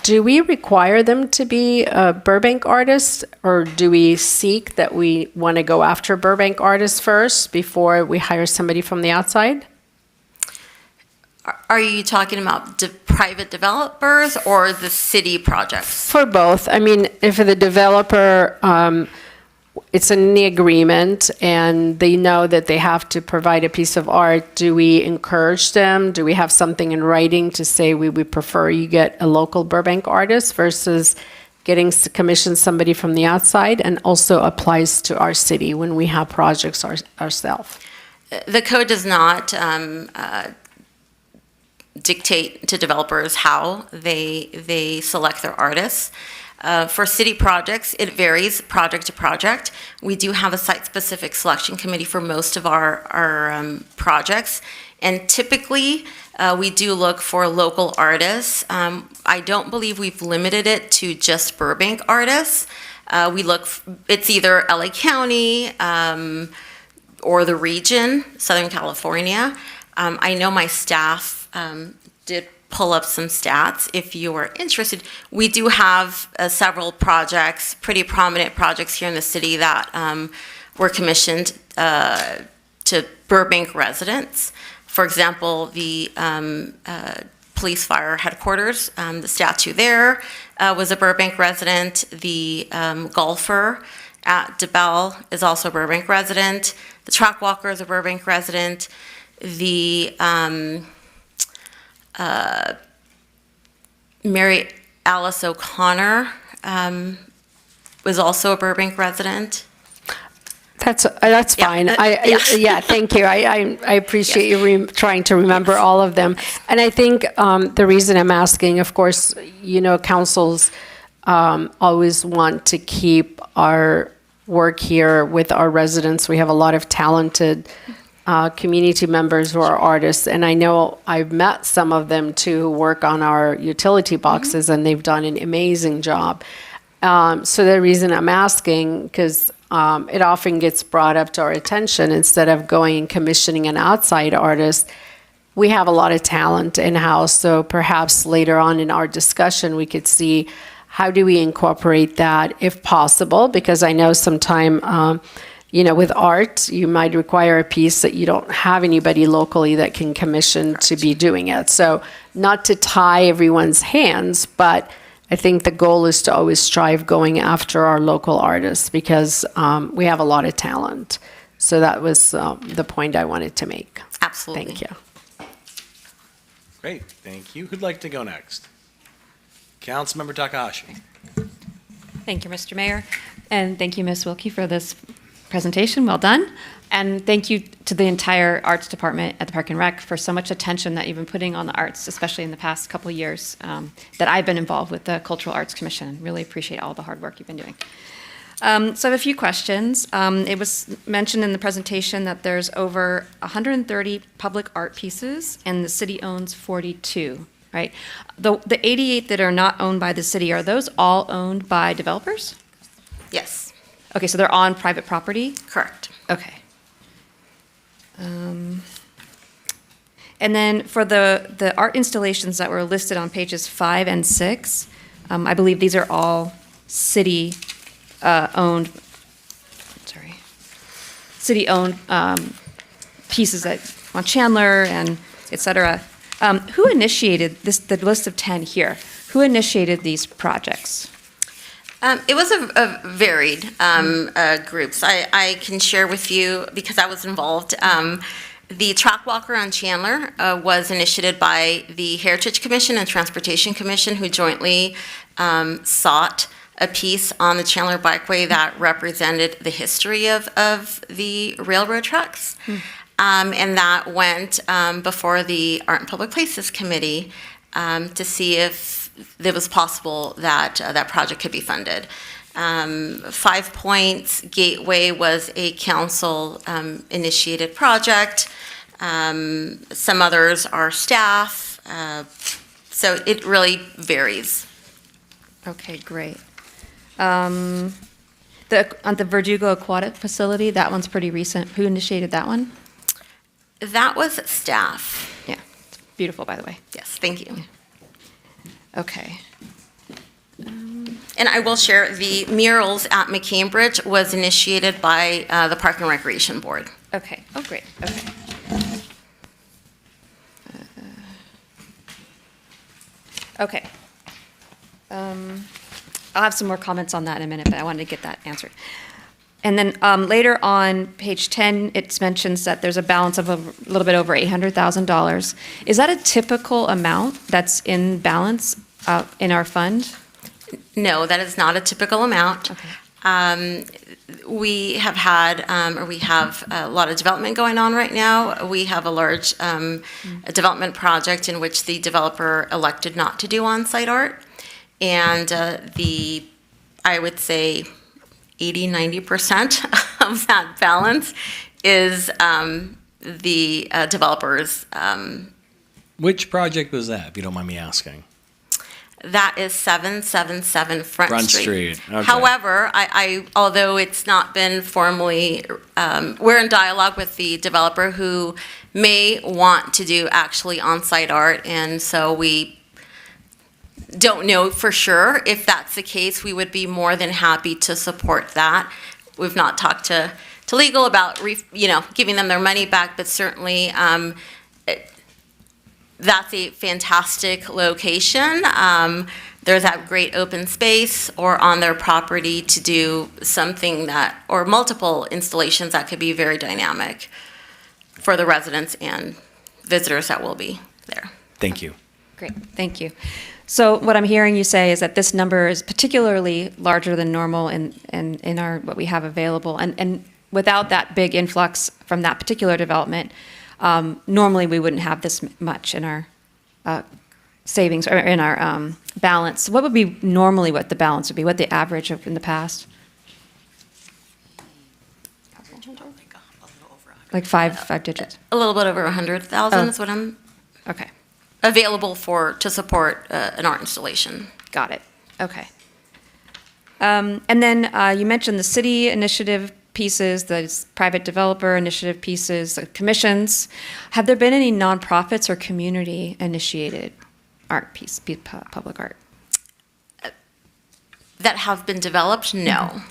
[SPEAKER 21] do we require them to be Burbank artists, or do we seek that we want to go after Burbank artists first before we hire somebody from the outside?
[SPEAKER 15] Are you talking about private developers or the city projects?
[SPEAKER 21] For both. I mean, if the developer, it's in the agreement and they know that they have to provide a piece of art, do we encourage them? Do we have something in writing to say we would prefer you get a local Burbank artist versus getting to commission somebody from the outside? And also applies to our city when we have projects ourselves.
[SPEAKER 15] The code does not dictate to developers how they select their artists. For city projects, it varies project to project. We do have a site-specific selection committee for most of our projects, and typically we do look for local artists. I don't believe we've limited it to just Burbank artists. It's either LA County or the region, Southern California. I know my staff did pull up some stats if you are interested. We do have several projects, pretty prominent projects here in the city that were commissioned to Burbank residents. For example, the police fire headquarters, the statue there was a Burbank resident. The golfer at DeBell is also a Burbank resident. The track walker is a Burbank resident. The Mary Alice O'Connor was also a Burbank resident.
[SPEAKER 21] That's fine.
[SPEAKER 15] Yeah.
[SPEAKER 21] Thank you. I appreciate you trying to remember all of them. And I think the reason I'm asking, of course, councils always want to keep our work here with our residents. We have a lot of talented community members who are artists, and I know I've met some of them too who work on our utility boxes, and they've done an amazing job. So the reason I'm asking, because it often gets brought up to our attention, instead of going and commissioning an outside artist, we have a lot of talent in-house, so perhaps later on in our discussion we could see how do we incorporate that if possible, because I know sometime with art, you might require a piece that you don't have anybody locally that can commission to be doing it. So not to tie everyone's hands, but I think the goal is to always strive going after our local artists, because we have a lot of talent. So that was the point I wanted to make.
[SPEAKER 15] Absolutely.
[SPEAKER 21] Thank you.
[SPEAKER 3] Great, thank you. Who'd like to go next? Councilmember Takahashi.
[SPEAKER 22] Thank you, Mr. Mayor, and thank you, Ms. Wilkie, for this presentation. Well done. And thank you to the entire arts department at the Park and Rec for so much attention that you've been putting on the arts, especially in the past couple of years that I've been involved with the Cultural Arts Commission. Really appreciate all the hard work you've been doing. So I have a few questions. It was mentioned in the presentation that there's over 130 public art pieces and the city owns 42, right? The 88 that are not owned by the city, are those all owned by developers?
[SPEAKER 15] Yes.
[SPEAKER 22] Okay, so they're on private property?
[SPEAKER 15] Correct.
[SPEAKER 22] Okay. And then for the art installations that were listed on pages 5 and 6, I believe these are all city owned pieces that on Chandler and et cetera. Who initiated the list of 10 here? Who initiated these projects?
[SPEAKER 15] It was a varied groups. I can share with you, because I was involved, the track walker on Chandler was initiated by the Heritage Commission and Transportation Commission, who jointly sought a piece on the Chandler Bikeway that represented the history of the railroad tracks. And that went before the Art and Public Places Committee to see if it was possible that that project could be funded. 5 Points Gateway was a council initiated project. Some others are staff. So it really varies.
[SPEAKER 22] Okay, great. On the Verdugo Aquatic Facility, that one's pretty recent. Who initiated that one?
[SPEAKER 15] That was staff.
[SPEAKER 22] Yeah, it's beautiful, by the way.
[SPEAKER 15] Yes, thank you.
[SPEAKER 22] Okay.
[SPEAKER 15] And I will share, the murals at McCambridge was initiated by the Park and Recreation Board.
[SPEAKER 22] Okay. Oh, great. Okay. Okay. I'll have some more comments on that in a minute, but I wanted to get that answered. And then later on page 10, it mentions that there's a balance of a little bit over $800,000. Is that a typical amount that's in balance in our fund?
[SPEAKER 15] No, that is not a typical amount.
[SPEAKER 22] Okay.
[SPEAKER 15] We have had, or we have a lot of development going on right now. We have a large a development project in which the developer elected not to do on-site art. And I would say 80–90% of that balance is the developers.
[SPEAKER 3] Which project was that, if you don't mind me asking?
[SPEAKER 15] That is 777 Front
[SPEAKER 3] Front
[SPEAKER 15] Street.
[SPEAKER 3] Street, okay.
[SPEAKER 15] However, although it's not been formally, we're in dialogue with the developer who may want to do actually on-site art, and so we don't know for sure. If that's the case, we would be more than happy to support that. We've not talked to legal about, giving them their money back, but certainly that's a fantastic location. There's that great open space or on their property to do something that, or multiple installations that could be very dynamic for the residents and visitors that will be there.
[SPEAKER 3] Thank you.
[SPEAKER 22] Great, thank you. So what I'm hearing you say is that this number is particularly larger than normal in our, what we have available. And without that big influx from that particular development, normally we wouldn't have this much in our savings or in our balance. What would be normally what the balance would be, what the average of in the past? Like five digits?
[SPEAKER 15] A little bit over 100,000 is what I'm available to support an art installation.
[SPEAKER 22] Got it. Okay. And then you mentioned the city initiative pieces, the private developer initiative pieces, the commissions. Have there been any nonprofits or community-initiated art piece, public art?
[SPEAKER 15] That have been developed? No.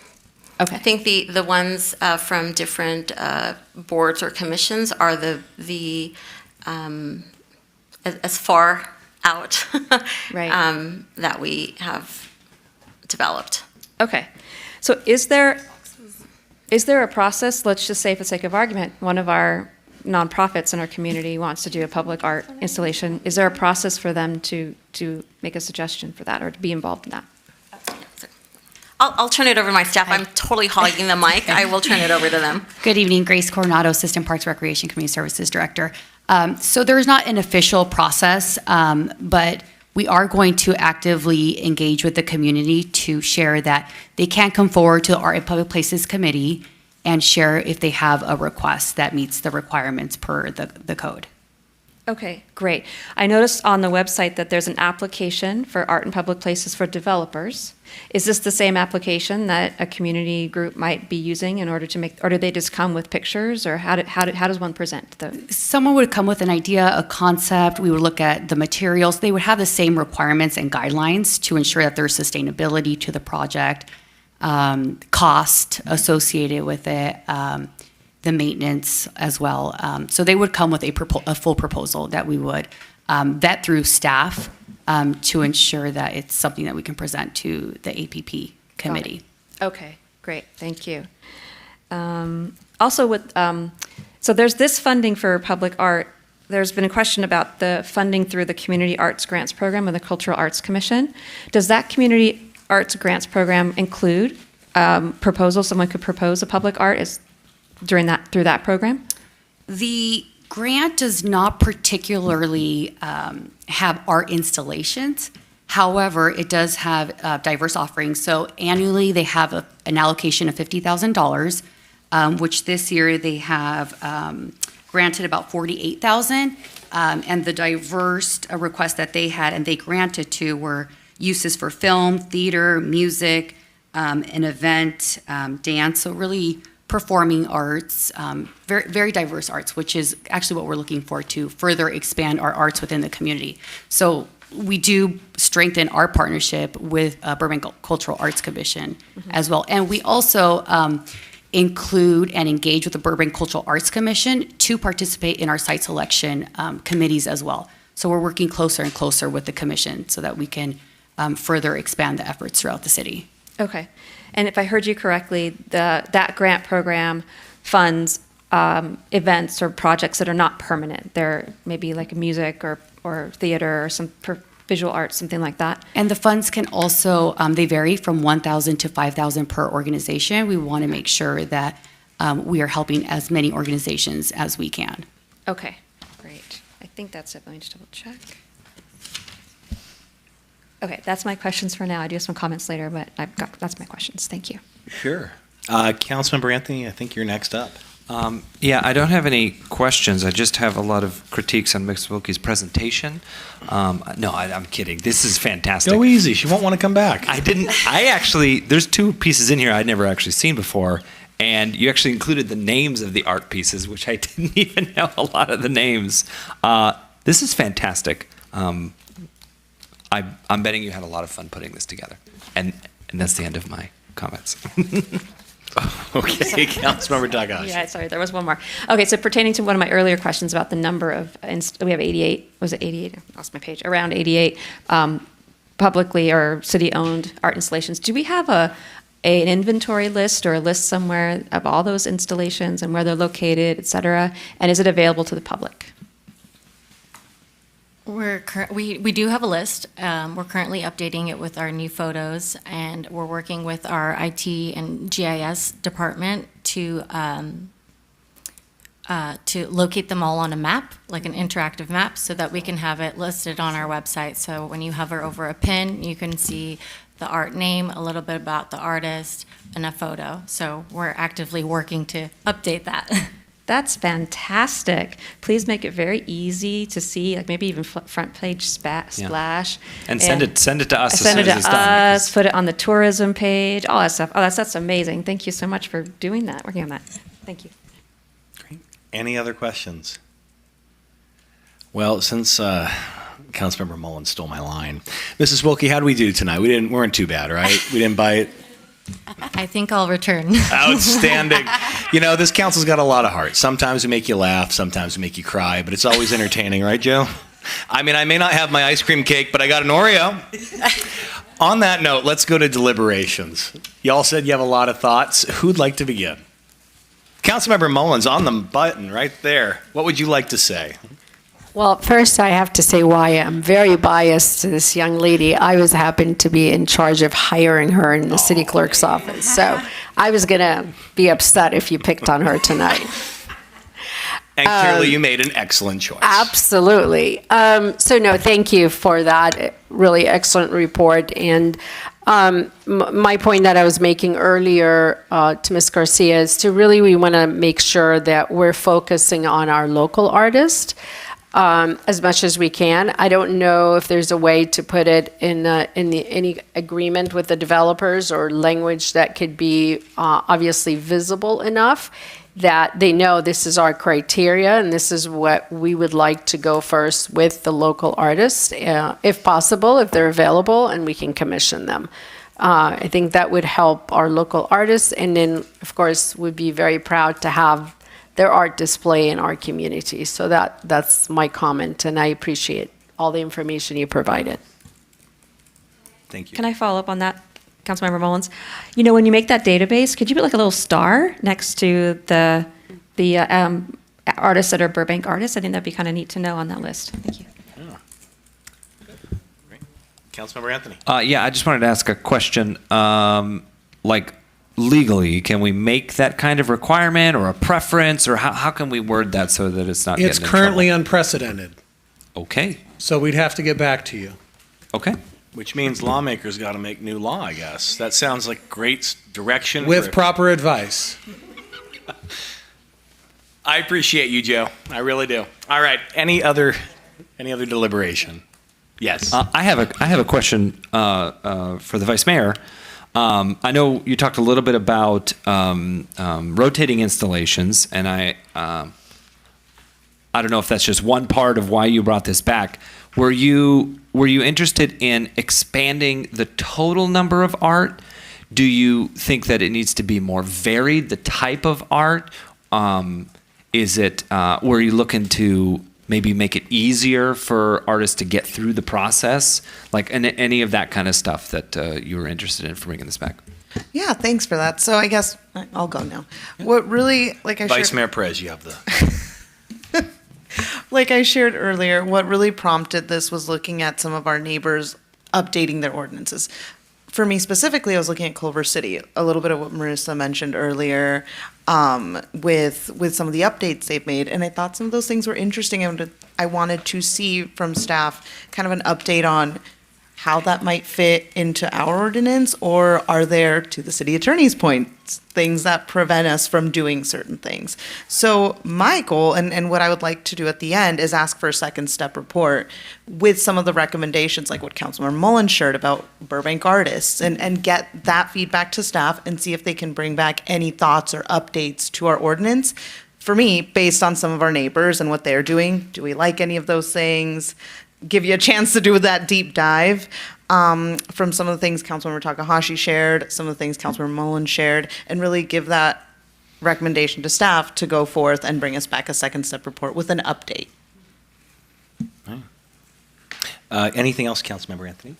[SPEAKER 22] Okay.
[SPEAKER 15] I think the ones from different boards or commissions are the as far out
[SPEAKER 22] right.
[SPEAKER 15] That we have developed.
[SPEAKER 22] Okay. So is there a process, let's just say for the sake of argument, one of our nonprofits in our community wants to do a public art installation. Is there a process for them to make a suggestion for that or to be involved in that?
[SPEAKER 15] I'll turn it over to my staff. I'm totally hogging the mic. I will turn it over to them.
[SPEAKER 16] Good evening, Grace Coronado, Assistant Parks Recreation Community Services Director. So there is not an official process, but we are going to actively engage with the community to share that they can come forward to the Art and Public Places Committee and share if they have a request that meets the requirements per the code.
[SPEAKER 22] Okay, great. I noticed on the website that there's an application for art and public places for developers. Is this the same application that a community group might be using in order to make, or do they just come with pictures, or how does one present those?
[SPEAKER 16] Someone would come with an idea, a concept. We would look at the materials. They would have the same requirements and guidelines to ensure that there's sustainability to the project, cost associated with it, the maintenance as well. So they would come with a full proposal that we would vet through staff to ensure that it's something that we can present to the APP committee.
[SPEAKER 22] Okay, great, thank you. Also with, so there's this funding for public art. There's been a question about the funding through the Community Arts Grants Program of the Cultural Arts Commission. Does that Community Arts Grants Program include proposals? Someone could propose a public art through that program?
[SPEAKER 16] The grant does not particularly have art installations. However, it does have diverse offerings. So annually, they have an allocation of $50,000, which this year they have granted about $48,000. And the diverse requests that they had and they granted to were uses for film, theater, music, an event, dance. So really performing arts, very, very diverse arts, which is actually what we're looking for to further expand our arts within the community. So we do strengthen our partnership with Burbank Cultural Arts Commission as well. And we also include and engage with the Burbank Cultural Arts Commission to participate in our site selection committees as well. So we're working closer and closer with the commission so that we can further expand the efforts throughout the city.
[SPEAKER 22] Okay. And if I heard you correctly, that grant program funds events or projects that are not permanent. They're maybe like music or theater or some visual arts, something like that.
[SPEAKER 16] And the funds can also, they vary from 1,000 to 5,000 per organization. We want to make sure that we are helping as many organizations as we can.
[SPEAKER 22] Okay, great. I think that's it. Let me just double check. Okay, that's my questions for now. I do have some comments later, but that's my questions. Thank you.
[SPEAKER 3] Sure. Councilmember Anthony, I think you're next up.
[SPEAKER 19] Yeah, I don't have any questions. I just have a lot of critiques on Ms. Wilkie's presentation. No, I'm kidding. This is fantastic.
[SPEAKER 3] Go easy. She won't want to come back.
[SPEAKER 19] There's two pieces in here I'd never actually seen before, and you actually included the names of the art pieces, which I didn't even know a lot of the names. This is fantastic. I'm betting you had a lot of fun putting this together. And that's the end of my comments.
[SPEAKER 3] Okay, Councilmember Takahashi.
[SPEAKER 22] Yeah, sorry, there was one more. Okay, so pertaining to one of my earlier questions about the number of, we have 88, was it 88? I lost my page. Around 88 publicly or city-owned art installations. Do we have an inventory list or a list somewhere of all those installations and where they're located, et cetera? And is it available to the public?
[SPEAKER 23] We do have a list. We're currently updating it with our new photos, and we're working with our IT and GIS department to locate them all on a map, like an interactive map, so that we can have it listed on our website. So when you hover over a pin, you can see the art name, a little bit about the artist, and a photo. So we're actively working to update that.
[SPEAKER 22] That's fantastic. Please make it very easy to see, like maybe even front page splash.
[SPEAKER 19] And send it to us as
[SPEAKER 22] Send
[SPEAKER 19] soon
[SPEAKER 22] it
[SPEAKER 19] as it's
[SPEAKER 22] to
[SPEAKER 19] done.
[SPEAKER 22] us, put it on the tourism page, all that stuff. Oh, that's amazing. Thank you so much for doing that, working on that. Thank you.
[SPEAKER 3] Any other questions? Well, since Councilmember Mullins stole my line, Mrs. Wilkie, how did we do tonight? We weren't too bad, right? We didn't bite.
[SPEAKER 23] I think I'll return.
[SPEAKER 3] Outstanding. You know, this council's got a lot of heart. Sometimes we make you laugh, sometimes we make you cry, but it's always entertaining, right, Joe? I mean, I may not have my ice cream cake, but I got an Oreo. On that note, let's go to deliberations. Y'all said you have a lot of thoughts. Who'd like to begin? Councilmember Mullins, on the button right there. What would you like to say?
[SPEAKER 21] Well, first I have to say why I'm very biased to this young lady. I happened to be in charge of hiring her in the city clerk's office. So I was going to be upset if you picked on her tonight.
[SPEAKER 3] And clearly you made an excellent choice.
[SPEAKER 21] Absolutely. So no, thank you for that really excellent report. And my point that I was making earlier to Ms. Garcia is we want to make sure that we're focusing on our local artists. As much as we can. I don't know if there's a way to put it in any agreement with the developers or language that could be obviously visible enough that they know this is our criteria and this is what we would like to go first with the local artists, if possible, if they're available, and we can commission them. I think that would help our local artists, and then, of course, we'd be very proud to have their art display in our community. So that's my comment, and I appreciate all the information you provided.
[SPEAKER 3] Thank you.
[SPEAKER 22] Can I follow up on that, Councilmember Mullins? You know, when you make that database, could you put like a little star next to the artists that are Burbank artists? I think that'd be kind of neat to know on that list. Thank you.
[SPEAKER 3] Great. Councilmember Anthony.
[SPEAKER 19] Yeah, I just wanted to ask a question. Legally, can we make that kind of requirement or a preference, or how can we word that so that it's not
[SPEAKER 14] It's
[SPEAKER 19] getting in
[SPEAKER 14] currently unprecedented.
[SPEAKER 19] Okay.
[SPEAKER 14] So we'd have to get back to you.
[SPEAKER 19] Okay.
[SPEAKER 3] Which means lawmakers got to make new law, I guess. That sounds like great direction.
[SPEAKER 14] With proper advice.
[SPEAKER 3] I appreciate you, Joe. I really do. All right. Any other deliberation? Yes.
[SPEAKER 19] I have a question for the Vice Mayor. I know you talked a little bit about rotating installations, and I don't know if that's just one part of why you brought this back. Were you interested in expanding the total number of art? Do you think that it needs to be more varied, the type of art? Were you looking to maybe make it easier for artists to get through the process? Like any of that kind of stuff that you were interested in for bringing this back?
[SPEAKER 2] Yeah, thanks for that. So I guess I'll go now. What really, like I
[SPEAKER 3] Vice
[SPEAKER 2] shared,
[SPEAKER 3] Mayor Perez, you have the...
[SPEAKER 2] like I shared earlier, what really prompted this was looking at some of our neighbors updating their ordinances. For me specifically, I was looking at Culver City, a little bit of what Marissa mentioned earlier, with some of the updates they've made, and I thought some of those things were interesting, and I wanted to see from staff kind of an update on how that might fit into our ordinance, or are there, to the city attorney's point, things that prevent us from doing certain things? So my goal, and what I would like to do at the end, is ask for a second step report with some of the recommendations, like what Councilmember Mullen shared about Burbank artists, and get that feedback to staff and see if they can bring back any thoughts or updates to our ordinance. For me, based on some of our neighbors and what they're doing, do we like any of those things? Give you a chance to do that deep dive from some of the things Councilmember Takahashi shared, some of the things Councilmember Mullen shared, and really give that recommendation to staff to go forth and bring us back a second step report with an update.
[SPEAKER 3] Anything else, Councilmember Anthony?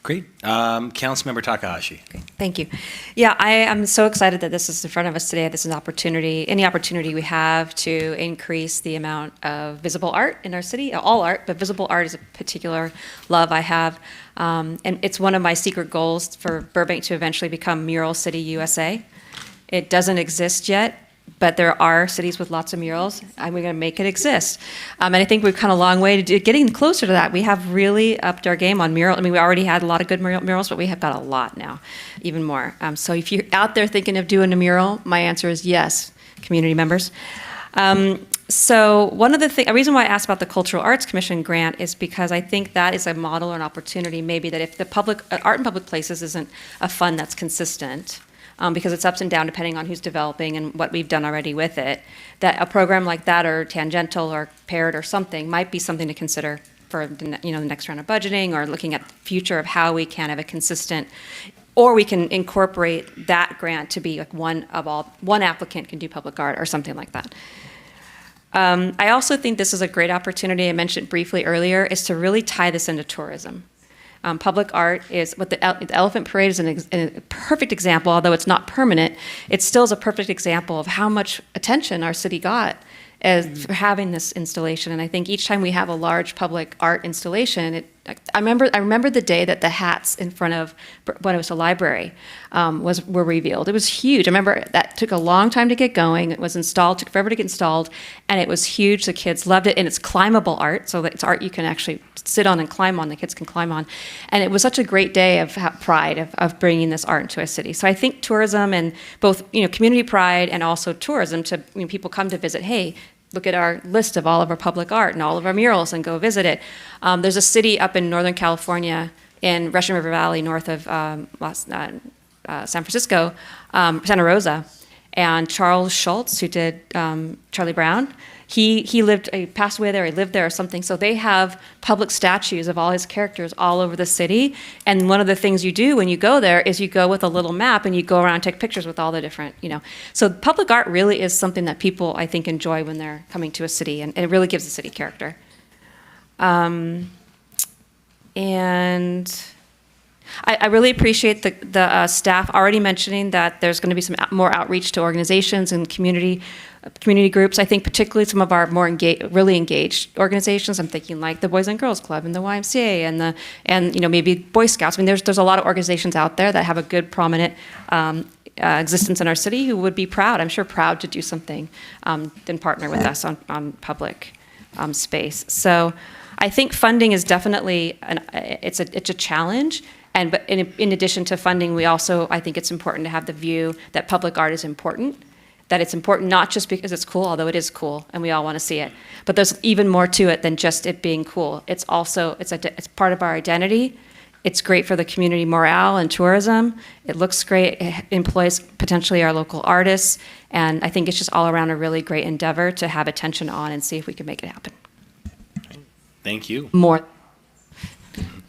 [SPEAKER 3] Great. Councilmember Takahashi.
[SPEAKER 22] Thank you. Yeah, I am so excited that this is in front of us today. This is an opportunity, any opportunity we have to increase the amount of visible art in our city, all art, but visible art is a particular love I have. And it's one of my secret goals for Burbank to eventually become Mural City USA. It doesn't exist yet, but there are cities with lots of murals, and we're going to make it exist. And I think we've come a long way to getting closer to that. We have really upped our game on mural. I mean, we already had a lot of good murals, but we have got a lot now, even more. So if you're out there thinking of doing a mural, my answer is yes, community members. So one of the reason why I asked about the Cultural Arts Commission grant is because I think that is a model or an opportunity maybe that if the art in public places isn't a fund that's consistent, because it's ups and down depending on who's developing and what we've done already with it, that a program like that or tangential or paired or something might be something to consider for the next round of budgeting, or looking at the future of how we can have a consistent, or we can incorporate that grant to be like one applicant can do public art or something like that. I also think this is a great opportunity, I mentioned briefly earlier, is to really tie this into tourism. Public art is, what the Elephant Parade is a perfect example, although it's not permanent, it still is a perfect example of how much attention our city got as for having this installation. And I think each time we have a large public art installation, I remember the day that the hats in front of when it was a library were revealed. It was huge. I remember that took a long time to get going. It was installed, took forever to get installed, and it was huge. The kids loved it, and it's climbable art, so it's art you can actually sit on and climb on. The kids can climb on, and it was such a great day of pride of bringing this art into a city. So I think tourism and both community pride and also tourism to people come to visit. Hey, look at our list of all of our public art and all of our murals and go visit it. There's a city up in Northern California in Russian River Valley, north of San Francisco, Santa Rosa. And Charles Schultz, who did Charlie Brown, he passed away there, he lived there or something. So they have public statues of all his characters all over the city. And one of the things you do when you go there is you go with a little map and you go around and take pictures with all the different, So public art really is something that people, I think, enjoy when they're coming to a city, and it really gives the city character. And I really appreciate the staff already mentioning that there's going to be some more outreach to organizations and community groups. I think particularly some of our more really engaged organizations. I'm thinking like the Boys and Girls Club and the YMCA and maybe Boy Scouts. I mean, there's a lot of organizations out there that have a good prominent existence in our city who would be proud. I'm sure proud to do something and partner with us on public space. So I think funding is definitely it's a challenge. But in addition to funding, I think it's important to have the view that public art is important, that it's important not just because it's cool, although it is cool and we all want to see it, but there's even more to it than just it being cool. It's also, it's part of our identity. It's great for the community morale and tourism. It looks great, it employs potentially our local artists, and I think it's just all around a really great endeavor to have attention on and see if we can make it happen.
[SPEAKER 3] Thank you.
[SPEAKER 22] More.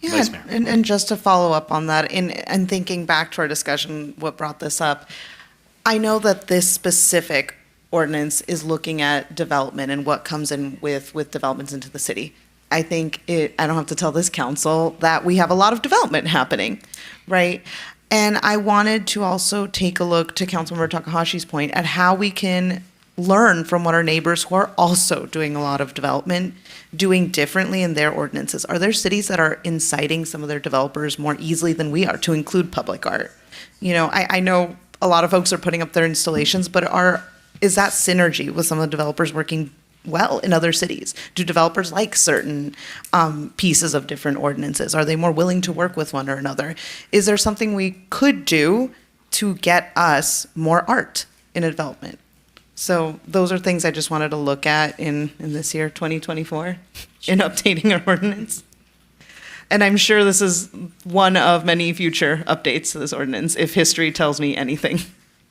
[SPEAKER 2] Yeah, and just to follow up on that, and thinking back to our discussion, what brought this up, I know that this specific ordinance is looking at development and what comes in with developments into the city. I think I don't have to tell this council that we have a lot of development happening, right? And I wanted to also take a look, to Councilmember Takahashi's point, at how we can learn from what our neighbors who are also doing a lot of development doing differently in their ordinances. Are there cities that are inciting some of their developers more easily than we are to include public art? You know, I know a lot of folks are putting up their installations, but is that synergy with some of the developers working well in other cities? Do developers like certain pieces of different ordinances? Are they more willing to work with one or another? Is there something we could do to get us more art in a development? So those are things I just wanted to look at in this year, 2024, in updating our ordinance. And I'm sure this is one of many future updates to this ordinance, if history tells me anything.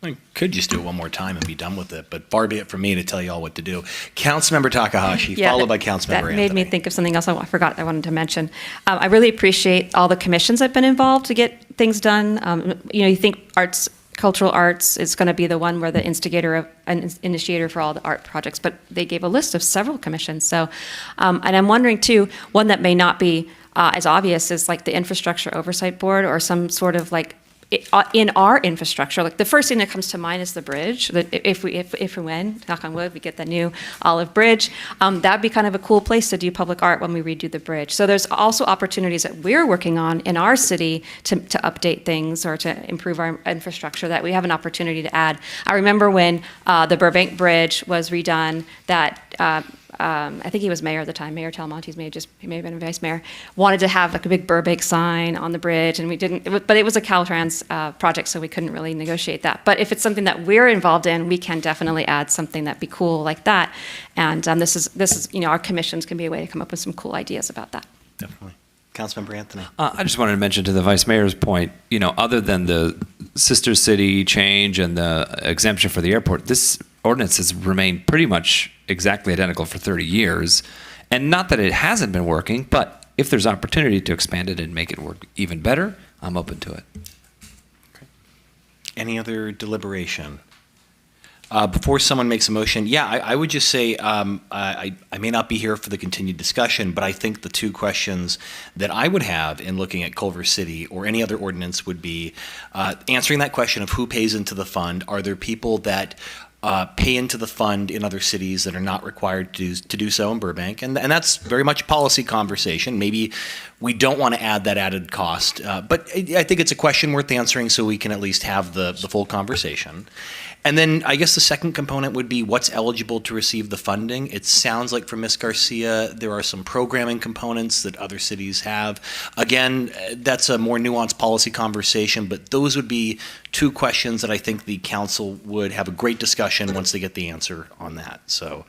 [SPEAKER 3] I could just do it one more time and be done with it, but far be it from me to tell you all what to do. Councilmember Takahashi, followed by Councilmember
[SPEAKER 22] That
[SPEAKER 3] Anthony.
[SPEAKER 22] made me think of something else I forgot I wanted to mention. I really appreciate all the commissions that have been involved to get things done. You think cultural arts is going to be the one where the initiator for all the art projects, but they gave a list of several commissions. So, and I'm wondering too, one that may not be as obvious is like the Infrastructure Oversight Board or some sort of like in our infrastructure. Like the first thing that comes to mind is the bridge. That if and when, knock on wood, we get the new Olive Bridge, that'd be kind of a cool place to do public art when we redo the bridge. So there's also opportunities that we're working on in our city to update things or to improve our infrastructure that we have an opportunity to add. I remember when the Burbank Bridge was redone, that I think he was mayor at the time, Mayor Talamontes he may have been a vice mayor, wanted to have like a big Burbank sign on the bridge, and we didn't, but it was a Caltrans project, so we couldn't really negotiate that. But if it's something that we're involved in, we can definitely add something that'd be cool like that. And this is, our commissions can be a way to come up with some cool ideas about that.
[SPEAKER 3] Definitely. Councilmember Anthony.
[SPEAKER 19] I just wanted to mention to the Vice Mayor's point, other than the sister city change and the exemption for the airport, this ordinance has remained pretty much exactly identical for 30 years. And not that it hasn't been working, but if there's opportunity to expand it and make it work even better, I'm open to it.
[SPEAKER 3] Any other deliberation? Before someone makes a motion, I would just say I may not be here for the continued discussion, but I think the two questions that I would have in looking at Culver City or any other ordinance would be answering that question of who pays into the fund. Are there people that pay into the fund in other cities that are not required to do so in Burbank? And that's very much a policy conversation. Maybe we don't want to add that added cost, but I think it's a question worth answering so we can at least have the full conversation. And then I guess the second component would be what's eligible to receive the funding. It sounds like from Ms. Garcia, there are some programming components that other cities have. Again, that's a more nuanced policy conversation, but those would be two questions that I think the council would have a great discussion once they get the answer on that. So,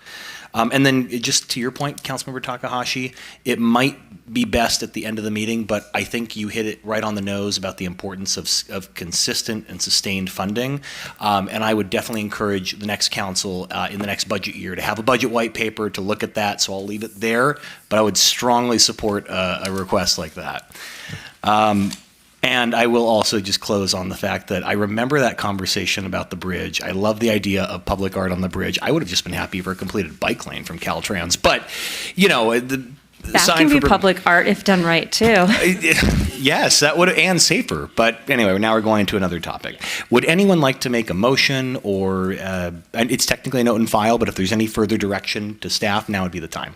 [SPEAKER 3] and then just to your point, Councilmember Takahashi, it might be best at the end of the meeting, but I think you hit it right on the nose about the importance of consistent and sustained funding. And I would definitely encourage the next council in the next budget year to have a budget white paper to look at that. So I'll leave it there, but I would strongly support a request like that. And I will also just close on the fact that I remember that conversation about the bridge. I love the idea of public art on the bridge. I would have just been happy for a completed bike lane from Caltrans. But,
[SPEAKER 22] that can be public art if done right, too.
[SPEAKER 3] Yes, that would, and safer. But anyway, now we're going to another topic. Would anyone like to make a motion or, and it's technically a note and file, but if there's any further direction to staff, now would be the time.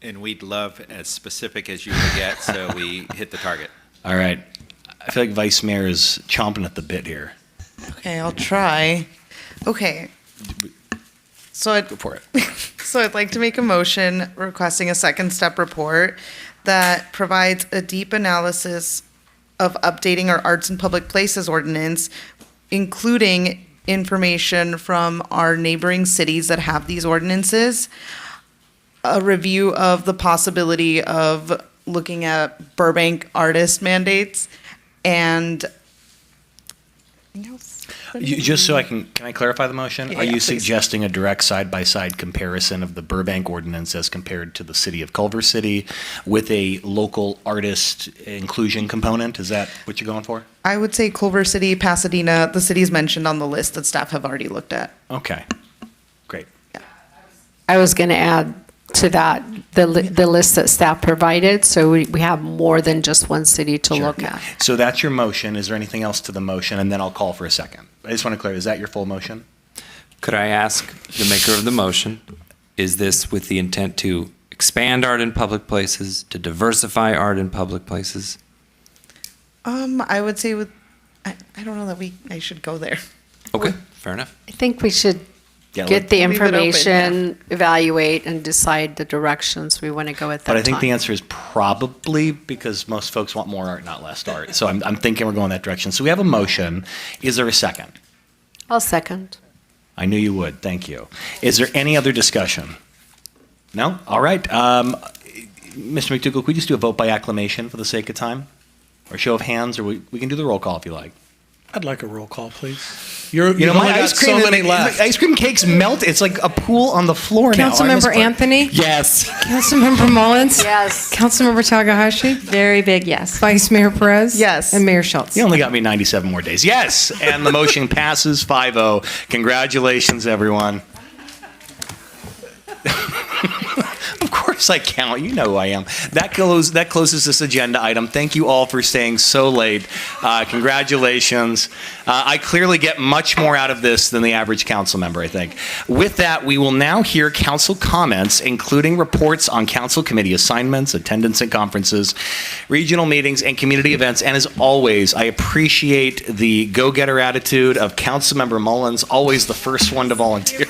[SPEAKER 7] And we'd love as specific as you can get, so we hit the target.
[SPEAKER 3] All right. I feel like Vice Mayor is chomping at the bit here.
[SPEAKER 2] Okay, I'll try. Okay. So
[SPEAKER 3] Go for it.
[SPEAKER 2] So I'd like to make a motion requesting a second step report that provides a deep analysis of updating our arts and public places ordinance, including information from our neighboring cities that have these ordinances, a review of the possibility of looking at Burbank artist mandates, and anything else?
[SPEAKER 3] Just so can I clarify the motion?
[SPEAKER 2] Yeah,
[SPEAKER 3] Are you
[SPEAKER 2] please.
[SPEAKER 3] suggesting a direct side-by-side comparison of the Burbank ordinance as compared to the city of Culver City with a local artist inclusion component? Is that what you're going for?
[SPEAKER 2] I would say Culver City, Pasadena, the cities mentioned on the list that staff have already looked at.
[SPEAKER 3] Okay, great.
[SPEAKER 21] I was going to add to that the list that staff provided, so we have more than just one city to look at.
[SPEAKER 3] So that's your motion. Is there anything else to the motion? And then I'll call for a second. I just want to clear, is that your full motion?
[SPEAKER 19] Could I ask the maker of the motion, is this with the intent to expand art in public places, to diversify art in public places?
[SPEAKER 2] I would say I don't know that I should go there.
[SPEAKER 19] Okay, fair enough.
[SPEAKER 21] I think we should
[SPEAKER 3] Yeah,
[SPEAKER 21] get the
[SPEAKER 2] leave it open,
[SPEAKER 21] information, evaluate, and decide the directions we want to go at that
[SPEAKER 3] But I think the
[SPEAKER 21] time.
[SPEAKER 3] answer is probably because most folks want more art, not less art. So I'm thinking we're going that direction. So we have a motion. Is there a second?
[SPEAKER 21] I'll second.
[SPEAKER 3] I knew you would. Thank you. Is there any other discussion? No? All right. Mr. McDougall, could we just do a vote by acclamation for the sake of time? Or show of hands, or we can do the roll call if you like.
[SPEAKER 14] I'd like a roll call, please. You've
[SPEAKER 3] You know,
[SPEAKER 14] only
[SPEAKER 3] my
[SPEAKER 14] got
[SPEAKER 3] ice cream,
[SPEAKER 14] so many left.
[SPEAKER 3] ice cream cakes melt. It's like a pool on the floor now. I miss
[SPEAKER 4] Councilmember
[SPEAKER 3] part.
[SPEAKER 4] Anthony?
[SPEAKER 19] Yes.
[SPEAKER 4] Councilmember Mullins?
[SPEAKER 21] Yes.
[SPEAKER 4] Councilmember Takahashi?
[SPEAKER 22] Very big yes.
[SPEAKER 4] Vice Mayor Perez?
[SPEAKER 2] Yes.
[SPEAKER 4] And Mayor Schultz?
[SPEAKER 3] You only got me 97 more days. Yes, and the motion passes 5-0. Congratulations, everyone. Of course I count. You know who I am. That closes this agenda item. Thank you all for staying so late. Congratulations. I clearly get much more out of this than the average council member, I think. With that, we will now hear council comments, including reports on council committee assignments, attendance at conferences, regional meetings, and community events. And as always, I appreciate the go-getter attitude of Councilmember Mullins, always the first one to volunteer.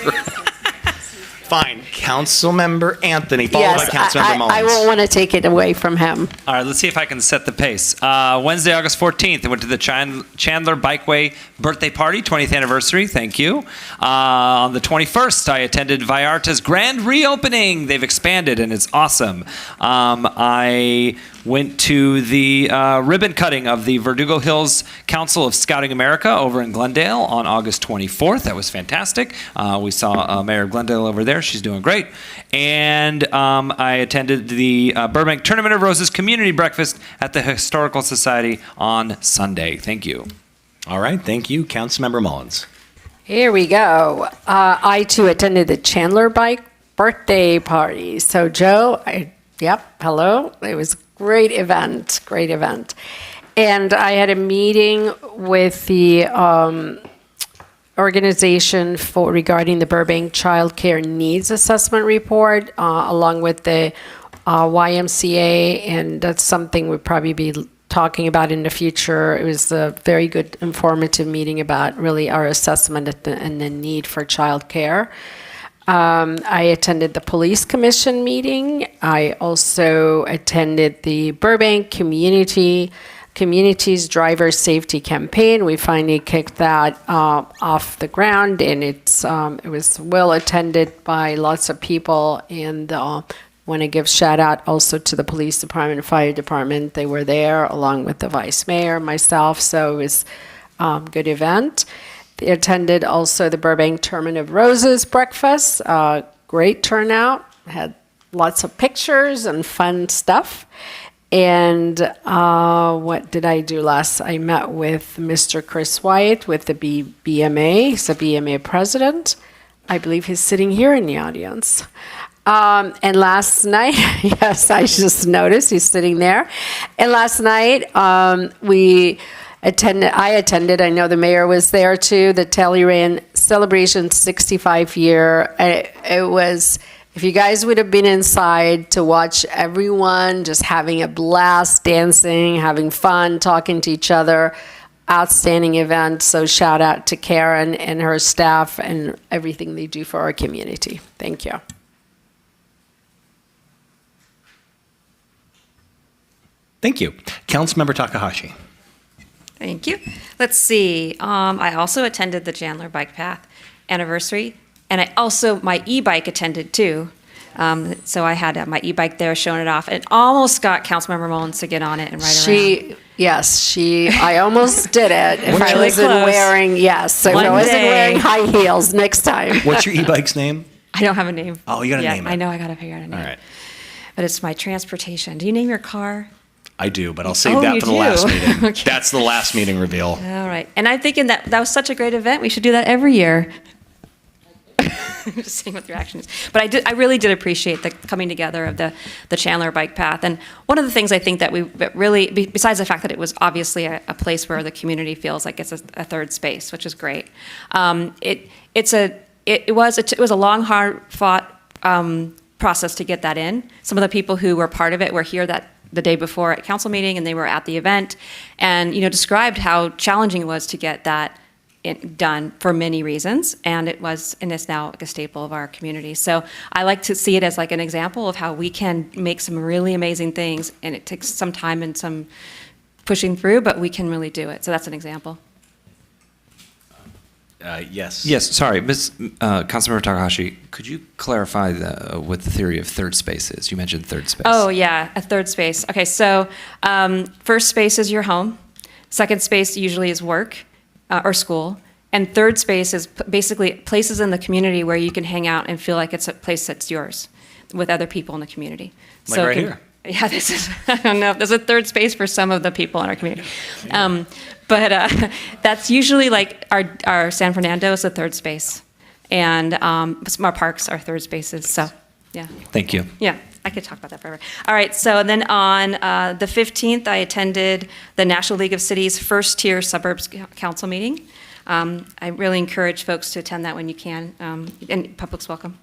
[SPEAKER 3] Fine. Councilmember Anthony, followed by Councilmember Mullins.
[SPEAKER 21] I won't want to take it away from him.
[SPEAKER 19] All right, let's see if I can set the pace. Wednesday, August 14th, I went to the Chandler Bikeway birthday party, 20th anniversary. Thank you. On the 21st, I attended Vallarta's grand reopening. They've expanded, and it's awesome. I went to the ribbon cutting of the Verdugo Hills Council of Scouting America over in Glendale on August 24th. That was fantastic. We saw Mayor of Glendale over there. She's doing great. And I attended the Burbank Tournament of Roses Community Breakfast at the Historical Society on Sunday. Thank you.
[SPEAKER 3] All right. Thank you, Councilmember Mullins.
[SPEAKER 21] Here we go. I too attended the Chandler Bike birthday party. So Joe, hello. It was a great event. And I had a meeting with the organization regarding the Burbank Child Care Needs Assessment Report, along with the YMCA, and that's something we'll probably be talking about in the future. It was a very good informative meeting about really our assessment and the need for child care. I attended the Police Commission meeting. I also attended the Burbank Communities Driver Safety Campaign. We finally kicked that off the ground, and it was well attended by lots of people. And want to give shout out also to the police department and fire department. They were there along with the vice mayor, myself. So it was a good event. They attended also the Burbank Tournament of Roses breakfast. Great turnout. Had lots of pictures and fun stuff. And what did I do last? I met with Mr. Chris Wyatt with the BMA. He's the BMA president. I believe he's sitting here in the audience. And last night, yes, I just noticed he's sitting there. And last night, I attended, I know the mayor was there too, the Talleyrand Celebration 65 year. It was, if you guys would have been inside to watch everyone just having a blast, dancing, having fun, talking to each other, outstanding event. So shout out to Karen and her staff and everything they do for our community. Thank you.
[SPEAKER 3] Thank you. Councilmember Takahashi.
[SPEAKER 22] Thank you. Let's see. I also attended the Chandler Bike Path anniversary, and my e-bike attended too. So I had my e-bike there showing it off, and almost got Councilmember Mullins to get on it and ride around.
[SPEAKER 21] I almost did it. If I wasn't wearing high heels next time.
[SPEAKER 3] What's your e-bike's name?
[SPEAKER 22] I don't have a name.
[SPEAKER 3] Oh, you got to name it.
[SPEAKER 22] I know, I got to figure out a name.
[SPEAKER 3] All right.
[SPEAKER 22] But it's my transportation. Do you name your car?
[SPEAKER 3] I do, but I'll save that for the last meeting. Okay. That's the last meeting reveal.
[SPEAKER 22] All right. And I'm thinking that was such a great event. We should do that every year. Just seeing what the reaction is. But I really did appreciate the coming together of the Chandler Bike Path. And one of the things I think that we really, besides the fact that it was obviously a place where the community feels like it's a third space, which is great. It's a it was a long, hard fought process to get that in. Some of the people who were part of it were here the day before at council meeting, and they were at the event, and described how challenging it was to get that done for many reasons, and it's now like a staple of our community. So I like to see it as like an example of how we can make some really amazing things, and it takes some time and some pushing through, but we can really do it. So that's an example.
[SPEAKER 3] Yes.
[SPEAKER 19] Yes, sorry, Councilmember Takahashi, could you clarify what the theory of third space is? You mentioned third space.
[SPEAKER 22] Oh, yeah, a third space. Okay, so first space is your home. Second space usually is work or school. And third space is basically places in the community where you can hang out and feel like it's a place that's yours with other people in the community.
[SPEAKER 3] Like right here.
[SPEAKER 22] Yeah, this is, I don't know, there's a third space for some of the people in our community. But that's usually like our San Fernando is the third space. And our parks are third spaces, so, yeah.
[SPEAKER 19] Thank you.
[SPEAKER 22] Yeah, I could talk about that forever. All right, so then on the 15th, I attended the National League of Cities First Tier Suburbs Council meeting. I really encourage folks to attend that when you can, and public's welcome.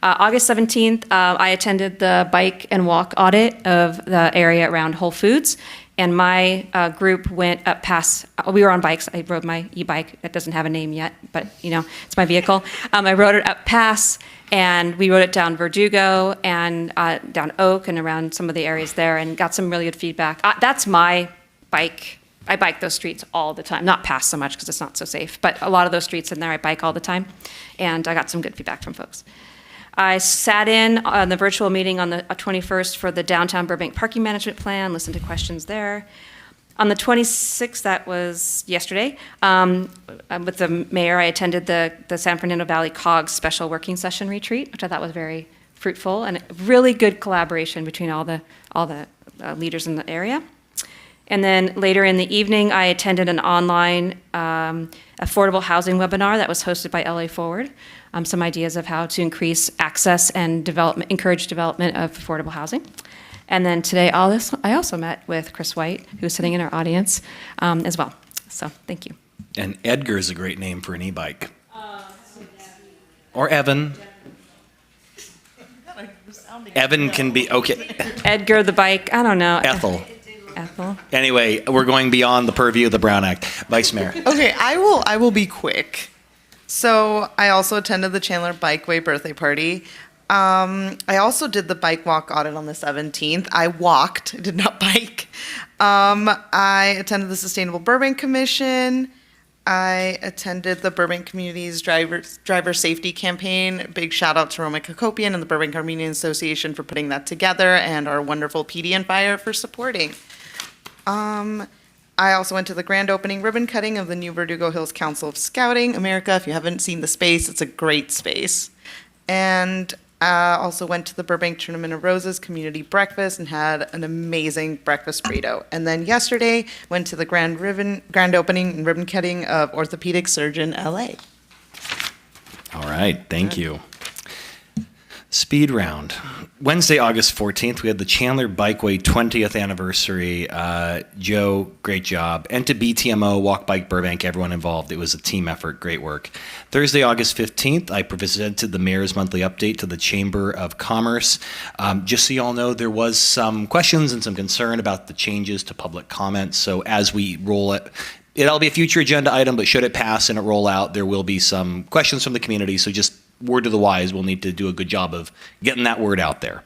[SPEAKER 22] August 17th, I attended the bike and walk audit of the area around Whole Foods, and my group went up past, we were on bikes, I rode my e-bike, that doesn't have a name yet, but it's my vehicle. I rode it up past, and we rode it down Verdugo and down Oak and around some of the areas there, and got some really good feedback. That's my bike. I bike those streets all the time, not past so much because it's not so safe, but a lot of those streets in there I bike all the time, and I got some good feedback from folks. I sat in on the virtual meeting on the 21st for the Downtown Burbank Parking Management Plan, listened to questions there. On the 26th, that was yesterday, with the mayor, I attended the San Fernando Valley COGS Special Working Session Retreat, which I thought was very fruitful, and really good collaboration between all the leaders in the area. And then later in the evening, I attended an online affordable housing webinar that was hosted by LA Forward. Some ideas of how to increase access and encourage development of affordable housing. And then today, I also met with Chris White, who's sitting in our audience as well. So thank you.
[SPEAKER 3] And Edgar is a great name for an e-bike. Or Evan. Evan can be, okay.
[SPEAKER 22] Edgar the bike, I don't know.
[SPEAKER 3] Ethel.
[SPEAKER 22] Ethel.
[SPEAKER 3] Anyway, we're going beyond the purview of the Brown Act. Vice Mayor.
[SPEAKER 2] Okay, I will be quick. So I also attended the Chandler Bikeway birthday party. I also did the bike walk audit on the 17th. I walked, did not bike. I attended the Sustainable Burbank Commission. I attended the Burbank Community's driver safety campaign. Big shout out to Roma Kakopian and the Burbank Armenian Association for putting that together, and our wonderful PD and Fire for supporting. I also went to the grand opening ribbon cutting of the new Verdugo Hills Council of Scouting America. If you haven't seen the space, it's a great space. And also went to the Burbank Tournament of Roses community breakfast and had an amazing breakfast burrito. And then yesterday, went to the grand opening and ribbon cutting of Orthopedic Surgeon LA.
[SPEAKER 3] All right, thank you. Speed round. Wednesday, August 14th, we had the Chandler Bikeway 20th anniversary. Joe, great job. And to BTMO, Walk Bike Burbank, everyone involved. It was a team effort. Great work. Thursday, August 15th, I presented the Mayor's Monthly Update to the Chamber of Commerce. Just so you all know, there was some questions and some concern about the changes to public comments. So as we roll it, it'll be a future agenda item, but should it pass and it roll out, there will be some questions from the community. So just word to the wise, we'll need to do a good job of getting that word out there.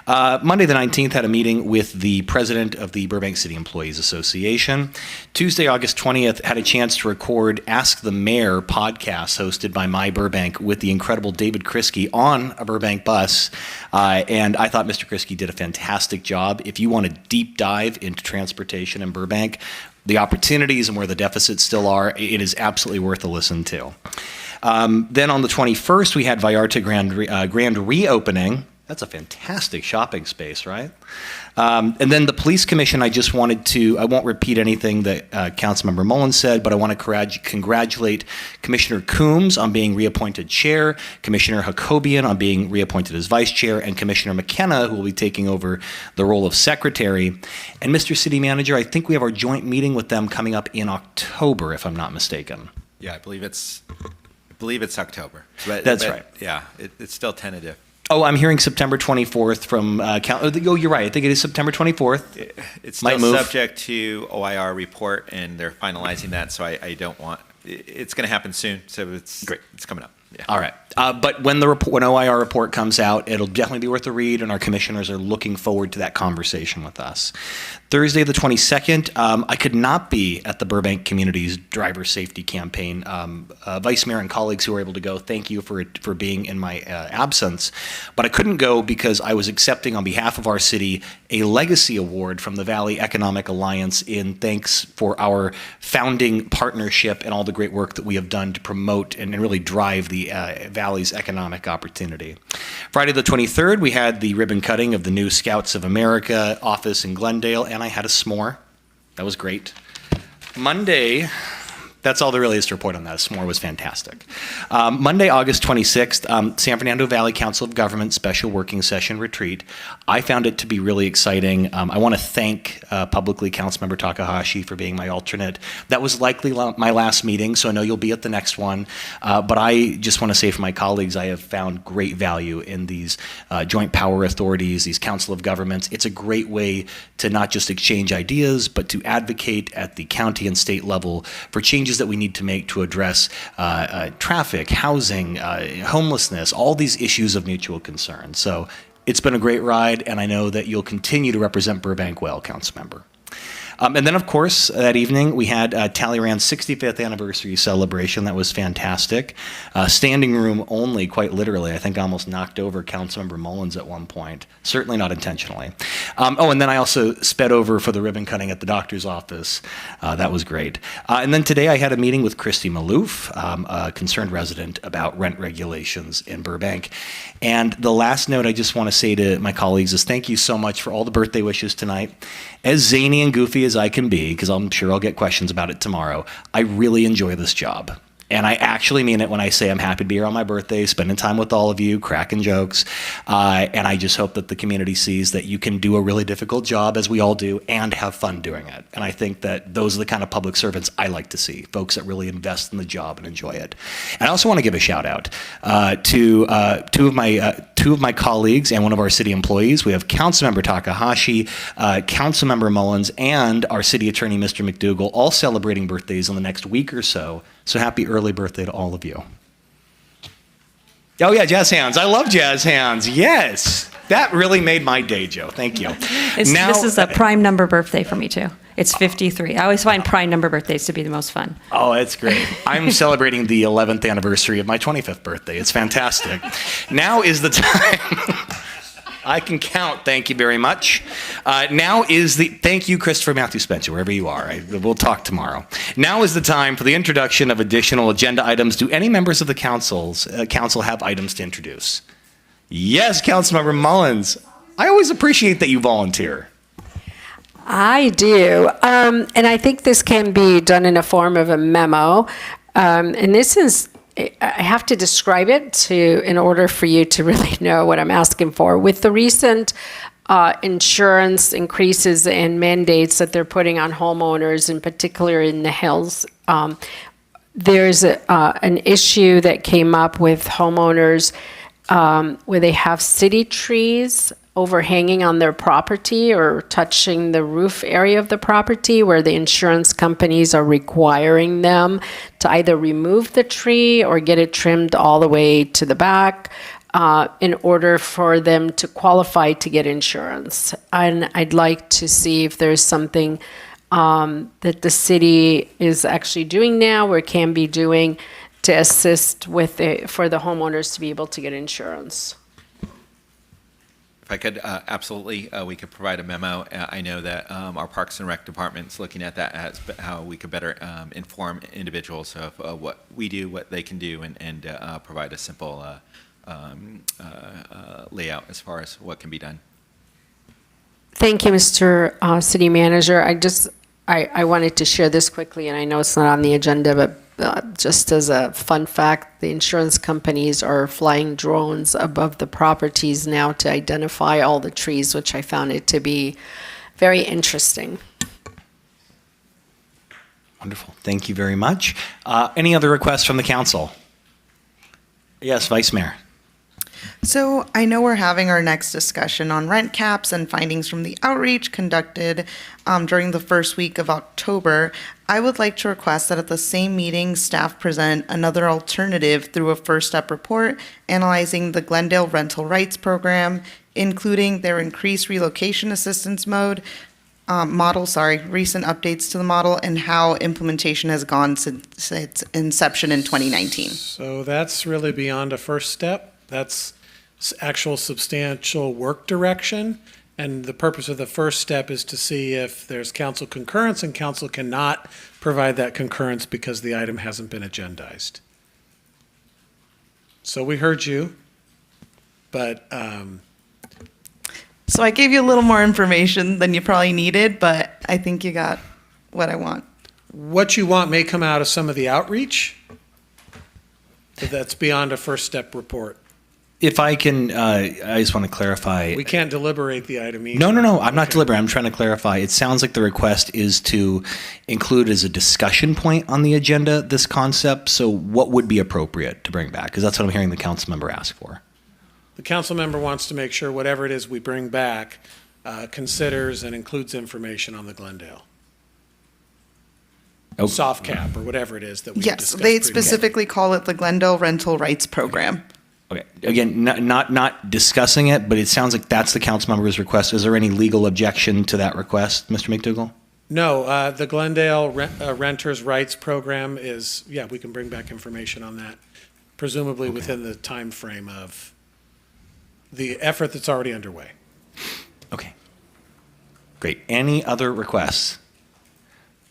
[SPEAKER 3] Monday the 19th had a meeting with the president of the Burbank City Employees Association. Tuesday, August 20th, had a chance to record Ask the Mayor podcast hosted by My Burbank with the incredible David Kriske on a Burbank bus. And I thought Mr. Kriske did a fantastic job. If you want a deep dive into transportation in Burbank, the opportunities and where the deficits still are, it is absolutely worth a listen to. Then on the 21st, we had Vallarta Grand reopening. That's a fantastic shopping space, right? And then the Police Commission, I won't repeat anything that Councilmember Mullins said, but I want to congratulate Commissioner Coombs on being reappointed chair, Commissioner Hakobian on being reappointed as vice chair, and Commissioner McKenna, who will be taking over the role of secretary. And Mr. City Manager, I think we have our joint meeting with them coming up in October, if I'm not mistaken.
[SPEAKER 7] Yeah, I believe it's believe it's October.
[SPEAKER 3] That's right.
[SPEAKER 7] Yeah, it's still tentative.
[SPEAKER 3] Oh, I'm hearing September 24th from, oh, you're right. I think it is September 24th.
[SPEAKER 7] It's
[SPEAKER 3] Might
[SPEAKER 7] still
[SPEAKER 3] move.
[SPEAKER 7] subject to OIR report, and they're finalizing that, so I don't want, it's going to happen soon, so it's great. It's coming up. Yeah.
[SPEAKER 3] All right. But when the report, when OIR report comes out, it'll definitely be worth a read, and our commissioners are looking forward to that conversation with us. Thursday, the 22nd, I could not be at the Burbank Community's driver safety campaign. Vice Mayor and colleagues who were able to go, thank you for being in my absence. But I couldn't go because I was accepting on behalf of our city a legacy award from the Valley Economic Alliance in thanks for our founding partnership and all the great work that we have done to promote and really drive the Valley's economic opportunity. Friday the 23rd, we had the ribbon cutting of the new Scouts of America office in Glendale, and I had a s'more. That was great. Monday, that's all there really is to report on that. A s'more was fantastic. Monday, August 26th, San Fernando Valley Council of Government Special Working Session Retreat. I found it to be really exciting. I want to thank publicly Councilmember Takahashi for being my alternate. That was likely my last meeting, so I know you'll be at the next one. But I just want to say for my colleagues, I have found great value in these joint power authorities, these council of governments. It's a great way to not just exchange ideas, but to advocate at the county and state level for changes that we need to make to address traffic, housing, homelessness, all these issues of mutual concern. So it's been a great ride, and I know that you'll continue to represent Burbank well, Councilmember. And then, of course, that evening, we had Talleyrand's 65th anniversary celebration. That was fantastic. Standing room only, quite literally. I think I almost knocked over Councilmember Mullins at one point. Certainly not intentionally. And then I also sped over for the ribbon cutting at the doctor's office. That was great. And then today I had a meeting with Christy Maloof, a concerned resident, about rent regulations in Burbank. And the last note I just want to say to my colleagues is thank you so much for all the birthday wishes tonight. As zany and goofy as I can be, because I'm sure I'll get questions about it tomorrow, I really enjoy this job. And I actually mean it when I say I'm happy to be here on my birthday, spending time with all of you, cracking jokes. And I just hope that the community sees that you can do a really difficult job, as we all do, and have fun doing it. And I think that those are the kind of public servants I like to see, folks that really invest in the job and enjoy it. And I also want to give a shout out to two of my colleagues and one of our city employees. We have Councilmember Takahashi, Councilmember Mullins, and our city attorney, Mr. McDougall, all celebrating birthdays in the next week or so. So happy early birthday to all of you. Oh yeah, jazz hands. I love jazz hands. Yes. That really made my day, Joe. Thank you.
[SPEAKER 22] This is a prime number birthday for me, too. It's 53. I always find prime number birthdays to be the most fun.
[SPEAKER 3] Oh, that's great. I'm celebrating the 11th anniversary of my 25th birthday. It's fantastic. Now is the time. I can count. Thank you very much. Thank you, Christopher Matthew Spencer, wherever you are. We'll talk tomorrow. Now is the time for the introduction of additional agenda items. Do any members of the council have items to introduce? Yes, Councilmember Mullins. I always appreciate that you volunteer.
[SPEAKER 21] I do. And I think this can be done in a form of a memo. And this is, I have to describe it in order for you to really know what I'm asking for. With the recent insurance increases and mandates that they're putting on homeowners, in particular in the hills, there's an issue that came up with homeowners where they have city trees overhanging on their property or touching the roof area of the property, where the insurance companies are requiring them to either remove the tree or get it trimmed all the way to the back in order for them to qualify to get insurance. And I'd like to see if there's something that the city is actually doing now or can be doing to assist with for the homeowners to be able to get insurance.
[SPEAKER 7] If I could, absolutely, we could provide a memo. I know that our Parks and Rec department's looking at that as how we could better inform individuals of what we do, what they can do, and provide a simple layout as far as what can be done.
[SPEAKER 21] Thank you, Mr. City Manager. I wanted to share this quickly, and I know it's not on the agenda, but just as a fun fact, the insurance companies are flying drones above the properties now to identify all the trees, which I found it to be very interesting.
[SPEAKER 3] Wonderful. Thank you very much. Any other requests from the council? Yes, Vice Mayor.
[SPEAKER 2] So I know we're having our next discussion on rent caps and findings from the outreach conducted during the first week of October. I would like to request that at the same meeting, staff present another alternative through a first step report analyzing the Glendale Rental Rights Program, including their increased relocation assistance model, recent updates to the model, and how implementation has gone since its inception in 2019.
[SPEAKER 14] So that's really beyond a first step. That's actual substantial work direction. And the purpose of the first step is to see if there's council concurrence, and council cannot provide that concurrence because the item hasn't been agendized. So we heard you, but
[SPEAKER 2] So I gave you a little more information than you probably needed, but I think you got what I want.
[SPEAKER 14] what you want may come out of some of the outreach, but that's beyond a first step report.
[SPEAKER 3] If I can, I just want to clarify.
[SPEAKER 14] We can't deliberate the item either.
[SPEAKER 3] No. I'm not deliberating. I'm trying to clarify. It sounds like the request is to include as a discussion point on the agenda this concept. So what would be appropriate to bring back? Because that's what I'm hearing the council member ask for.
[SPEAKER 14] The council member wants to make sure whatever it is we bring back considers and includes information on the Glendale.
[SPEAKER 3] Oh.
[SPEAKER 14] Soft cap or whatever it is that we
[SPEAKER 2] Yes,
[SPEAKER 14] discussed
[SPEAKER 2] they
[SPEAKER 14] previously.
[SPEAKER 2] specifically call it the Glendale Rental Rights Program.
[SPEAKER 3] Okay. Again, not discussing it, but it sounds like that's the council member's request. Is there any legal objection to that request, Mr. McDougall?
[SPEAKER 14] No, the Glendale Renters Rights Program is, yeah, we can bring back information on that, presumably within the time frame of the effort that's already underway.
[SPEAKER 3] Okay. Great. Any other requests?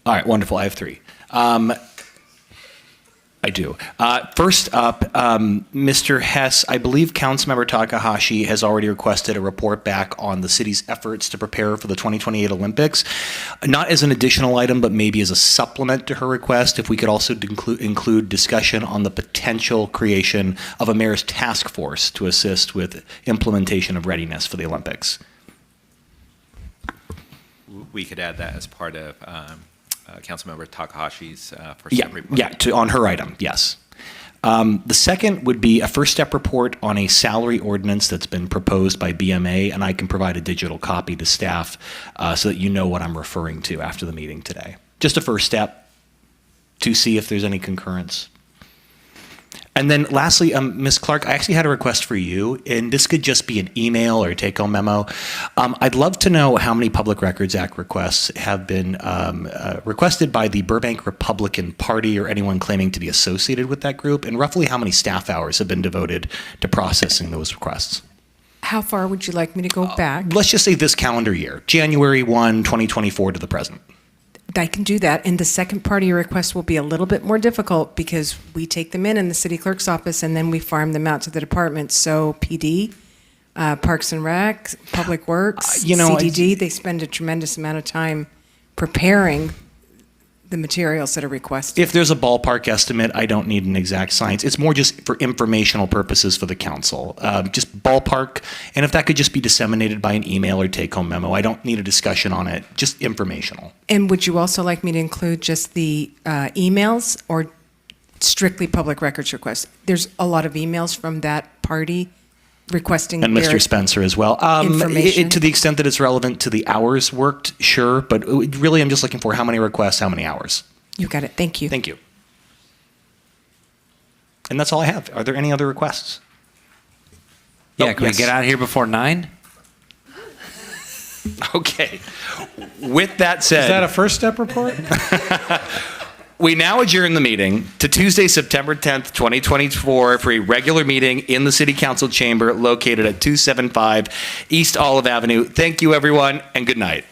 [SPEAKER 3] All right, wonderful. I have three. I do. First up, Mr. Hess, I believe Councilmember Takahashi has already requested a report back on the city's efforts to prepare for the 2028 Olympics. Not as an additional item, but maybe as a supplement to her request, if we could also include discussion on the potential creation of a mayor's task force to assist with implementation of readiness for the Olympics.
[SPEAKER 7] We could add that as part of Councilmember Takahashi's first step report.
[SPEAKER 3] Yeah, on her item, yes. The second would be a first step report on a salary ordinance that's been proposed by BMA, and I can provide a digital copy to staff so that you know what I'm referring to after the meeting today. Just a first step to see if there's any concurrence. And then lastly, Ms. Clark, I actually had a request for you, and this could just be an email or a take-home memo. I'd love to know how many Public Records Act requests have been requested by the Burbank Republican Party or anyone claiming to be associated with that group, and roughly how many staff hours have been devoted to processing those requests.
[SPEAKER 4] How far would you like me to go back?
[SPEAKER 3] Let's just say this calendar year, January 1, 2024 to the present.
[SPEAKER 4] I can do that. And the second part of your request will be a little bit more difficult because we take them in the city clerk's office and then we farm them out to the departments. So PD, Parks and Rec, Public Works, CDD, they spend a tremendous amount of time preparing the materials that are requested.
[SPEAKER 3] If there's a ballpark estimate, I don't need an exact science. It's more just for informational purposes for the council. Just ballpark, and if that could just be disseminated by an email or take-home memo, I don't need a discussion on it, just informational.
[SPEAKER 4] And would you also like me to include just the emails or strictly public records requests? There's a lot of emails from that party requesting
[SPEAKER 3] And Mr. Spencer as well.
[SPEAKER 4] information.
[SPEAKER 3] To the extent that it's relevant to the hours worked, sure, but really I'm just looking for how many requests, how many hours.
[SPEAKER 4] You got it. Thank you.
[SPEAKER 3] Thank you. And that's all I have. Are there any other requests?
[SPEAKER 19] Yeah,
[SPEAKER 3] Oh,
[SPEAKER 19] can
[SPEAKER 3] yes.
[SPEAKER 19] we get out of here before 9?
[SPEAKER 3] Okay. With that said.
[SPEAKER 14] Is that a first step report?
[SPEAKER 3] We now adjourn the meeting to Tuesday, September 10th, 2024 for a regular meeting in the City Council chamber located at 275 East Olive Avenue. Thank you, everyone, and good night.